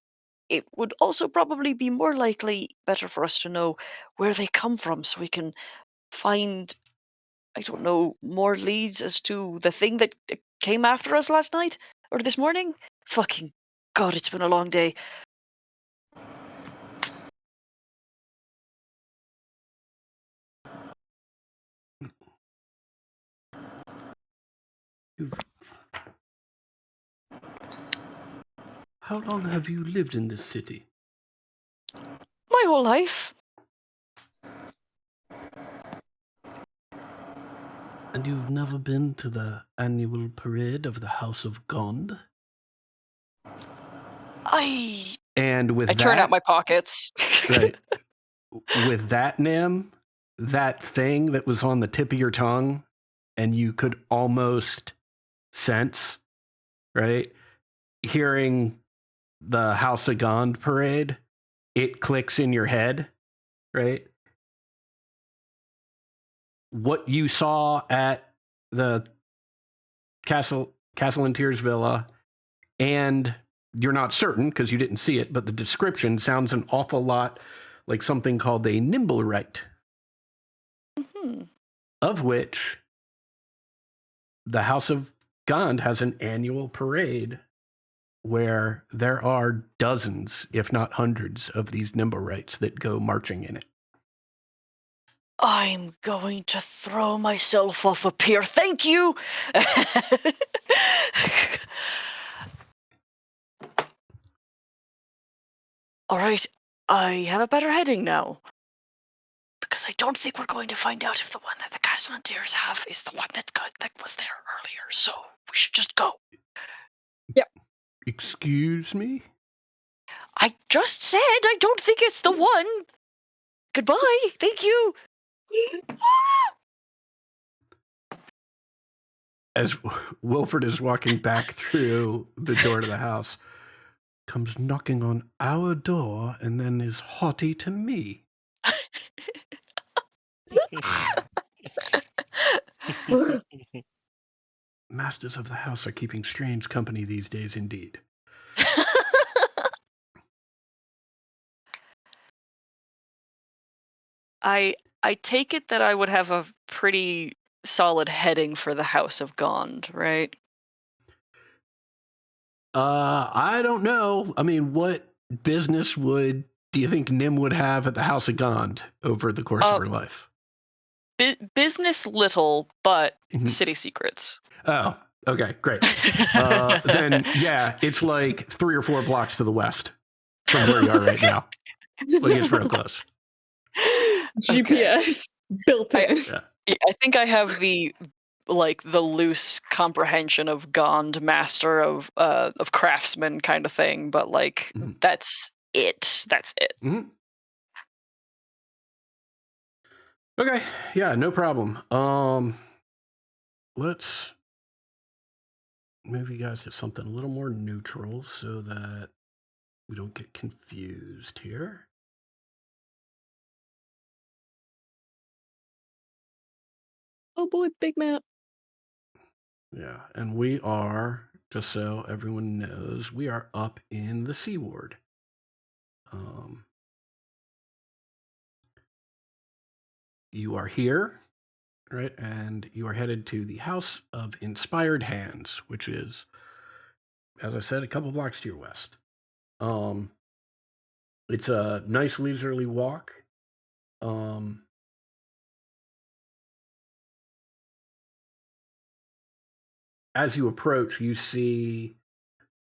[SPEAKER 8] it would also probably be more likely better for us to know where they come from so we can find, I don't know, more leads as to the thing that came after us last night or this morning. Fucking God, it's been a long day.
[SPEAKER 1] You've... How long have you lived in this city?
[SPEAKER 8] My whole life.
[SPEAKER 1] And you've never been to the annual parade of the House of Gond?
[SPEAKER 8] I
[SPEAKER 1] And with
[SPEAKER 8] turn out
[SPEAKER 1] that,
[SPEAKER 8] my pockets.
[SPEAKER 1] right, with that, Nim, that thing that was on the tip of your tongue and you could almost sense, right? hearing the House of Gond parade, it clicks in your head, right? What you saw at the Castle and Tears Villa, and you're not certain because you didn't see it, but the description sounds an awful lot like something called a nimble right,
[SPEAKER 3] Hmm.
[SPEAKER 1] of which the House of Gond has an annual parade where there are dozens, if not hundreds, of these Nimbleites that go marching in it.
[SPEAKER 8] I'm going to throw myself off a pier. Thank you. All right, I have a better heading now. Because I don't think we're going to find out if the one that the Castellanteers have is the one that was there earlier. So we should just go.
[SPEAKER 1] Excuse me?
[SPEAKER 8] I just said I don't think it's the one. Goodbye. Thank you.
[SPEAKER 1] As Wilfred is walking back through the door to the house, comes knocking on our door and then is haughty to me. Masters of the house are keeping strange company these days indeed.
[SPEAKER 3] I take it that I would have a pretty solid heading for the House of Gond, right?
[SPEAKER 1] I don't know. I mean, what business do you think Nim would have at the House of Gond over the course of her life?
[SPEAKER 3] Business little, but
[SPEAKER 1] Mhm.
[SPEAKER 3] city secrets.
[SPEAKER 1] Oh, okay, great. Then, yeah, it's like 3 or 4 blocks to the west from where you are right now. Like, it's real close.
[SPEAKER 6] GPS built in.
[SPEAKER 1] Yeah.
[SPEAKER 3] I think I have the loose comprehension of Gond, master of craftsman kind of thing, but like
[SPEAKER 1] Mhm.
[SPEAKER 3] that's it. That's it.
[SPEAKER 1] Mhm. Okay, yeah, no problem. Let's move you guys to something a little more neutral so that we don't get confused here.
[SPEAKER 6] Oh boy, big map.
[SPEAKER 1] Yeah, and we are, just so everyone knows, we are up in the C Ward. You are here, right? And you are headed to the House of Inspired Hands, which is, as I said, a couple blocks to your west. It's a nice leisurely walk. As you approach, you see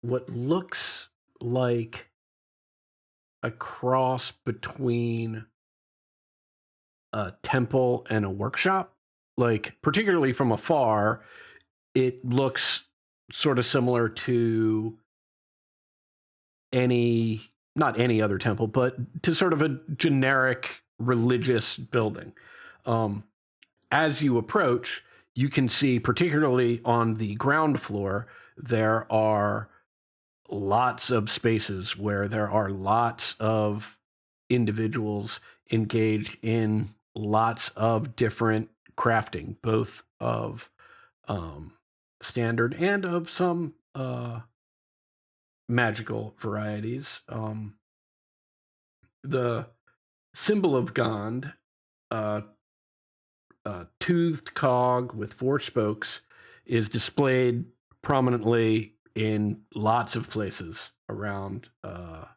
[SPEAKER 1] what looks like a cross between a temple and a workshop. Like, particularly from afar, it looks sort of similar to not any other temple, but to sort of a generic religious building. As you approach, you can see, particularly on the ground floor, there are lots of spaces where there are lots of individuals engaged in lots of different crafting, both of standard and of some magical varieties. The symbol of Gond, uh, a toothed cog with 4 spokes, is displayed prominently in lots of places around the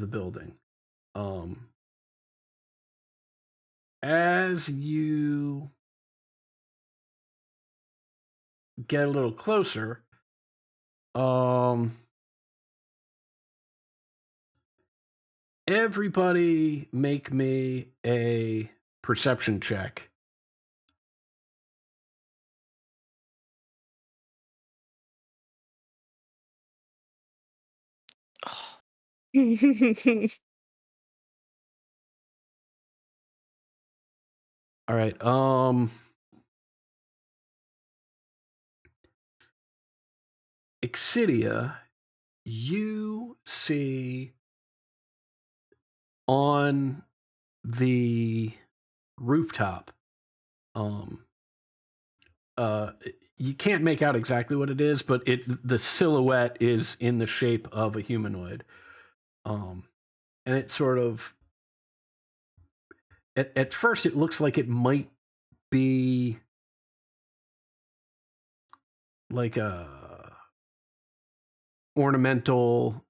[SPEAKER 1] building. As you get a little closer, everybody make me a perception check. All right. Exidia, you see on the rooftop, um, uh, you can't make out exactly what it is, but the silhouette is in the shape of a humanoid. Um, and it sort of at first it looks like it might be like a ornamental,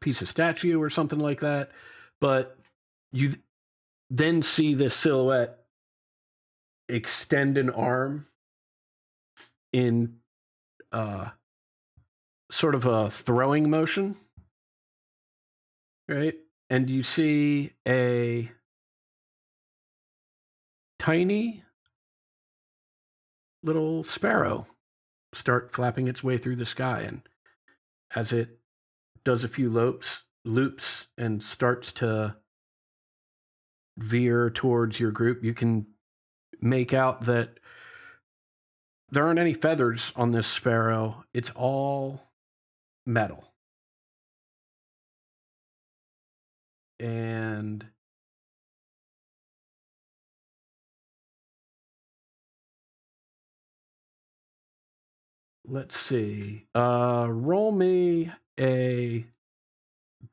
[SPEAKER 1] piece of statue or something like that. But you then see this silhouette extend an arm in uh, sort of a throwing motion, right? And you see a tiny little sparrow start flapping its way through the sky. And as it does a few loops and starts to veer towards your group, you can make out that there aren't any feathers on this sparrow. It's all metal. And let's see. Roll me a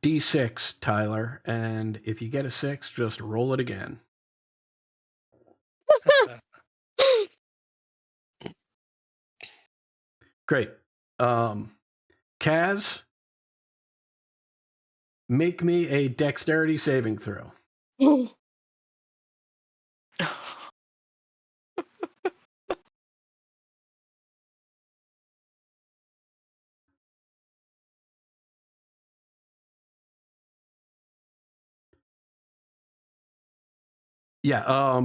[SPEAKER 1] d6, Tyler, and if you get a 6, just roll it again. Great. Kaz, make me a dexterity saving throw. Yeah,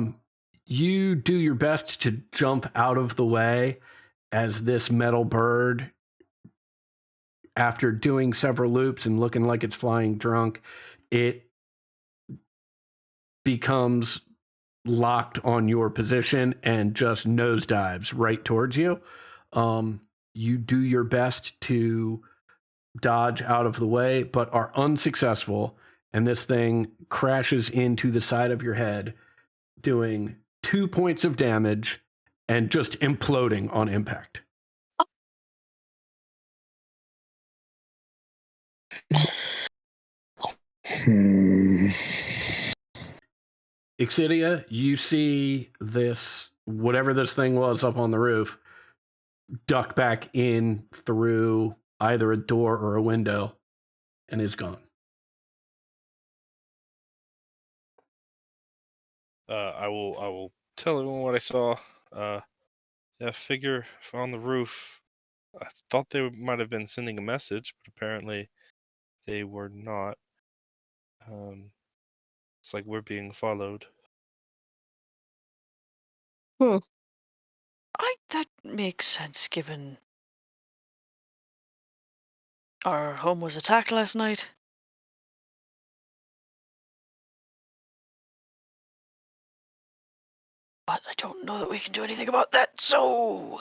[SPEAKER 1] you do your best to jump out of the way as this metal bird, after doing several loops and looking like it's flying drunk, it becomes locked on your position and just nosedives right towards you. You do your best to dodge out of the way, but are unsuccessful, and this thing crashes into the side of your head, doing 2 points of damage and just imploding on impact. Exidia, you see this, whatever this thing was up on the roof, duck back in through either a door or a window and is gone.
[SPEAKER 5] I will tell everyone what I saw. That figure on the roof. I thought they might have been sending a message, but apparently they were not. It's like we're being followed.
[SPEAKER 8] That makes sense given our home was attacked last night. But I don't know that we can do anything about that, so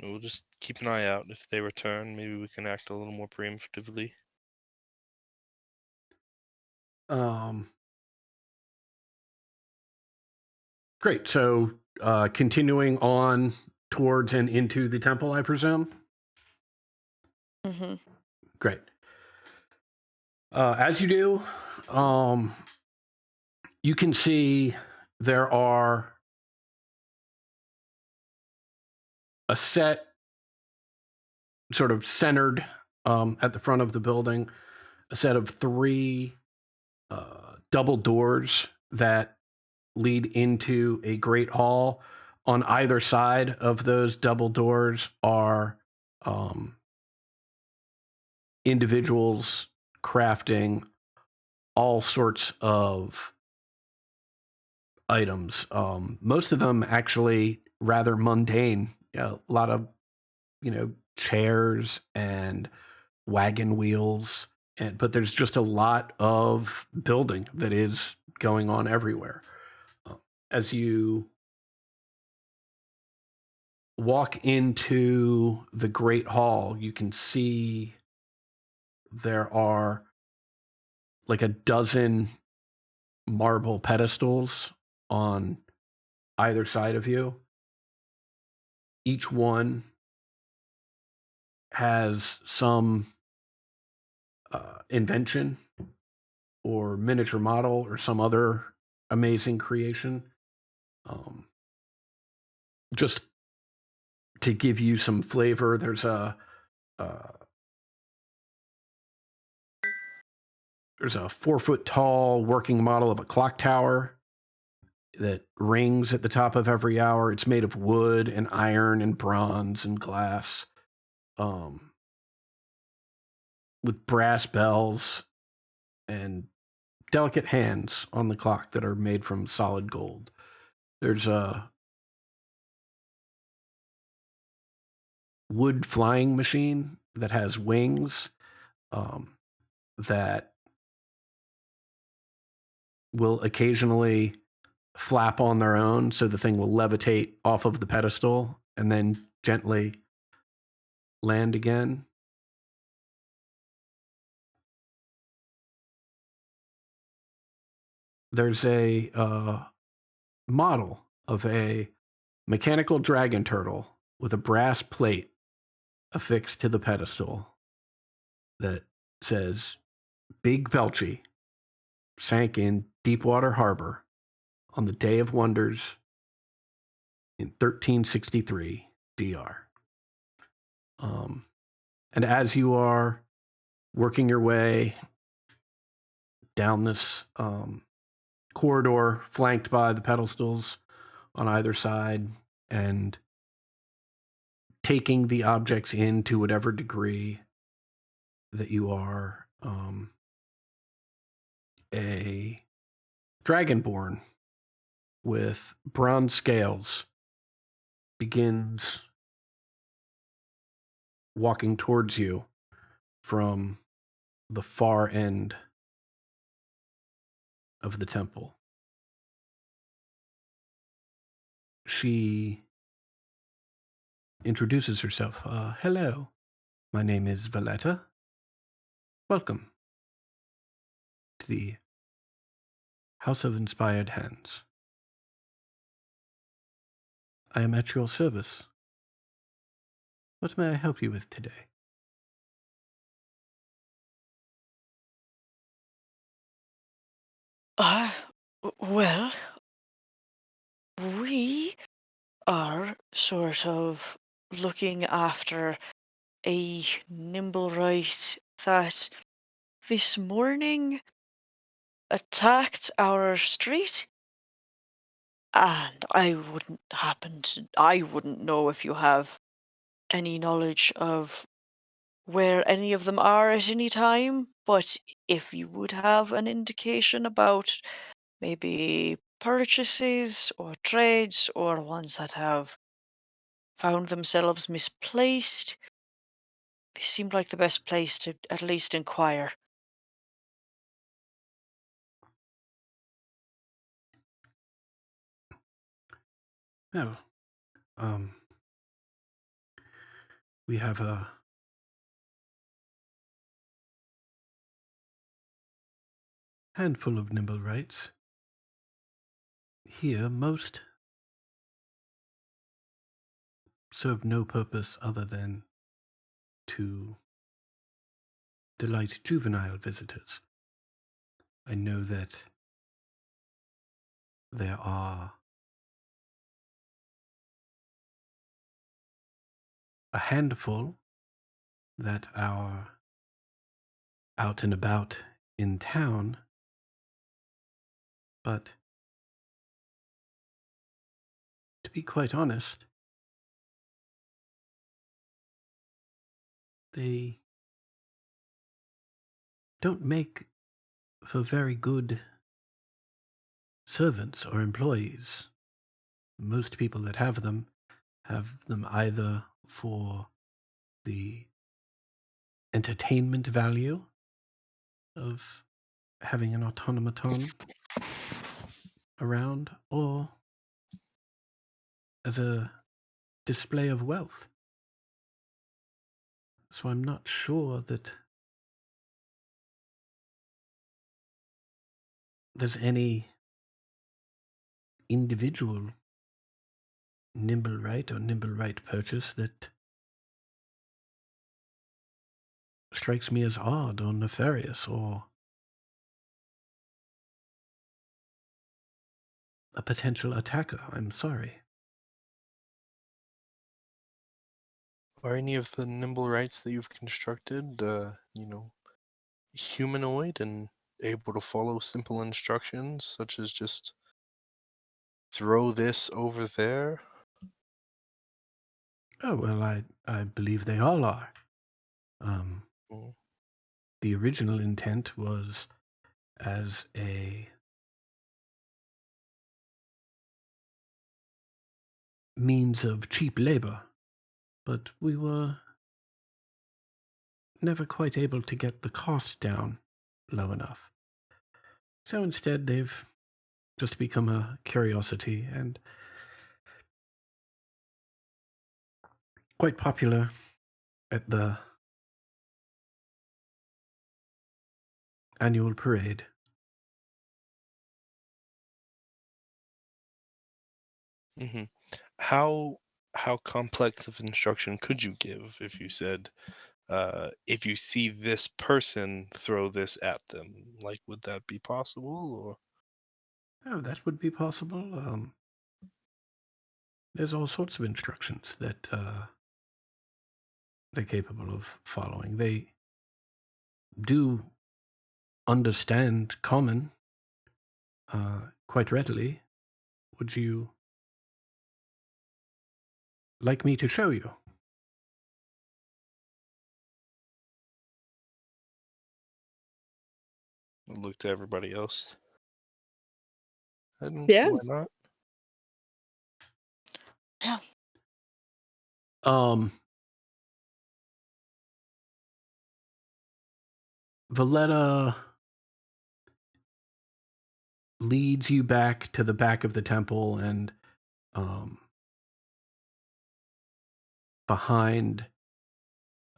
[SPEAKER 5] We'll just keep an eye out. If they return, maybe we can act a little more preemptively.
[SPEAKER 1] Great. So continuing on towards and into the temple, I presume?
[SPEAKER 8] Mm-hmm.
[SPEAKER 1] Great. As you do, you can see there are a set sort of centered at the front of the building, a set of 3 double doors that lead into a great hall. On either side of those double doors are individuals crafting all sorts of items. Most of them actually rather mundane. A lot of, chairs and wagon wheels, but there's just a lot of building that is going on everywhere. As you walk into the Great Hall, you can see there are like a dozen marble pedestals on either side of you. Each one has some invention or miniature model or some other amazing creation. Just to give you some flavor, there's a 4-foot tall working model of a clock tower that rings at the top of every hour. It's made of wood and iron and bronze and glass, with brass bells and delicate hands on the clock that are made from solid gold. There's a wood flying machine that has wings that will occasionally flap on their own, so the thing will levitate off of the pedestal and then gently land again. There's a model of a mechanical dragon turtle with a brass plate affixed to the pedestal that says Big Belchy sank in Deepwater Harbor on the Day of Wonders in 1363 DR. And as you are working your way down this corridor flanked by the pedestals on either side and taking the objects in to whatever degree that you are a dragonborn with bronze scales begins walking towards you from the far end of the temple. She introduces herself. Hello, my name is Valletta. Welcome to the House of Inspired Hands. I am at your service. What may I help you with today?
[SPEAKER 8] Well, we are sort of looking after a nimble that this morning attacked our street, and I wouldn't know if you have any knowledge of where any of them are at any time, but if you would have an indication about maybe purchases or trades or ones that have found themselves misplaced, this seemed like the best place to at least inquire.
[SPEAKER 1] Well, we have a handful of nimble rights. Here, most serve no purpose other than to delight juvenile visitors. I know that there are a handful that are out and about in town, but to be quite honest, they don't make for very good servants or employees. Most people that have them either for the entertainment value of having an automaton around, or as a display of wealth. So I'm not sure that there's any individual nimble right or nimble right purchase that strikes me as odd or nefarious or a potential attacker. I'm sorry.
[SPEAKER 5] Are any of the nimble rights that you've constructed, humanoid and able to follow simple instructions, such as just throw this over there?
[SPEAKER 1] Oh, well, I believe they all are. Um,
[SPEAKER 5] Mm.
[SPEAKER 1] the original intent was as a means of cheap labor, but we were never quite able to get the cost down low enough. So instead, they've just become a curiosity and quite popular at the annual parade.
[SPEAKER 5] hmm How complex of instruction could you give if you said, if you see this person, throw this at them? Like, would that be possible? Or
[SPEAKER 1] Oh, that would be possible. There's all sorts of instructions that they're capable of following. They do understand common quite readily. Would you like me to show you?
[SPEAKER 5] look to everybody else? I don't see
[SPEAKER 6] Yeah.
[SPEAKER 5] why not.
[SPEAKER 8] Yeah.
[SPEAKER 1] Um, Valletta leads you back to the back of the temple and um, behind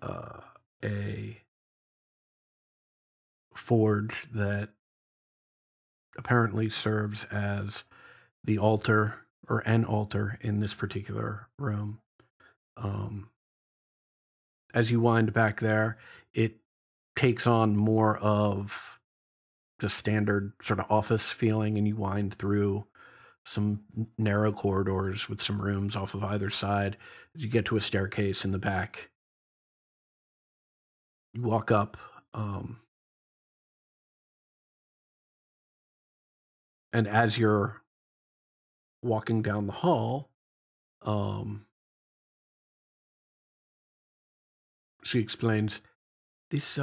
[SPEAKER 1] uh, a forge that apparently serves as the altar or an altar in this particular room. Um, as you wind back there, it takes on more of the standard sort of office feeling, and you wind through some narrow corridors with some rooms off of either side. As you get to a staircase in the back, you walk up, um, and as you're walking down the hall, um, she explains, this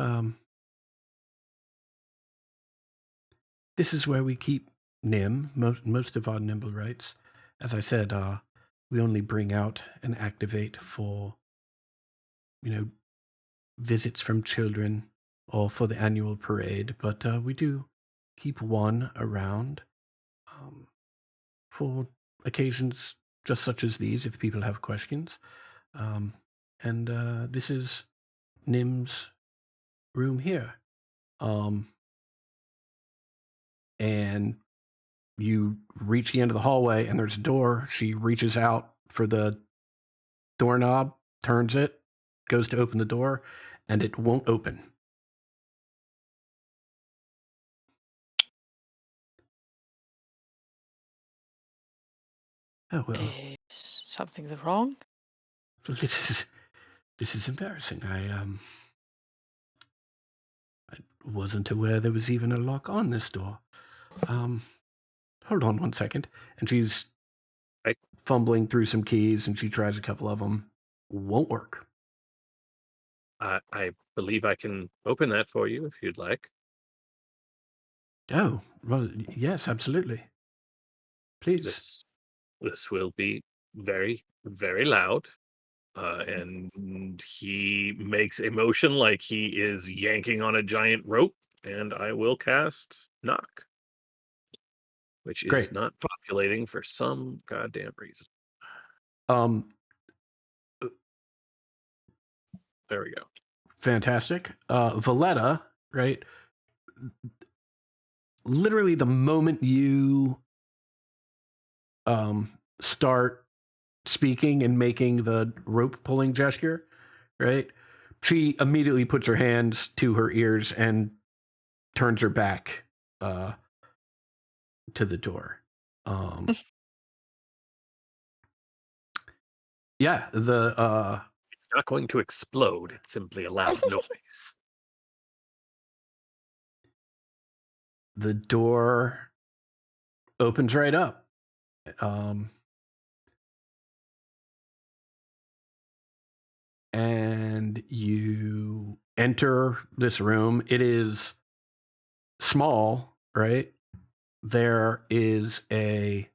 [SPEAKER 1] this is where we keep Nim, most of our nimble rights. As I said, we only bring out and activate for, you know, visits from children or for the annual parade, but we do keep one around um, for occasions just such as these if people have questions. Um, and this is Nim's room here. Um, and you reach the end of the hallway and there's a door. She reaches out for the doorknob, turns it, goes to open the door, and it won't open. Oh well,
[SPEAKER 8] Is something wrong?
[SPEAKER 1] this is embarrassing. I wasn't aware there was even a lock on this door. Um, hold on one second. And she's
[SPEAKER 4] Right.
[SPEAKER 1] fumbling through some keys, and she tries a couple of them. Won't work.
[SPEAKER 4] I believe I can open that for you if you'd like.
[SPEAKER 1] Oh, well, yes, absolutely. Please.
[SPEAKER 4] This will be very, very loud. And he makes a motion like he is yanking on a giant rope, and I will cast knock, which is
[SPEAKER 1] Great.
[SPEAKER 4] not populating for some goddamn reason.
[SPEAKER 1] Um,
[SPEAKER 4] There we go.
[SPEAKER 1] Fantastic. Valletta, right? Literally the moment you start speaking and making the rope pulling gesture, right? She immediately puts her hands to her ears and turns her back to the door. Yeah,
[SPEAKER 4] It's not going to explode. It's simply a loud noise.
[SPEAKER 1] the door opens right up. And you enter this room. It is small, right? There is a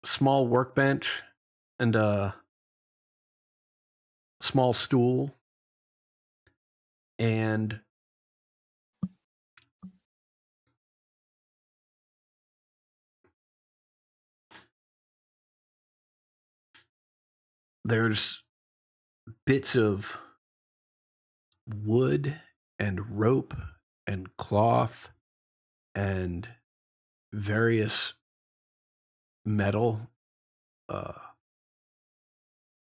[SPEAKER 1] small workbench and a small stool, and there's bits of wood and rope and cloth and various metal.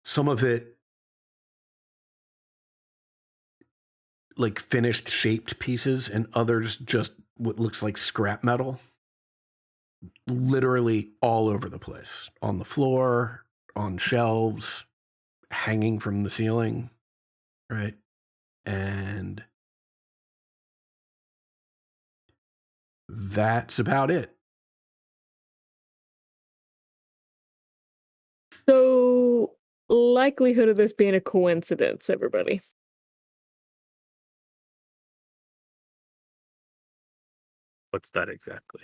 [SPEAKER 1] Some of it like finished shaped pieces, and others just what looks like scrap metal. Literally all over the place, on the floor, on shelves, hanging from the ceiling, right? And that's about it.
[SPEAKER 6] So, likelihood of this being a coincidence, everybody.
[SPEAKER 4] What's that exactly?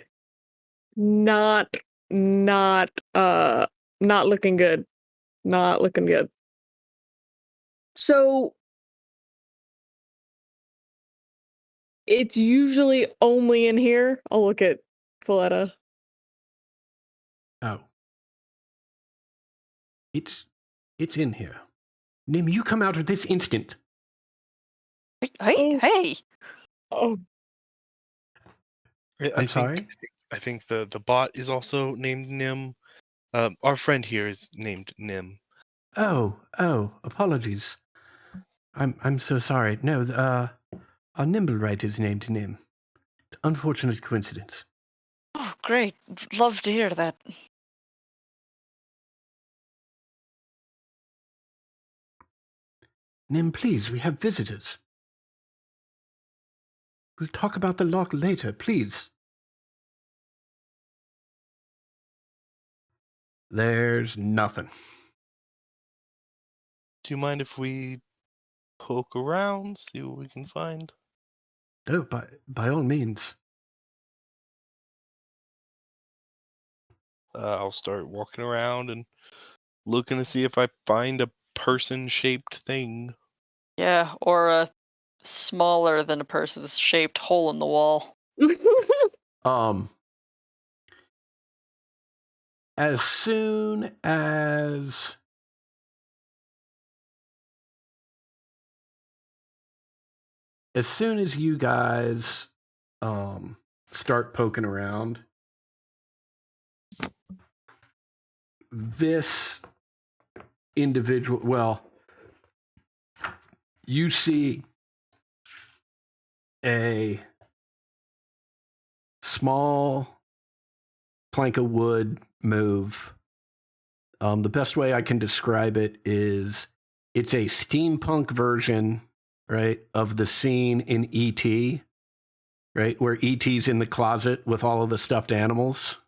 [SPEAKER 6] Not, not, not looking good. Not looking good. So, it's usually only in here. I'll look at Valletta.
[SPEAKER 1] Oh. It's in here. Nim, you come out of this instant.
[SPEAKER 8] Hey,
[SPEAKER 6] Oh.
[SPEAKER 8] hey!
[SPEAKER 6] Oh,
[SPEAKER 1] I'm sorry?
[SPEAKER 5] I think the bot is also named Nim. Our friend here is named Nim.
[SPEAKER 1] Oh, apologies. I'm so sorry. No, our Nimblewright is named Nim. It's an unfortunate coincidence.
[SPEAKER 8] Oh, great. Love to hear that.
[SPEAKER 1] Nim, please, we have visitors. We'll talk about the lock later, please. There's nothing.
[SPEAKER 5] Do you mind if we poke around, see what we can find?
[SPEAKER 1] Oh, by all means.
[SPEAKER 5] I'll start walking around and looking to see if I find a person-shaped thing.
[SPEAKER 3] Yeah, or a smaller than a person's shaped hole in the wall.
[SPEAKER 1] Um, as soon as you guys start poking around, this individual, well, you see a small plank of wood move. The best way I can describe it is it's a steampunk version, right, of the scene in E.T., right, where E.T.'s in the closet with all of the stuffed animals.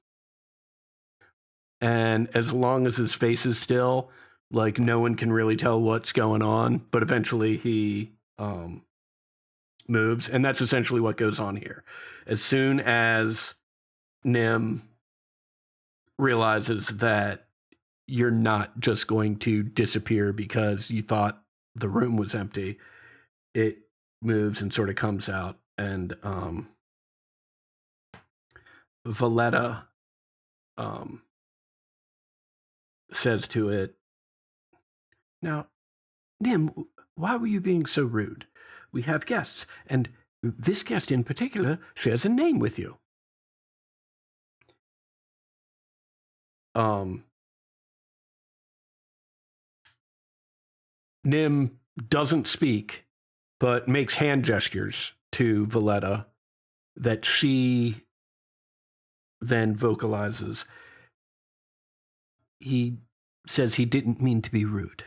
[SPEAKER 1] And as long as his face is still, like no one can really tell what's going on, but eventually he moves, and that's essentially what goes on here. As soon as Nim realizes that you're not just going to disappear because you thought the room was empty, it moves and sort of comes out, and Valletta says to it, now, Nim, why were you being so rude? We have guests, and this guest in particular shares a name with you. Nim doesn't speak, but makes hand gestures to Valletta that she then vocalizes. He says he didn't mean to be rude.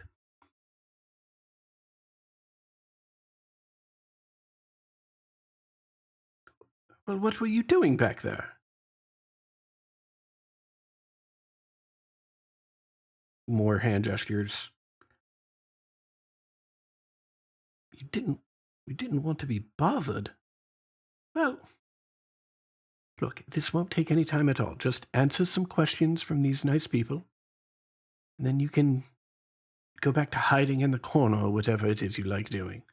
[SPEAKER 1] Well, what were you doing back there? More hand gestures. You didn't want to be bothered. Well, look, this won't take any time at all. Just answer some questions from these nice people, and then you can go back to hiding in the corner or whatever it is you like doing.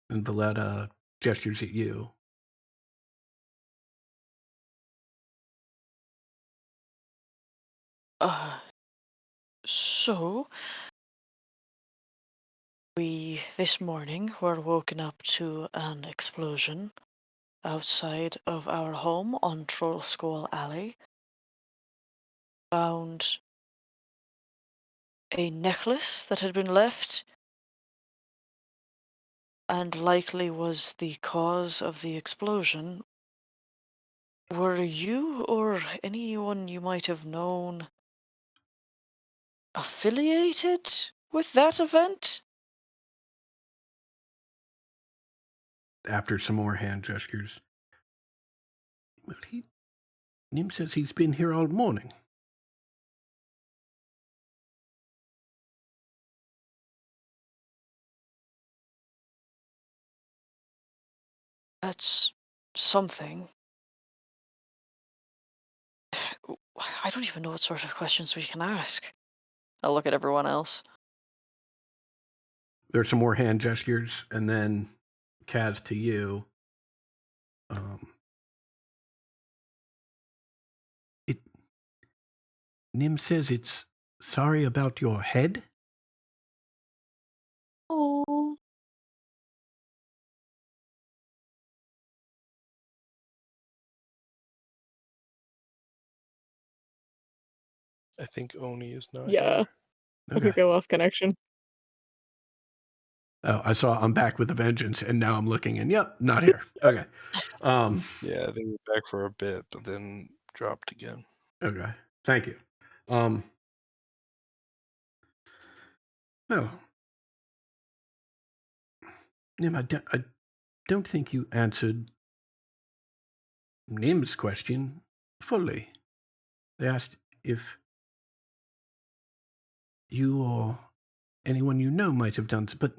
[SPEAKER 1] And Valletta gestures at you.
[SPEAKER 8] So we this morning were woken up to an explosion outside of our home on Troll Skull Alley. Found a necklace that had been left and likely was the cause of the explosion. Were you or anyone you might have known affiliated with that event?
[SPEAKER 1] After some more hand gestures. Well, Nim says he's been here all morning.
[SPEAKER 8] That's something. I don't even know what sort of questions we can ask. I'll look at everyone else.
[SPEAKER 1] There's some more hand gestures, and then Kaz to you. Nim says it's sorry about your head.
[SPEAKER 6] Oh.
[SPEAKER 5] I think Oni is not
[SPEAKER 6] Yeah.
[SPEAKER 5] here.
[SPEAKER 6] I think I lost connection.
[SPEAKER 1] Oh, I saw I'm back with a vengeance, and now I'm looking, and yep, not here. Okay.
[SPEAKER 5] Yeah, they were back for a bit, but then dropped again.
[SPEAKER 1] Okay. Thank you. Well, Nim, I don't think you answered Nim's question fully. They asked if you or anyone you know might have done so, but...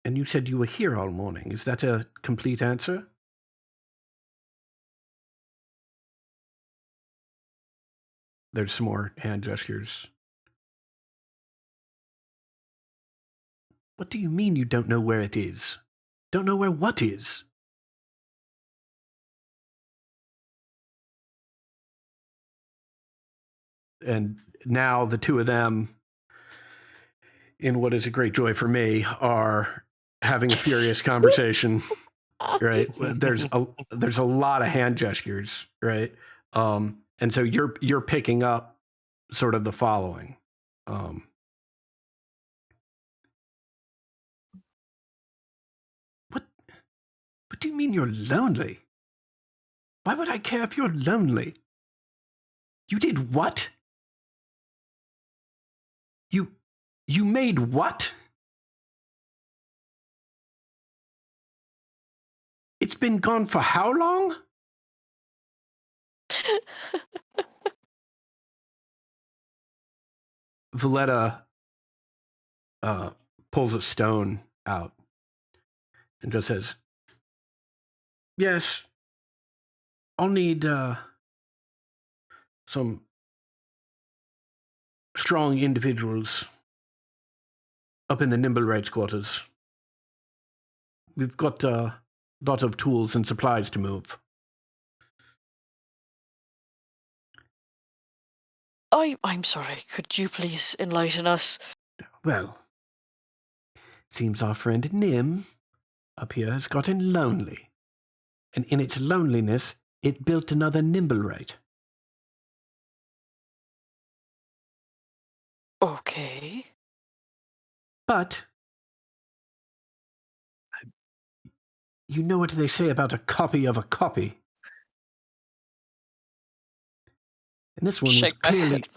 [SPEAKER 1] And you said you were here all morning. Is that a complete answer? There's some more hand gestures. What do you mean you don't know where it is? Don't know where what is? And now the two of them, in what is a great joy for me, are having a furious conversation. Right? There's a lot of hand gestures, right? And so you're picking up sort of the following. What do you mean you're lonely? Why would I care if you're lonely? You did what? You made what? It's been gone for how long? Valletta pulls a stone out and just says, yes, I'll need some strong individuals up in the Nimble Rights quarters. We've got a lot of tools and supplies to move.
[SPEAKER 8] I'm sorry. Could you please enlighten us?
[SPEAKER 1] Well, seems our friend Nim up here has gotten lonely, and in its loneliness, it built another Nimblewright.
[SPEAKER 8] Okay.
[SPEAKER 1] But you know what they say about a copy of a copy. And this one was
[SPEAKER 3] Shake my head.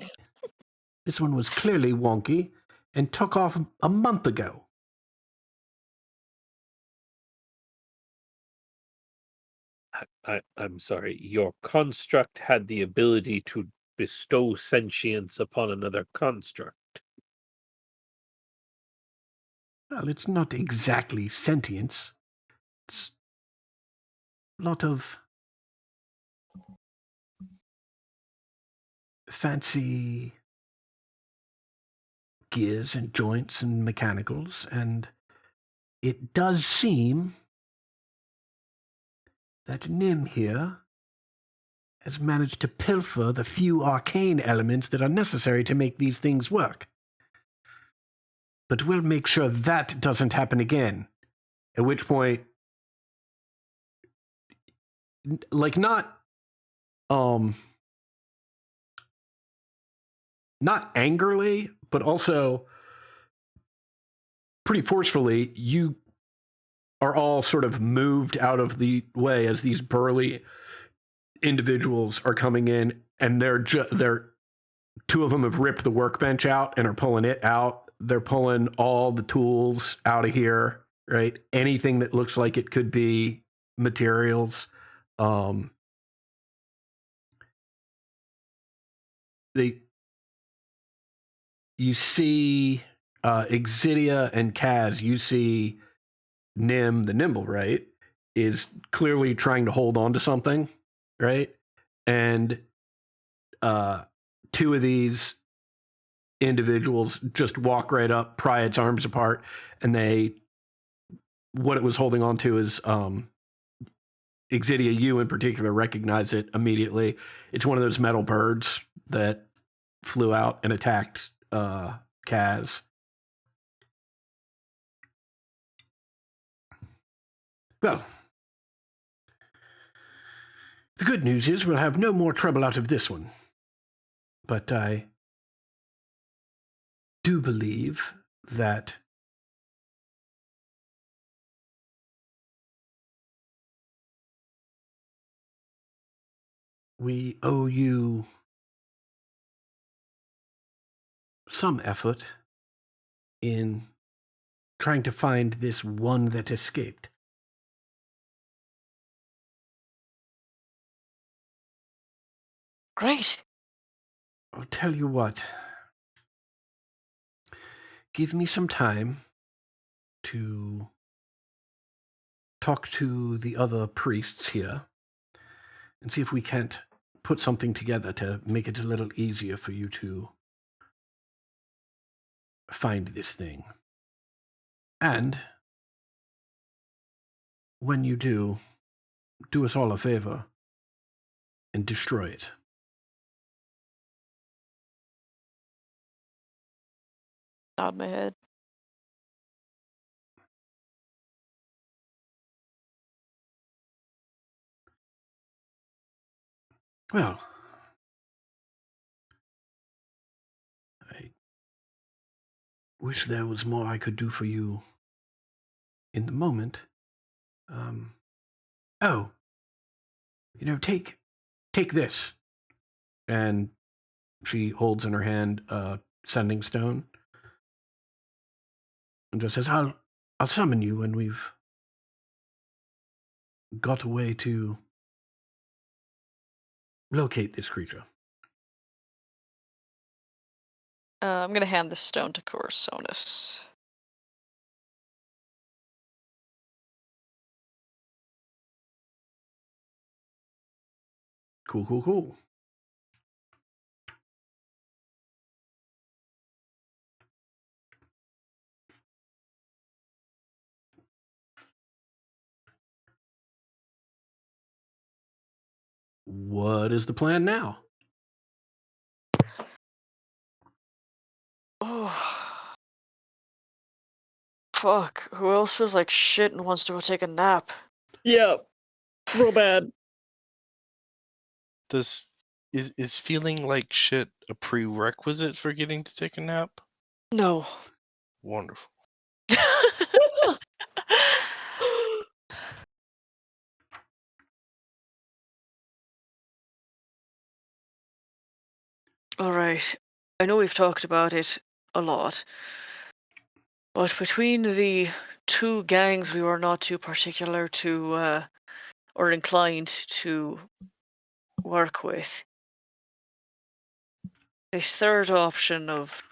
[SPEAKER 1] clearly wonky and took off a month ago.
[SPEAKER 9] I'm sorry. Your construct had the ability to bestow sentience upon another construct.
[SPEAKER 1] Well, it's not exactly sentience. It's a lot of fancy gears and joints and mechanicals, and it does seem that Nim here has managed to pilfer the few arcane elements that are necessary to make these things work. But we'll make sure that doesn't happen again. At which point, like not angrily, but also pretty forcefully, you are all sort of moved out of the way as these burly individuals are coming in, and they're two of them have ripped the workbench out and are pulling it out. They're pulling all the tools out of here, right? Anything that looks like it could be materials. You see Exidia and Kaz, you see Nim, the nimble, right, is clearly trying to hold on to something, right? And two of these individuals just walk right up, pry its arms apart, and what it was holding on to is Exidia, you in particular, recognize it immediately. It's one of those metal birds that flew out and attacked Kaz. Well, the good news is we'll have no more trouble out of this one. But I do believe that we owe you some effort in trying to find this one that escaped.
[SPEAKER 8] Great.
[SPEAKER 1] I'll tell you what. Give me some time to talk to the other priests here and see if we can't put something together to make it a little easier for you to find this thing. And when you do us all a favor and destroy it.
[SPEAKER 8] Nod my head.
[SPEAKER 1] Well, I wish there was more I could do for you in the moment. Take this. And she holds in her hand a sending stone and just says, I'll summon you when we've got a way to locate this creature.
[SPEAKER 3] I'm gonna hand this stone to Corsonus.
[SPEAKER 1] Cool. What is the plan now?
[SPEAKER 8] Fuck. Who else feels like shit and wants to go take a nap?
[SPEAKER 6] Yeah, real bad.
[SPEAKER 5] Is feeling like shit a prerequisite for getting to take a nap?
[SPEAKER 8] No.
[SPEAKER 5] Wonderful.
[SPEAKER 8] All right. I know we've talked about it a lot, but between the two gangs we were not too particular to or inclined to work with, this third option of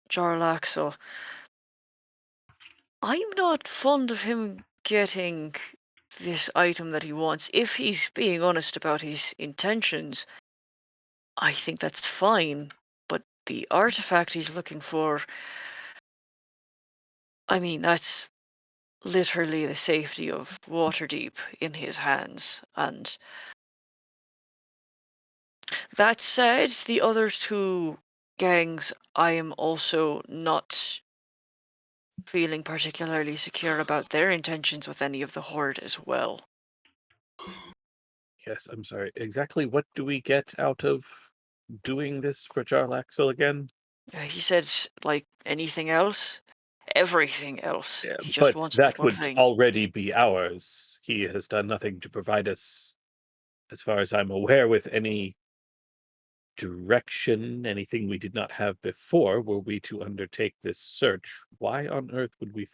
[SPEAKER 8] Jarlaxle, I'm not fond of him getting this item that he wants. If he's being honest about his intentions, I think that's fine. But the artifact he's looking for, I mean, that's literally the safety of Waterdeep in his hands. And that said, the other two gangs, I am also not feeling particularly secure about their intentions with any of the Horde as well.
[SPEAKER 9] Yes, I'm sorry. Exactly what do we get out of doing this for Jarlaxle again?
[SPEAKER 8] He said, like, anything else? Everything else.
[SPEAKER 9] Yeah,
[SPEAKER 8] He just
[SPEAKER 9] but
[SPEAKER 8] wants this
[SPEAKER 9] that
[SPEAKER 8] one
[SPEAKER 9] would
[SPEAKER 8] thing.
[SPEAKER 9] already be ours. He has done nothing to provide us, as far as I'm aware, with any direction, anything we did not have before. Were we to undertake this search, why on earth would we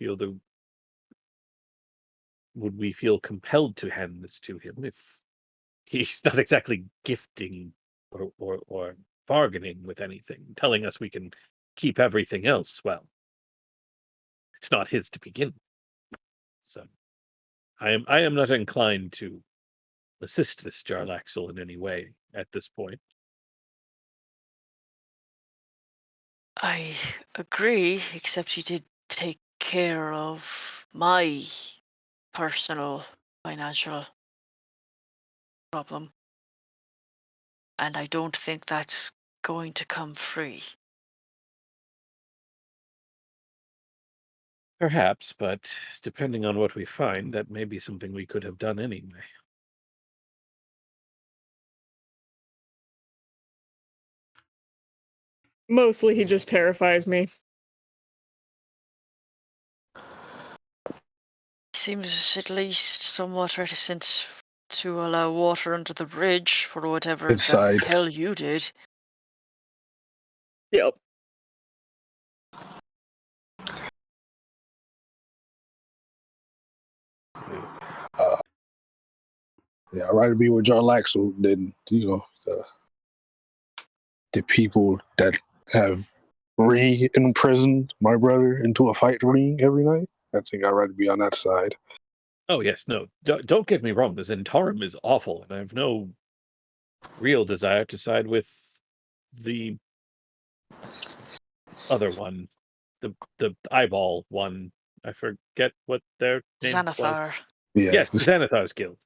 [SPEAKER 9] feel compelled to hand this to him if he's not exactly gifting or bargaining with anything, telling us we can keep everything else? Well, it's not his to begin with. So I am not inclined to assist this Jarlaxle in any way at this point.
[SPEAKER 8] I agree, except he did take care of my personal financial problem. And I don't think that's going to come free.
[SPEAKER 9] Perhaps, but depending on what we find, that may be something we could have done anyway.
[SPEAKER 6] Mostly he just terrifies me.
[SPEAKER 8] Seems at least somewhat reticent to allow water under the bridge for whatever
[SPEAKER 7] His
[SPEAKER 8] the
[SPEAKER 7] side.
[SPEAKER 8] hell you did.
[SPEAKER 6] Yep.
[SPEAKER 7] Uh, yeah, I'd rather be with John Laxell than the people that have re-imprisoned my brother into a fight ring every night. I think I'd rather be on that side.
[SPEAKER 9] Oh yes, no, don't get me wrong. The Zentarum is awful, and I have no real desire to side with the other one, the eyeball one. I forget what their name was.
[SPEAKER 8] Xanathar.
[SPEAKER 7] Yeah,
[SPEAKER 9] Yes, the Xanathar's Guild.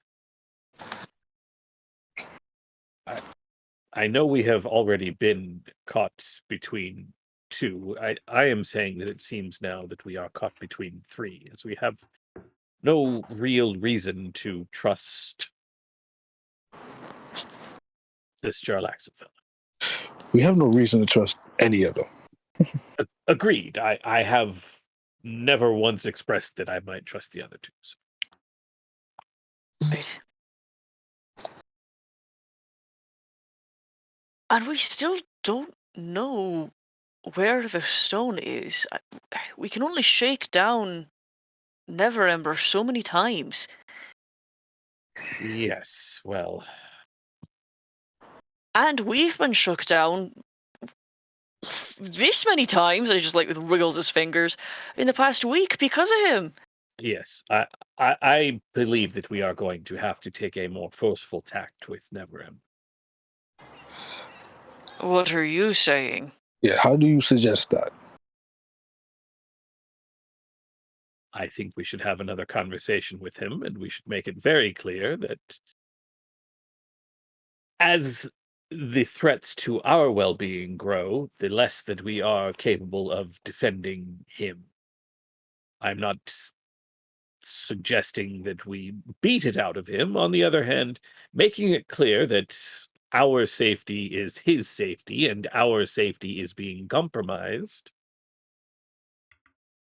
[SPEAKER 9] I know we have already been caught between two. I am saying that it seems now that we are caught between three, as we have no real reason to trust this Jarlaxle fellow.
[SPEAKER 7] we have no reason to trust any of them.
[SPEAKER 9] Agreed. I have never once expressed that I might trust the other two. So.
[SPEAKER 8] Right. And we still don't know where the stone is. We can only shake down Neverember so many times.
[SPEAKER 9] Yes, well,
[SPEAKER 8] And we've been shook down this many times. I just like wiggles his fingers in the past week because of him.
[SPEAKER 9] yes. I believe that we are going to have to take a more forceful tact with Neverem.
[SPEAKER 8] What are you saying?
[SPEAKER 7] Yeah, how do you suggest that?
[SPEAKER 9] I think we should have another conversation with him, and we should make it very clear that as the threats to our well-being grow, the less that we are capable of defending him. I'm not suggesting that we beat it out of him. On the other hand, making it clear that our safety is his safety and our safety is being compromised.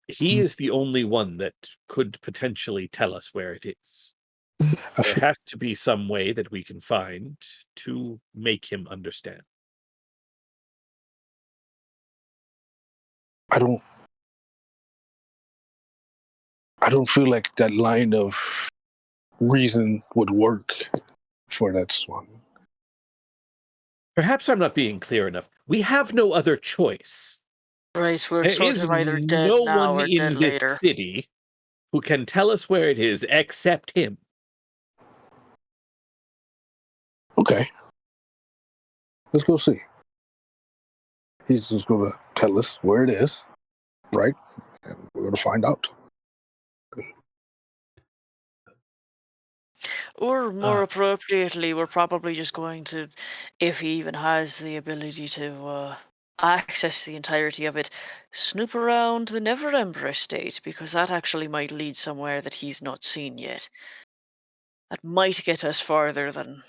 [SPEAKER 9] He is the only one that could potentially tell us where it is.
[SPEAKER 7] I
[SPEAKER 9] There
[SPEAKER 7] feel,
[SPEAKER 9] has to be some way that we can find to make him understand.
[SPEAKER 7] I don't I don't feel like that line of reason would work for that one.
[SPEAKER 9] Perhaps I'm not being clear enough. We have no other choice.
[SPEAKER 8] Right, we're
[SPEAKER 9] There
[SPEAKER 8] sort
[SPEAKER 9] is
[SPEAKER 8] of either dead
[SPEAKER 9] no
[SPEAKER 8] now
[SPEAKER 9] one
[SPEAKER 8] or dead
[SPEAKER 9] in this
[SPEAKER 8] later.
[SPEAKER 9] city who can tell us where it is except him.
[SPEAKER 7] Okay, let's go see. He's just gonna tell us where it is, right? And we're gonna find out.
[SPEAKER 8] Or more
[SPEAKER 1] Uh,
[SPEAKER 8] appropriately, we're probably just going to, if he even has the ability to access the entirety of it, snoop around the Never Ember estate, because that actually might lead somewhere that he's not seen yet. That might get us farther than.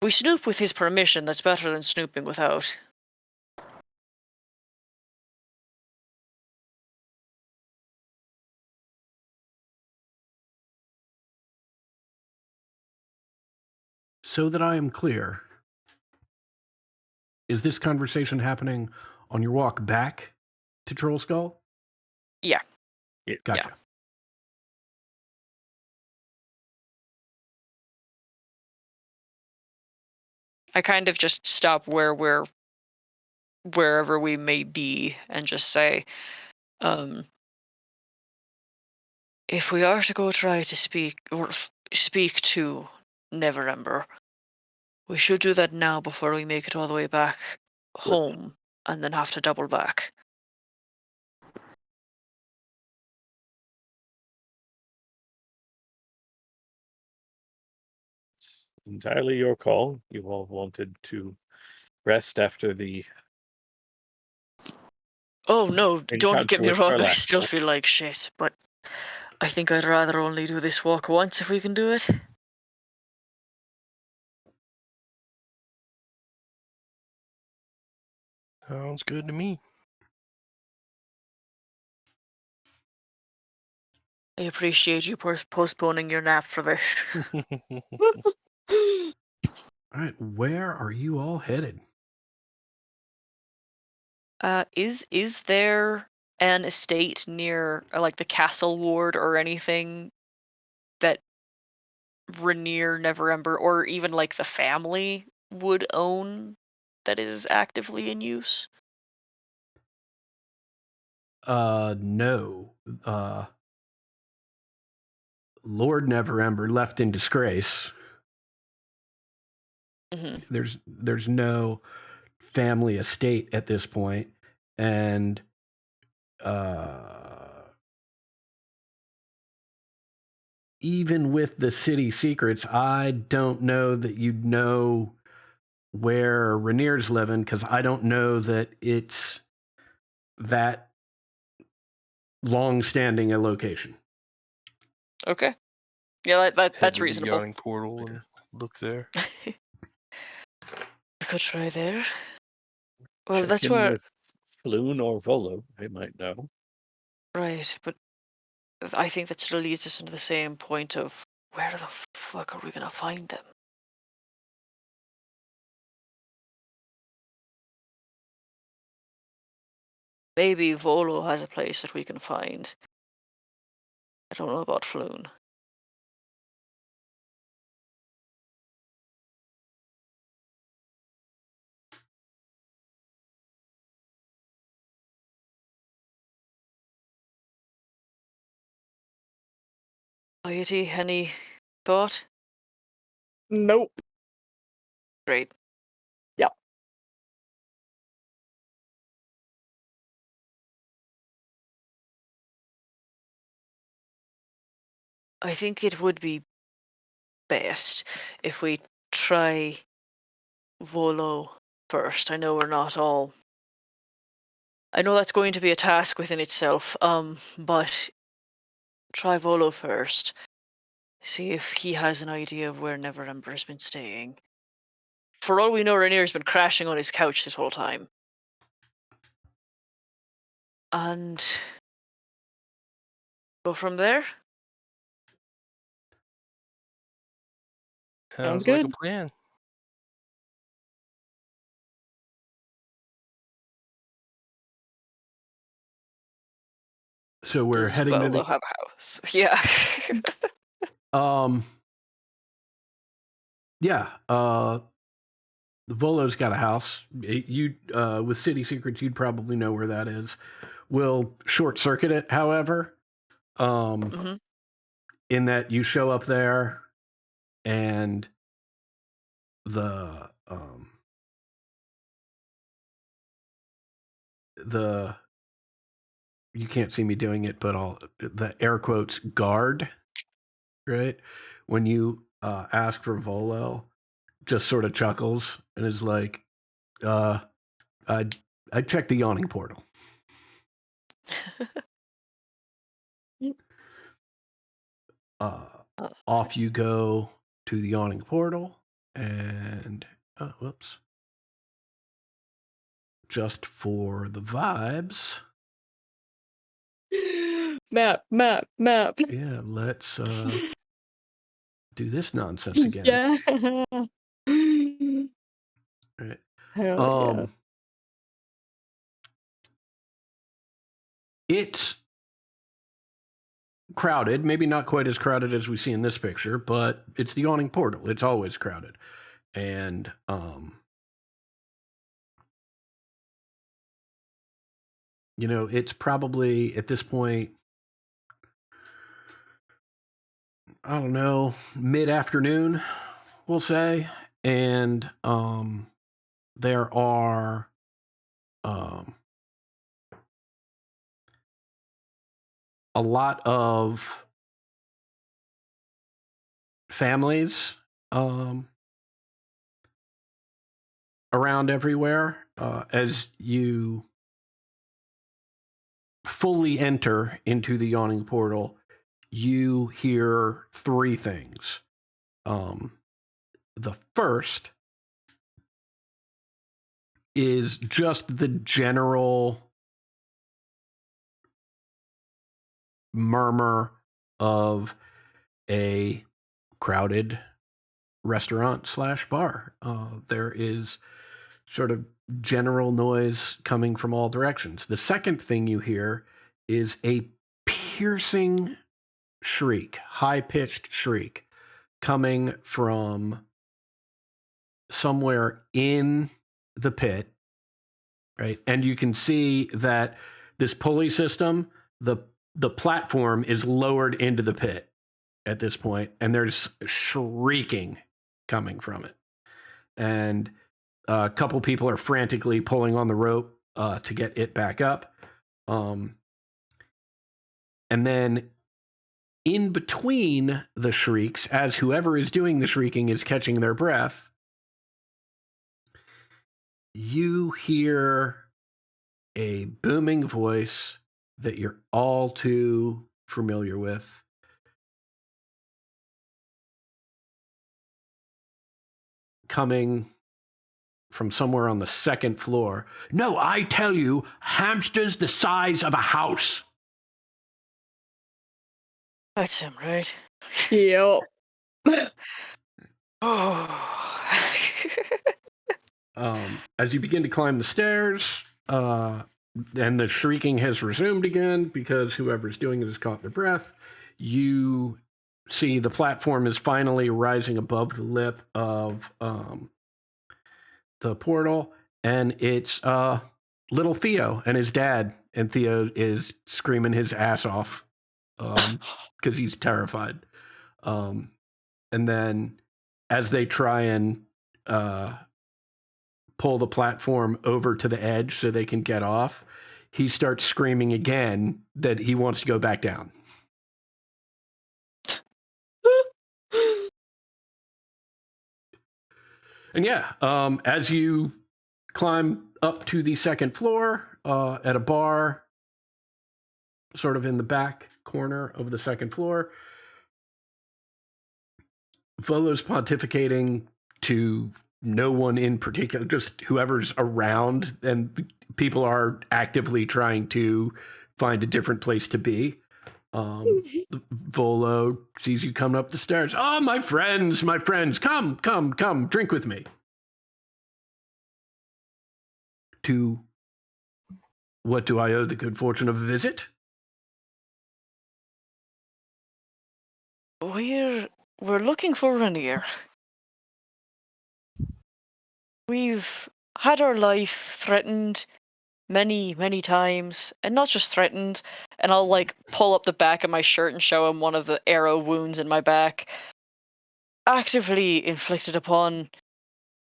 [SPEAKER 8] We snoop with his permission, that's better than snooping without.
[SPEAKER 1] so that I am clear, is this conversation happening on your walk back to Troll Skull?
[SPEAKER 8] Yeah.
[SPEAKER 1] Gotcha.
[SPEAKER 3] I kind of just stop wherever we may be and just say,
[SPEAKER 8] If we are to go try to speak to Never Ember, we should do that now before we make it all the way back home and then have to double back.
[SPEAKER 9] It's entirely your call. You all wanted to rest after the
[SPEAKER 8] Oh no, don't
[SPEAKER 9] encounter
[SPEAKER 8] get me
[SPEAKER 9] with
[SPEAKER 8] wrong, I still
[SPEAKER 9] Carlaxle.
[SPEAKER 8] feel like shit, but I think I'd rather only do this walk once if we can do it.
[SPEAKER 5] Sounds good to me.
[SPEAKER 8] I appreciate you postponing your nap for this.
[SPEAKER 1] All right, where are you all headed?
[SPEAKER 3] is there an estate near like the castle ward or anything that Rainier, Neverember, or even like the family would own that is actively in use?
[SPEAKER 1] No. Lord Neverember left in disgrace.
[SPEAKER 3] Hmm.
[SPEAKER 1] There's no family estate at this point, and even with the city secrets, I don't know that you'd know where Rainier's living, because I don't know that it's that long-standing a location.
[SPEAKER 3] Okay. Yeah,
[SPEAKER 5] Head
[SPEAKER 3] that's
[SPEAKER 5] to the
[SPEAKER 3] reasonable.
[SPEAKER 5] yawning portal and look there.
[SPEAKER 8] We could try there. Well,
[SPEAKER 9] Check
[SPEAKER 8] that's
[SPEAKER 9] in
[SPEAKER 8] where.
[SPEAKER 9] with Floon or Volo. They might know.
[SPEAKER 8] Right, but I think that still leads us into the same point of where the fuck are we gonna find them? Maybe Volo has a place that we can find. I don't know about Floon. Piety, any thought?
[SPEAKER 6] Nope.
[SPEAKER 8] Great.
[SPEAKER 6] Yep.
[SPEAKER 8] I think it would be best if we try Volo first. I know we're not all I know that's going to be a task within itself, but try Volo first. See if he has an idea of where Never Ember's been staying. For all we know, Rainier's been crashing on his couch this whole time. And go from there?
[SPEAKER 5] Sounds like a
[SPEAKER 6] good.
[SPEAKER 5] plan.
[SPEAKER 1] So we're
[SPEAKER 3] Does
[SPEAKER 1] heading to
[SPEAKER 3] Volo
[SPEAKER 1] the
[SPEAKER 3] have a house? Yeah.
[SPEAKER 1] yeah. Volo's got a house. You with City Secrets, you'd probably know where that is. We'll short circuit it, however.
[SPEAKER 3] hmm
[SPEAKER 1] In that you show up there and the you can't see me doing it, but all the air quotes guard, right? When you ask for Volo, just sort of chuckles and is like, I checked the yawning portal. Off you go to the yawning portal, and whoops. Just for the vibes.
[SPEAKER 6] Map.
[SPEAKER 1] Yeah, let's do this nonsense again.
[SPEAKER 6] Yeah.
[SPEAKER 1] Right.
[SPEAKER 6] Hell yeah.
[SPEAKER 1] It's crowded, maybe not quite as crowded as we see in this picture, but it's the yawning portal. It's always crowded. And it's probably at this point, I don't know, mid-afternoon, we'll say. And there are a lot of families around everywhere. As you fully enter into the yawning portal, you hear three things. The first is just the general murmur of a crowded restaurant / bar. There is sort of general noise coming from all directions. The second thing you hear is a piercing shriek, high-pitched shriek, coming from somewhere in the pit, right? And you can see that this pulley system, the platform is lowered into the pit at this point, and there's shrieking coming from it. And a couple people are frantically pulling on the rope to get it back up. And then in between the shrieks, as whoever is doing the shrieking is catching their breath, you hear a booming voice that you're all too familiar with. Coming from somewhere on the second floor. No, I tell you, hamsters the size of a house.
[SPEAKER 8] That's him, right?
[SPEAKER 6] Yep.
[SPEAKER 8] Oh.
[SPEAKER 1] As you begin to climb the stairs, and the shrieking has resumed again because whoever's doing it has caught their breath, you see the platform is finally rising above the lip of the portal, and it's little Theo and his dad, and Theo is screaming his ass off because he's terrified. And then as they try and pull the platform over to the edge so they can get off, he starts screaming again that he wants to go back down. And yeah, as you climb up to the second floor, at a bar, sort of in the back corner of the second floor. Volo's pontificating to no one in particular, just whoever's around, and people are actively trying to find a different place to be. Volo sees you coming up the stairs. Oh, my friends, come, drink with me. To what do I owe the good fortune of a visit?
[SPEAKER 8] We're looking for Rainier. We've had our life threatened many, many times, and not just threatened. And I'll like pull up the back of my shirt and show him one of the arrow wounds in my back. Actively inflicted upon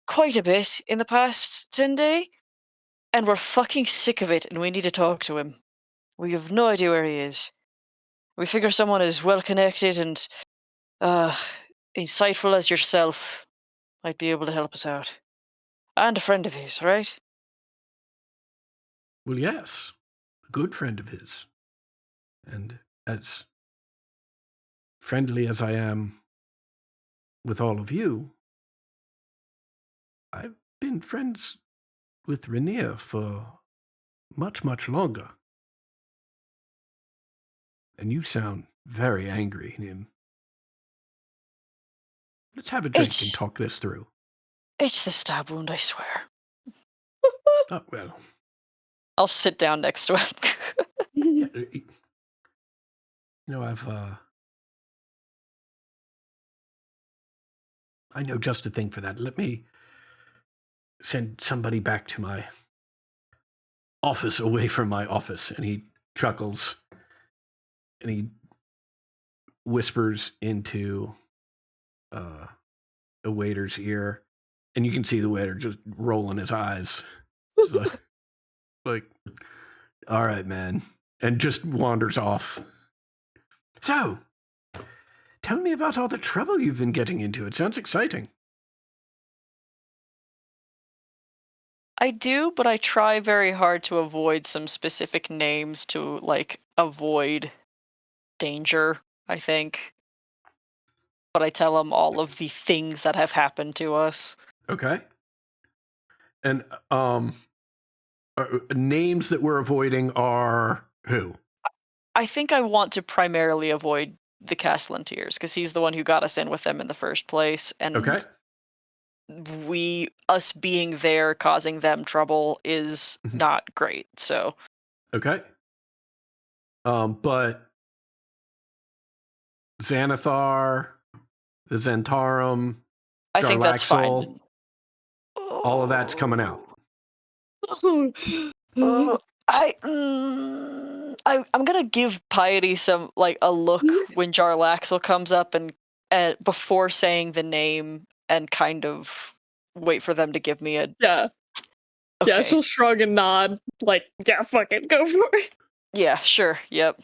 [SPEAKER 8] quite a bit in the past 10 days, and we're fucking sick of it, and we need to talk to him. We have no idea where he is. We figure someone as well connected and insightful as yourself might be able to help us out. And a friend of his, right?
[SPEAKER 1] Well, yes, a good friend of his. And as friendly as I am with all of you, I've been friends with Rainier for much, much longer. And you sound very angry, Nim. Let's have a drink and talk this through.
[SPEAKER 8] It's the stab wound, I swear.
[SPEAKER 1] Oh, well.
[SPEAKER 8] I'll sit down next to him.
[SPEAKER 1] Yeah, I know just a thing for that. Let me send somebody back to my office, away from my office. And he chuckles and he whispers into a waiter's ear, and you can see the waiter just rolling his eyes. So, like, all right, man, and just wanders off. So, tell me about all the trouble you've been getting into. It sounds exciting.
[SPEAKER 3] I do, but I try very hard to avoid some specific names to like avoid danger, I think. But I tell them all of the things that have happened to us.
[SPEAKER 1] Okay. And names that we're avoiding are who?
[SPEAKER 3] I think I want to primarily avoid the Caslantiers because he's the one who got us in with them in the first place, and
[SPEAKER 1] Okay.
[SPEAKER 3] us being there causing them trouble is not great. So
[SPEAKER 1] okay. But Xanathar, the Zentarum,
[SPEAKER 3] I think that's fine.
[SPEAKER 1] Jarlaxle, all of that's coming out.
[SPEAKER 3] I'm gonna give Piety some like a look when Jarlaxle comes up and before saying the name and kind of wait for them to give me a
[SPEAKER 6] Yeah.
[SPEAKER 3] okay.
[SPEAKER 6] Yeah, she'll shrug and nod, like, yeah, fuck it, go for it.
[SPEAKER 3] Yeah, sure, yep.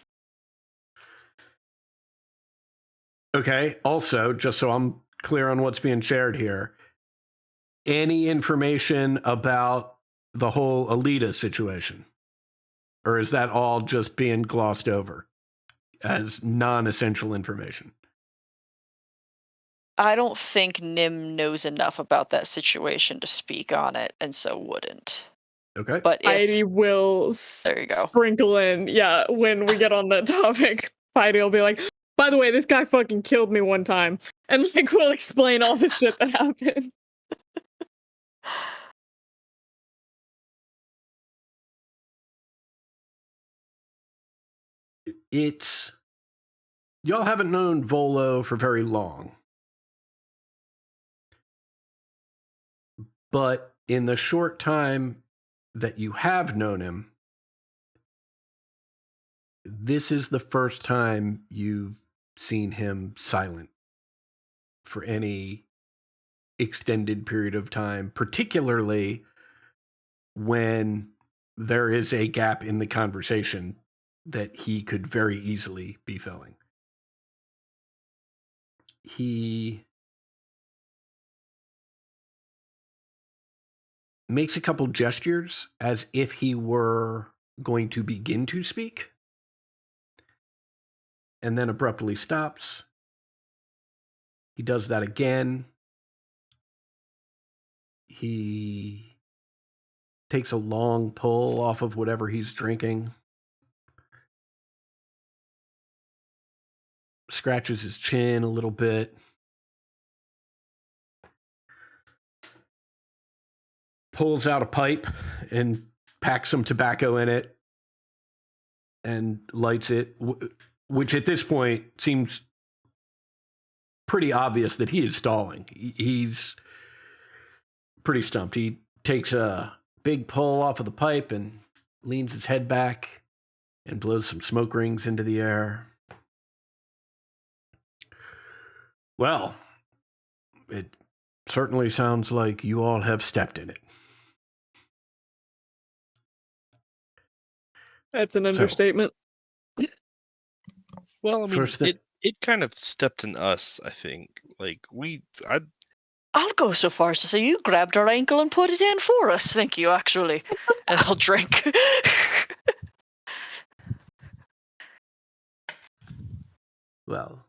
[SPEAKER 1] Okay. Also, just so I'm clear on what's being shared here, any information about the whole Alita situation? Or is that all just being glossed over as non-essential information?
[SPEAKER 3] I don't think Nim knows enough about that situation to speak on it, and so wouldn't.
[SPEAKER 1] Okay.
[SPEAKER 3] But if
[SPEAKER 6] Piety will
[SPEAKER 3] there you go.
[SPEAKER 6] sprinkle in, yeah, when we get on that topic, Piety will be like, by the way, this guy fucking killed me one time. And like we'll explain all the shit that happened.
[SPEAKER 1] It's y'all haven't known Volo for very long. But in the short time that you have known him, this is the first time you've seen him silent for any extended period of time, particularly when there is a gap in the conversation that he could very easily be filling. He makes a couple gestures as if he were going to begin to speak, and then abruptly stops. He does that again. He takes a long pull off of whatever he's drinking, scratches his chin a little bit, pulls out a pipe and packs some tobacco in it and lights it, which at this point seems pretty obvious that he is stalling. He's pretty stumped. He takes a big pull off of the pipe and leans his head back and blows some smoke rings into the air. Well, it certainly sounds like you all have stepped in it.
[SPEAKER 6] That's an
[SPEAKER 1] So,
[SPEAKER 6] understatement.
[SPEAKER 5] Well, I mean,
[SPEAKER 1] first thing,
[SPEAKER 5] it kind of stepped in us, I think. Like
[SPEAKER 8] I'll go so far as to say you grabbed our ankle and put it in for us. Thank you, actually. And I'll drink.
[SPEAKER 1] well,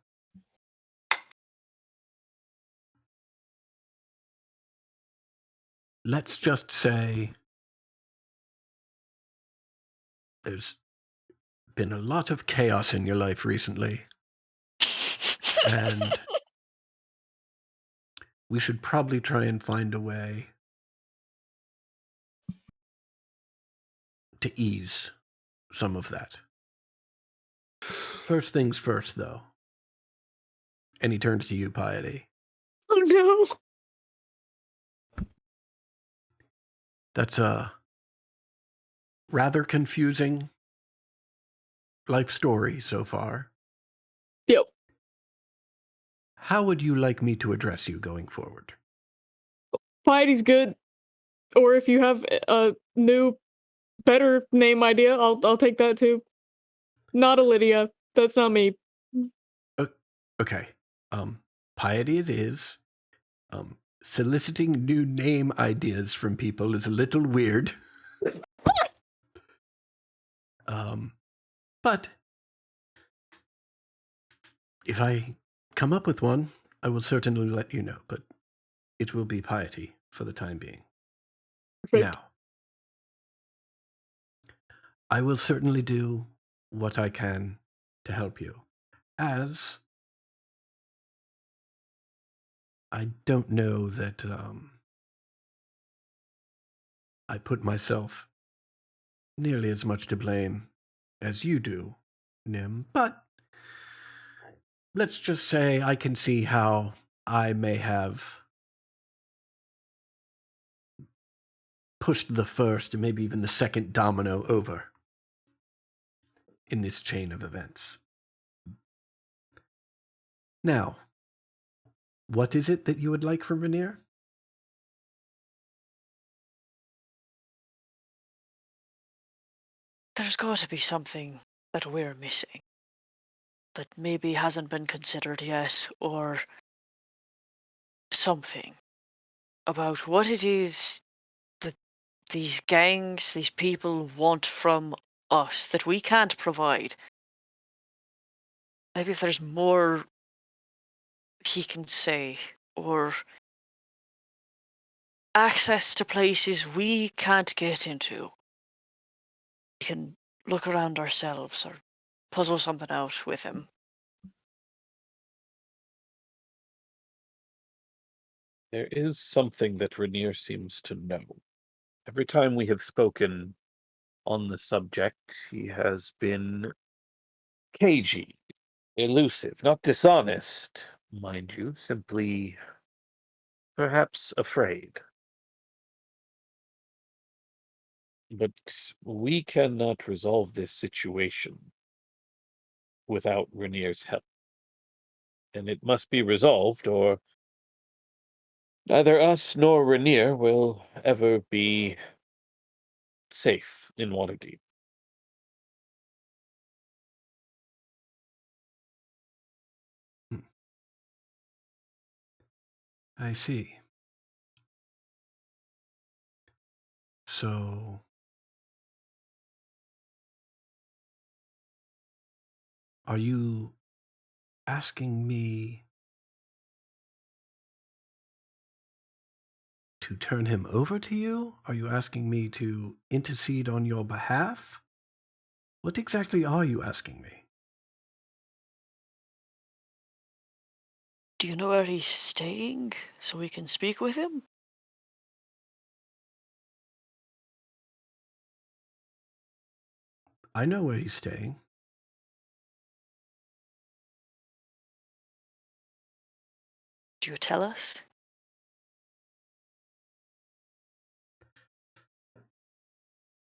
[SPEAKER 1] let's just say there's been a lot of chaos in your life recently, and we should probably try and find a way to ease some of that. First things first, though. And he turns to you, Piety.
[SPEAKER 6] Oh no.
[SPEAKER 1] That's a rather confusing life story so far.
[SPEAKER 6] Yep.
[SPEAKER 1] How would you like me to address you going forward?
[SPEAKER 6] Piety's good. Or if you have a new, better name idea, I'll take that too. Not a Lydia. That's not me.
[SPEAKER 1] Okay. Piety it is. Soliciting new name ideas from people is a little weird. But if I come up with one, I will certainly let you know, but it will be Piety for the time being.
[SPEAKER 6] Perfect.
[SPEAKER 1] Now, I will certainly do what I can to help you, as I don't know that I put myself nearly as much to blame as you do, Nim, but let's just say I can see how I may have pushed the first and maybe even the second domino over in this chain of events. Now, what is it that you would like from Rainier?
[SPEAKER 8] There's got to be something that we're missing that maybe hasn't been considered yet, or something about what it is that these gangs, these people want from us that we can't provide. Maybe if there's more he can say, or access to places we can't get into. We can look around ourselves or puzzle something out with him.
[SPEAKER 9] There is something that Rainier seems to know. Every time we have spoken on the subject, he has been cagey, elusive, not dishonest, mind you, simply perhaps afraid. But we cannot resolve this situation without Rainier's help. And it must be resolved, or neither us nor Rainier will ever be safe in Waterdeep.
[SPEAKER 1] I see. So, are you asking me to turn him over to you? Are you asking me to intercede on your behalf? What exactly are you asking me?
[SPEAKER 8] Do you know where he's staying so we can speak with him?
[SPEAKER 1] I know where he's staying.
[SPEAKER 8] Do you tell us?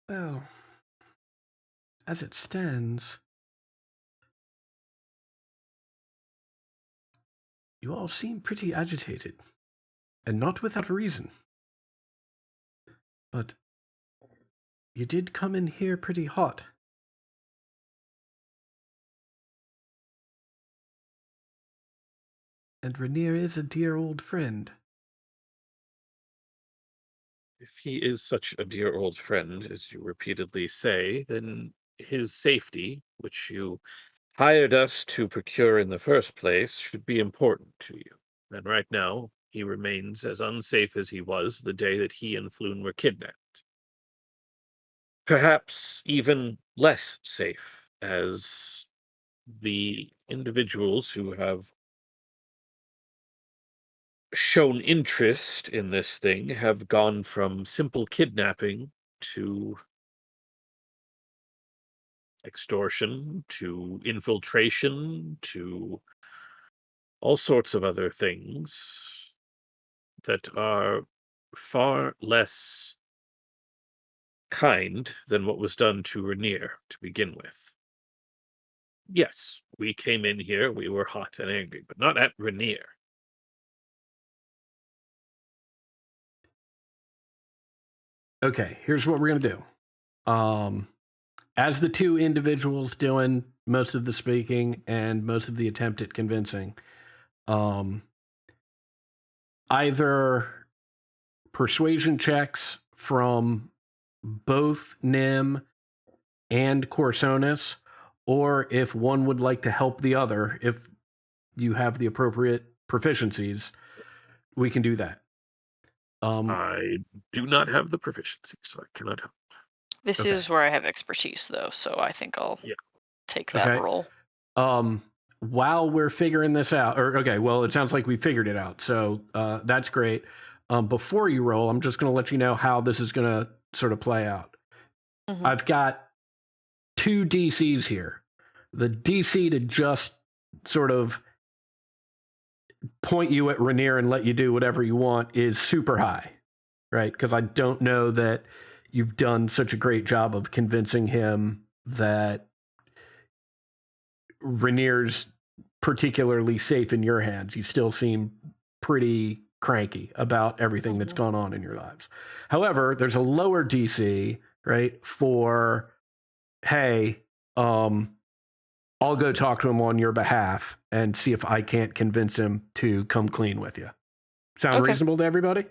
[SPEAKER 1] Well, as it stands, you all seem pretty agitated, and not without reason. But you did come in here pretty hot. And Rainier is a dear old friend.
[SPEAKER 9] If he is such a dear old friend, as you repeatedly say, then his safety, which you hired us to procure in the first place, should be important to you. And right now, he remains as unsafe as he was the day that he and Floon were kidnapped. Perhaps even less safe, as the individuals who have shown interest in this thing have gone from simple kidnapping to extortion to infiltration to all sorts of other things that are far less kind than what was done to Rainier to begin with. Yes, we came in here, we were hot and angry, but not at Rainier.
[SPEAKER 1] Okay, here's what we're going to do. As the two individuals doing most of the speaking and most of the attempt at convincing, either persuasion checks from both Nim and Corsonis, or if one would like to help the other, if you have the appropriate proficiencies, we can do that.
[SPEAKER 9] I do not have the proficiency, so I cannot help.
[SPEAKER 3] This
[SPEAKER 1] Okay.
[SPEAKER 3] is where I have expertise, though, so I think I'll
[SPEAKER 9] Yeah.
[SPEAKER 3] take that
[SPEAKER 1] Okay.
[SPEAKER 3] role.
[SPEAKER 1] While we're figuring this out, or okay, well, it sounds like we figured it out, so that's great. Before you roll, I'm just going to let you know how this is going to sort of play out.
[SPEAKER 3] Mhm.
[SPEAKER 1] I've got two DCs here. The DC to just sort of point you at Rainier and let you do whatever you want is super high, right? Because I don't know that you've done such a great job of convincing him that Rainier's particularly safe in your hands. You still seem pretty cranky about everything that's gone on in your lives. However, there's a lower DC, right, for, hey, I'll go talk to him on your behalf and see if I can't convince him to come clean with you. Sound
[SPEAKER 3] Okay.
[SPEAKER 1] reasonable to everybody?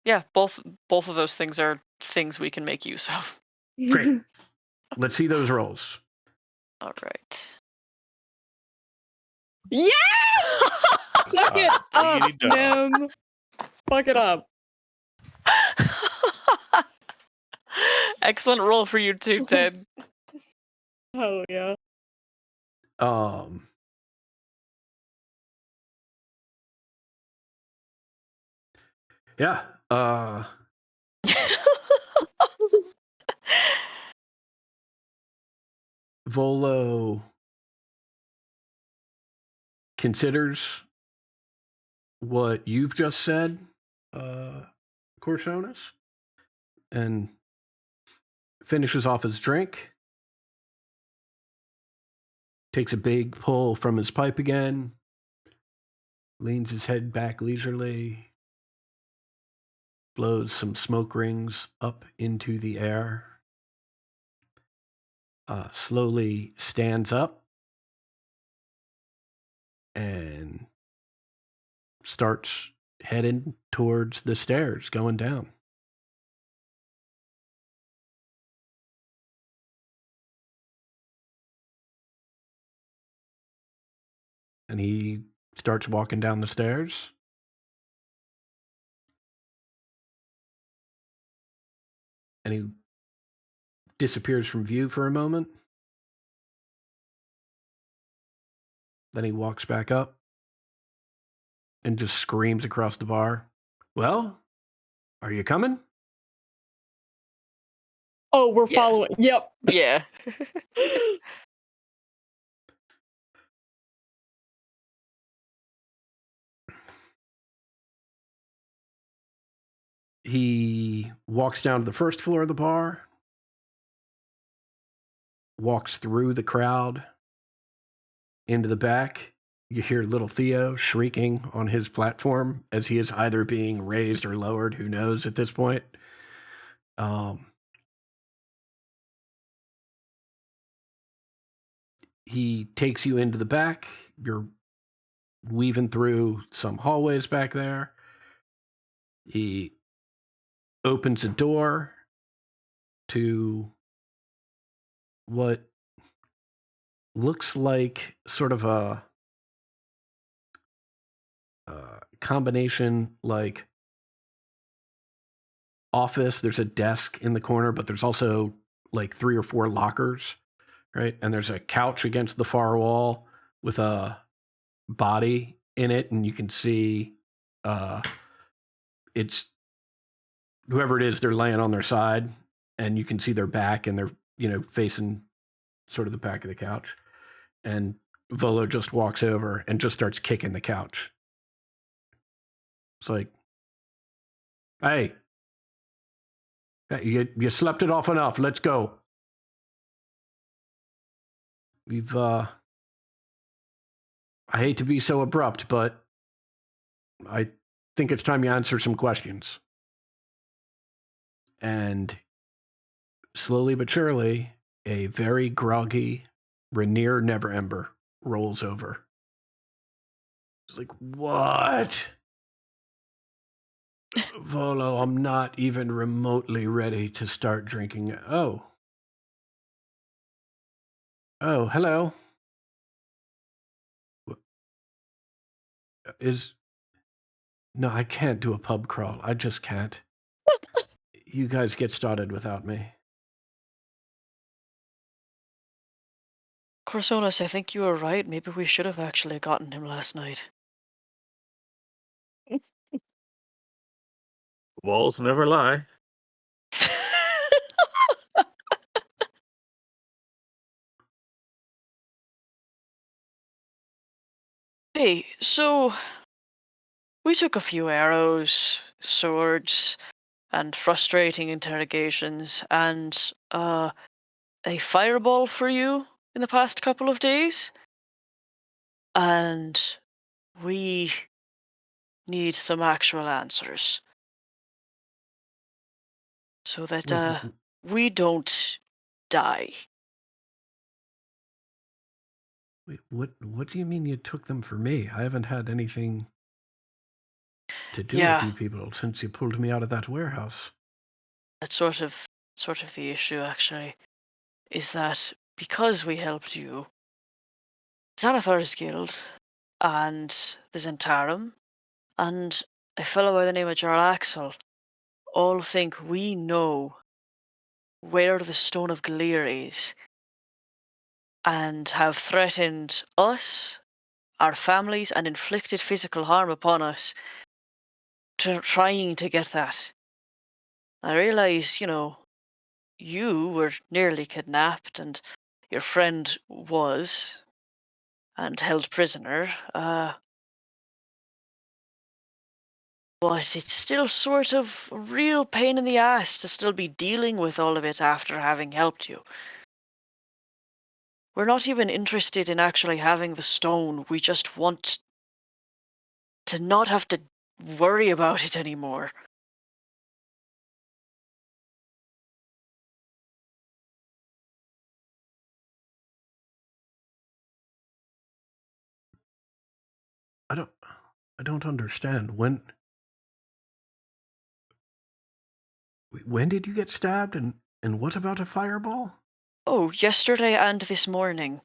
[SPEAKER 3] Yeah. Both of those things are things we can make use of.
[SPEAKER 1] Great. Let's see those rolls.
[SPEAKER 3] All right.
[SPEAKER 6] Yes! Fuck it up,
[SPEAKER 5] Beady dog.
[SPEAKER 6] Nim. Fuck it up.
[SPEAKER 3] Excellent roll for you too, Ted.
[SPEAKER 6] Hell yeah.
[SPEAKER 1] Yeah. Volo considers what you've just said, Corsonis, and finishes off his drink, takes a big pull from his pipe again, leans his head back leisurely, blows some smoke rings up into the air, slowly stands up, and starts heading towards the stairs going down. And he starts walking down the stairs. And he disappears from view for a moment. Then he walks back up and just screams across the bar, "Well, are you coming?"
[SPEAKER 6] Oh, we're
[SPEAKER 8] Yeah.
[SPEAKER 6] following. Yep.
[SPEAKER 8] Yeah.
[SPEAKER 1] He walks down to the first floor of the bar, walks through the crowd into the back. You hear little Theo shrieking on his platform as he is either being raised or lowered. Who knows at this point? He takes you into the back. You're weaving through some hallways back there. He opens a door to what looks like sort of a combination like office. There's a desk in the corner, but there's also like 3 or 4 lockers, right? And there's a couch against the far wall with a body in it, and you can see it's whoever it is, they're laying on their side, and you can see their back, and they're facing sort of the back of the couch. And Volo just walks over and just starts kicking the couch. It's like, hey, you slept it off enough. Let's go. I hate to be so abrupt, but I think it's time you answer some questions. And slowly but surely, a very groggy Rainier Neverember rolls over. It's like, what? Volo, I'm not even remotely ready to start drinking. Oh, hello. No, I can't do a pub crawl. I just can't. You guys get started without me.
[SPEAKER 8] Corsonas, I think you were right. Maybe we should have actually gotten him last night.
[SPEAKER 9] Walls never lie.
[SPEAKER 8] Hey, so we took a few arrows, swords, and frustrating interrogations, and a fireball for you in the past couple of days. And we need some actual answers so that
[SPEAKER 1] Wait,
[SPEAKER 8] we don't die.
[SPEAKER 1] wait, what do you mean you took them for me? I haven't had anything to do with
[SPEAKER 8] Yeah,
[SPEAKER 1] you people since you pulled me out of that warehouse.
[SPEAKER 8] that's sort of the issue actually, is that because we helped you, Xanathar's Guild and the Zentarum and a fellow by the name of Jarl Axel all think we know where the Stone of Galeer is and have threatened us, our families, and inflicted physical harm upon us trying to get that. I realize, you were nearly kidnapped and your friend was and held prisoner, but it's still sort of a real pain in the ass to still be dealing with all of it after having helped you. We're not even interested in actually having the stone, we just want to not have to worry about it anymore.
[SPEAKER 1] I don't understand. When did you get stabbed and what about a fireball?
[SPEAKER 8] Oh, yesterday and this morning.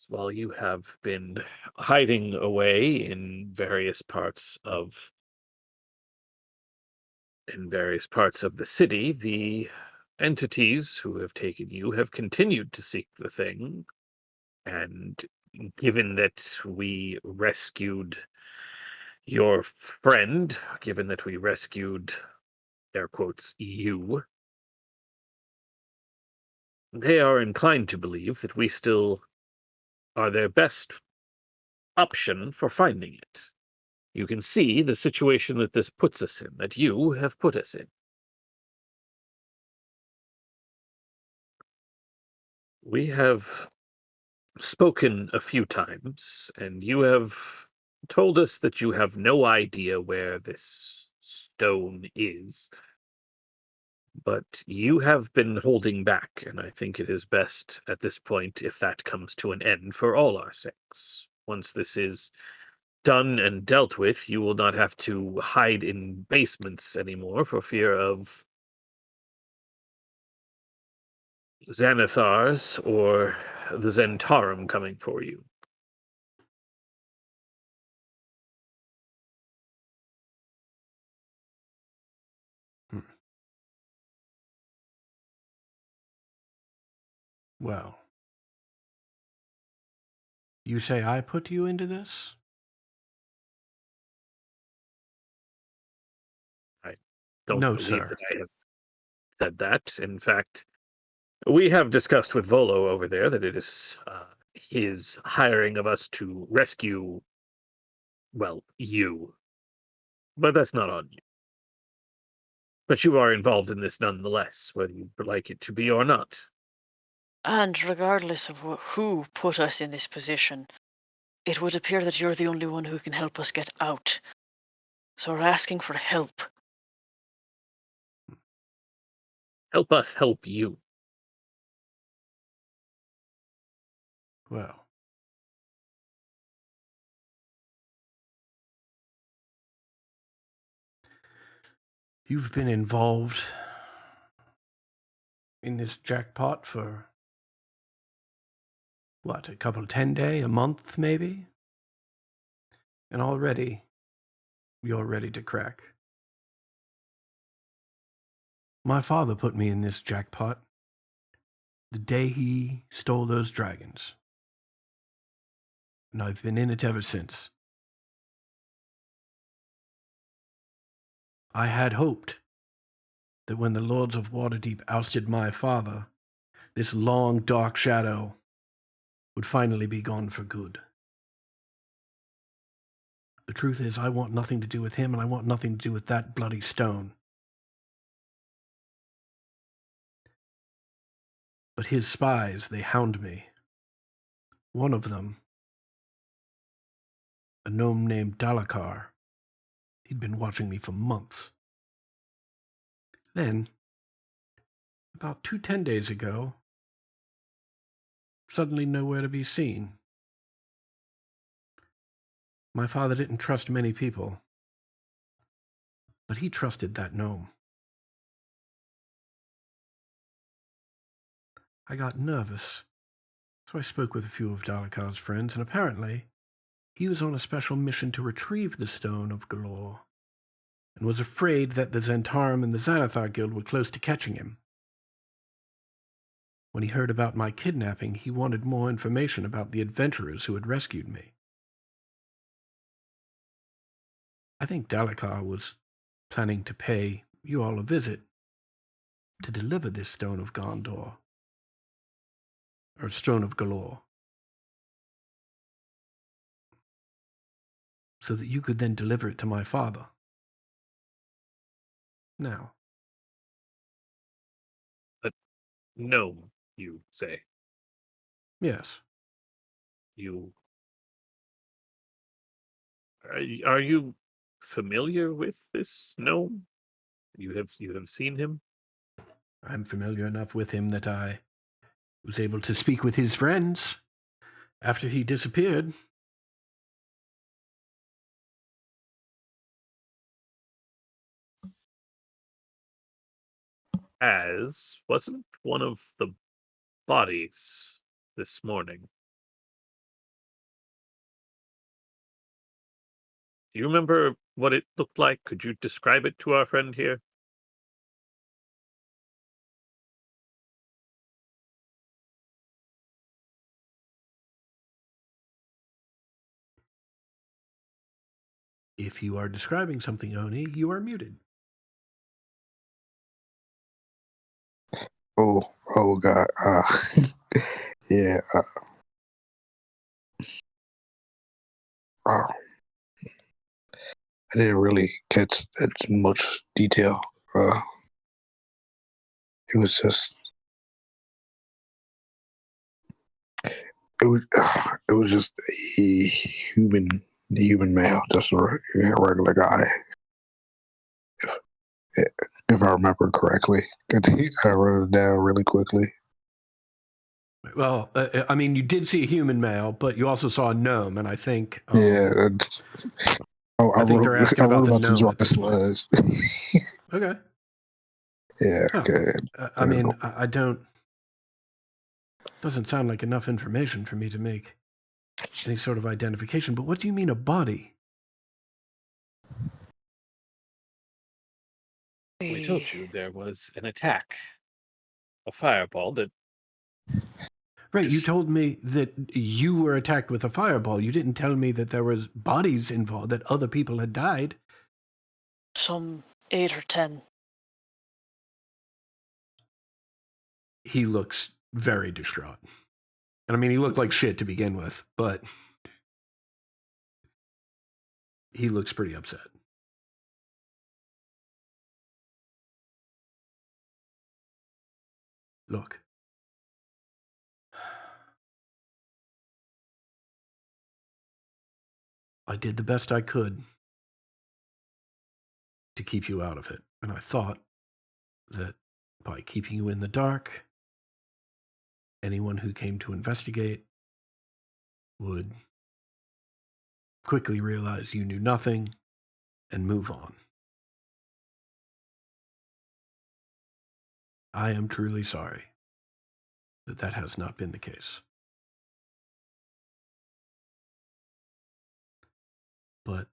[SPEAKER 9] while you have been hiding away in various parts of the city, the entities who have taken you have continued to seek the thing. And given that we rescued your friend, given that we rescued, air quotes, you, they are inclined to believe that we still are their best option for finding it. You can see the situation that this puts us in, that you have put us in. We have spoken a few times, and you have told us that you have no idea where this stone is, but you have been holding back, and I think it is best at this point if that comes to an end for all our sakes. Once this is done and dealt with, you will not have to hide in basements anymore for fear of Xanathars or the Zentarum coming for you.
[SPEAKER 1] Hmm. Well, you say I put you into this?
[SPEAKER 9] I don't
[SPEAKER 1] No,
[SPEAKER 9] believe
[SPEAKER 1] sir.
[SPEAKER 9] that I have said that. In fact, we have discussed with Volo over there that it is his hiring of us to rescue, well, you. But that's not on you. But you are involved in this nonetheless, whether you would like it to be or not.
[SPEAKER 8] And regardless of who put us in this position, it would appear that you're the only one who can help us get out. So we're asking for help.
[SPEAKER 9] Help us help you.
[SPEAKER 1] Well, you've been involved in this jackpot for what, a couple of 10 day, a month maybe? And already you're ready to crack. My father put me in this jackpot the day he stole those dragons. And I've been in it ever since. I had hoped that when the Lords of Waterdeep ousted my father, this long dark shadow would finally be gone for good. The truth is, I want nothing to do with him, and I want nothing to do with that bloody stone. But his spies, they hound me. One of them, a gnome named Dalakar, he'd been watching me for months. Then, about 10 days ago, suddenly nowhere to be seen. My father didn't trust many people, but he trusted that gnome. I got nervous, so I spoke with a few of Dalakar's friends, and apparently he was on a special mission to retrieve the Stone of Galore, and was afraid that the Zentarum and the Xanathar Guild were close to catching him. When he heard about my kidnapping, he wanted more information about the adventurers who had rescued me. I think Dalakar was planning to pay you all a visit to deliver this Stone of Gondor, or Stone of Galore, so that you could then deliver it to my father. Now,
[SPEAKER 9] But no, you say.
[SPEAKER 1] yes,
[SPEAKER 9] You are you familiar with this gnome? You have seen him?
[SPEAKER 1] I'm familiar enough with him that I was able to speak with his friends after he disappeared.
[SPEAKER 9] As wasn't one of the bodies this morning. Do you remember what it looked like? Could you describe it to our friend here?
[SPEAKER 1] If you are describing something, Oni, you are muted.
[SPEAKER 7] Oh God. Yeah. I didn't really catch that much detail. It was just. It was just a human male, just a regular guy. If I remember correctly, I think I wrote it down really quickly.
[SPEAKER 1] Well, I mean, you did see a human male, but you also saw a gnome, and I think
[SPEAKER 7] Yeah. I
[SPEAKER 1] think they're asking about the
[SPEAKER 7] wrote about the
[SPEAKER 1] gnome
[SPEAKER 7] dry
[SPEAKER 1] at this point.
[SPEAKER 7] slugs.
[SPEAKER 1] Okay.
[SPEAKER 7] Yeah.
[SPEAKER 1] Huh.
[SPEAKER 7] Good.
[SPEAKER 1] I mean, I don't. Doesn't sound like enough information for me to make any sort of identification. But what do you mean a body?
[SPEAKER 9] We told you there was an attack. A fireball that
[SPEAKER 1] Right, you
[SPEAKER 9] Just-
[SPEAKER 1] told me that you were attacked with a fireball. You didn't tell me that there was bodies involved, that other people had died.
[SPEAKER 8] Some 8 or 10.
[SPEAKER 1] He looks very distraught. And I mean, he looked like shit to begin with, but he looks pretty upset. Look. I did the best I could to keep you out of it. And I thought that by keeping you in the dark, anyone who came to investigate would quickly realize you knew nothing and move on. I am truly sorry that that has not been the case. But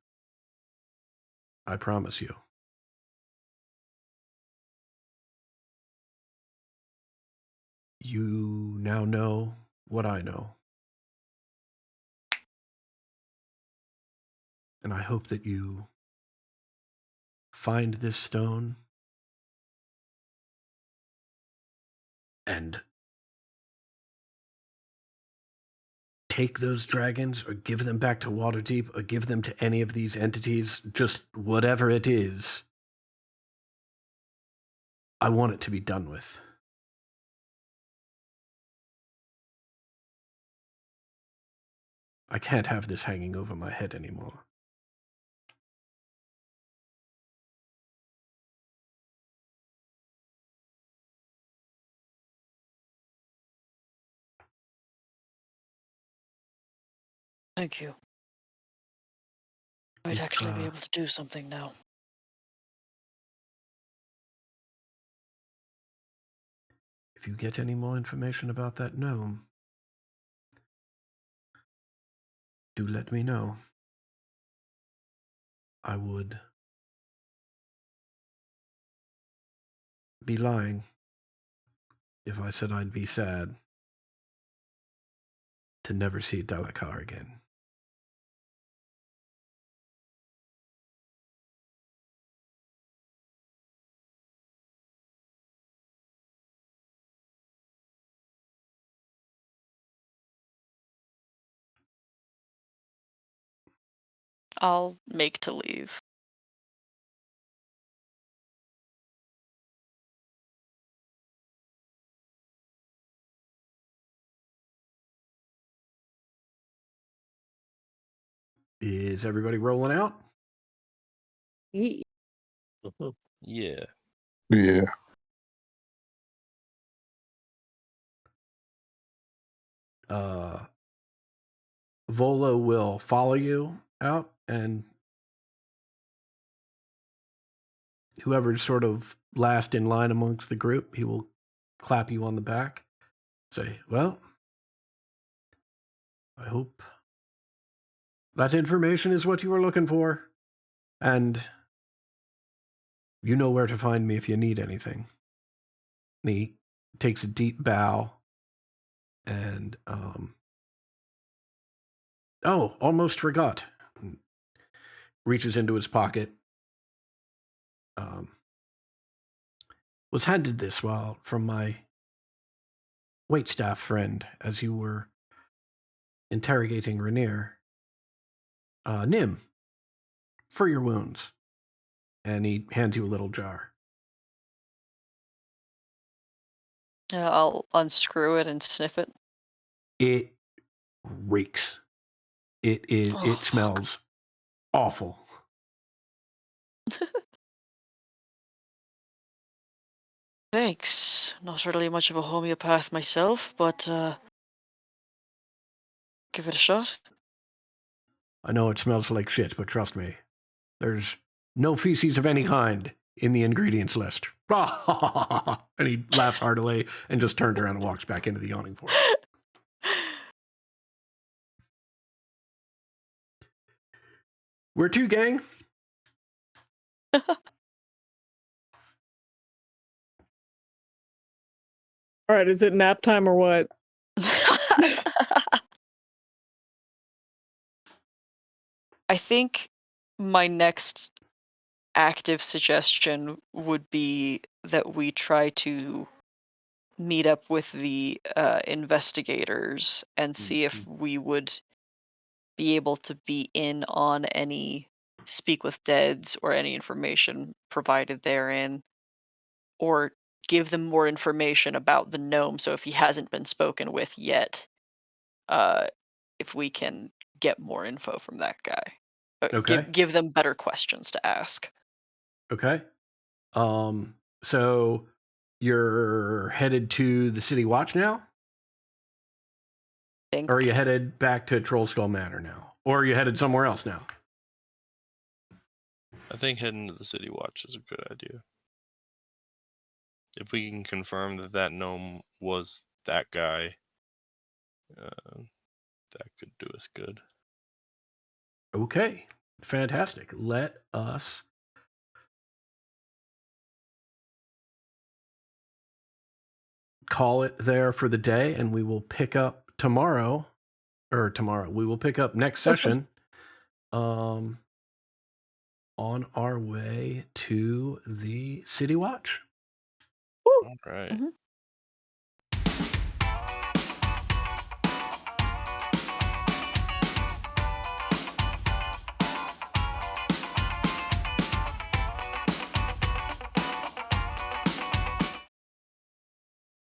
[SPEAKER 1] I promise you, you now know what I know. And I hope that you find this stone and take those dragons or give them back to Waterdeep or give them to any of these entities, just whatever it is. I want it to be done with. I can't have this hanging over my head anymore.
[SPEAKER 8] Thank you. Might actually be able to do something now.
[SPEAKER 1] If you get any more information about that gnome, do let me know. I would be lying if I said I'd be sad to never see Delakar again.
[SPEAKER 3] I'll make to leave.
[SPEAKER 1] Is everybody rolling out?
[SPEAKER 6] Ye-
[SPEAKER 9] Mhm.
[SPEAKER 5] Yeah.
[SPEAKER 7] Yeah.
[SPEAKER 1] Volo will follow you out, and whoever's sort of last in line amongst the group, he will clap you on the back, say, well, I hope That information is what you were looking for. And you know where to find me if you need anything. And he takes a deep bow and, oh, almost forgot. Reaches into his pocket. Was handed this from my waitstaff friend as you were interrogating Rainier. Nim, for your wounds. And he hands you a little jar.
[SPEAKER 8] I'll unscrew it and sniff it.
[SPEAKER 1] It reeks. It
[SPEAKER 8] Oh, fuck.
[SPEAKER 1] smells awful.
[SPEAKER 8] Thanks. Not really much of a homeopath myself, but give it a shot.
[SPEAKER 1] I know it smells like shit, but trust me, there's no feces of any kind in the ingredients list. And he laughs heartily and just turns around and walks back into the yawning forest. Where to, gang?
[SPEAKER 6] All right, is it nap time or what?
[SPEAKER 8] I think my next active suggestion would be that we try to meet up with the investigators and see if we would be able to be in on any speak with deads or any information provided therein, or give them more information about the gnome. So if he hasn't been spoken with yet, if we can get more info from that guy,
[SPEAKER 1] Okay.
[SPEAKER 8] give them better questions to ask.
[SPEAKER 1] Okay. So you're headed to the City Watch now?
[SPEAKER 8] Think.
[SPEAKER 1] Or are you headed back to Troll Skull Manor now? Or are you headed somewhere else now?
[SPEAKER 5] I think heading to the City Watch is a good idea. If we can confirm that that gnome was that guy, that could do us good.
[SPEAKER 1] Okay. Fantastic. Let us call it there for the day, and we will pick up tomorrow. We will pick up next session on our way to the City Watch.
[SPEAKER 5] All right.
[SPEAKER 8] Mhm.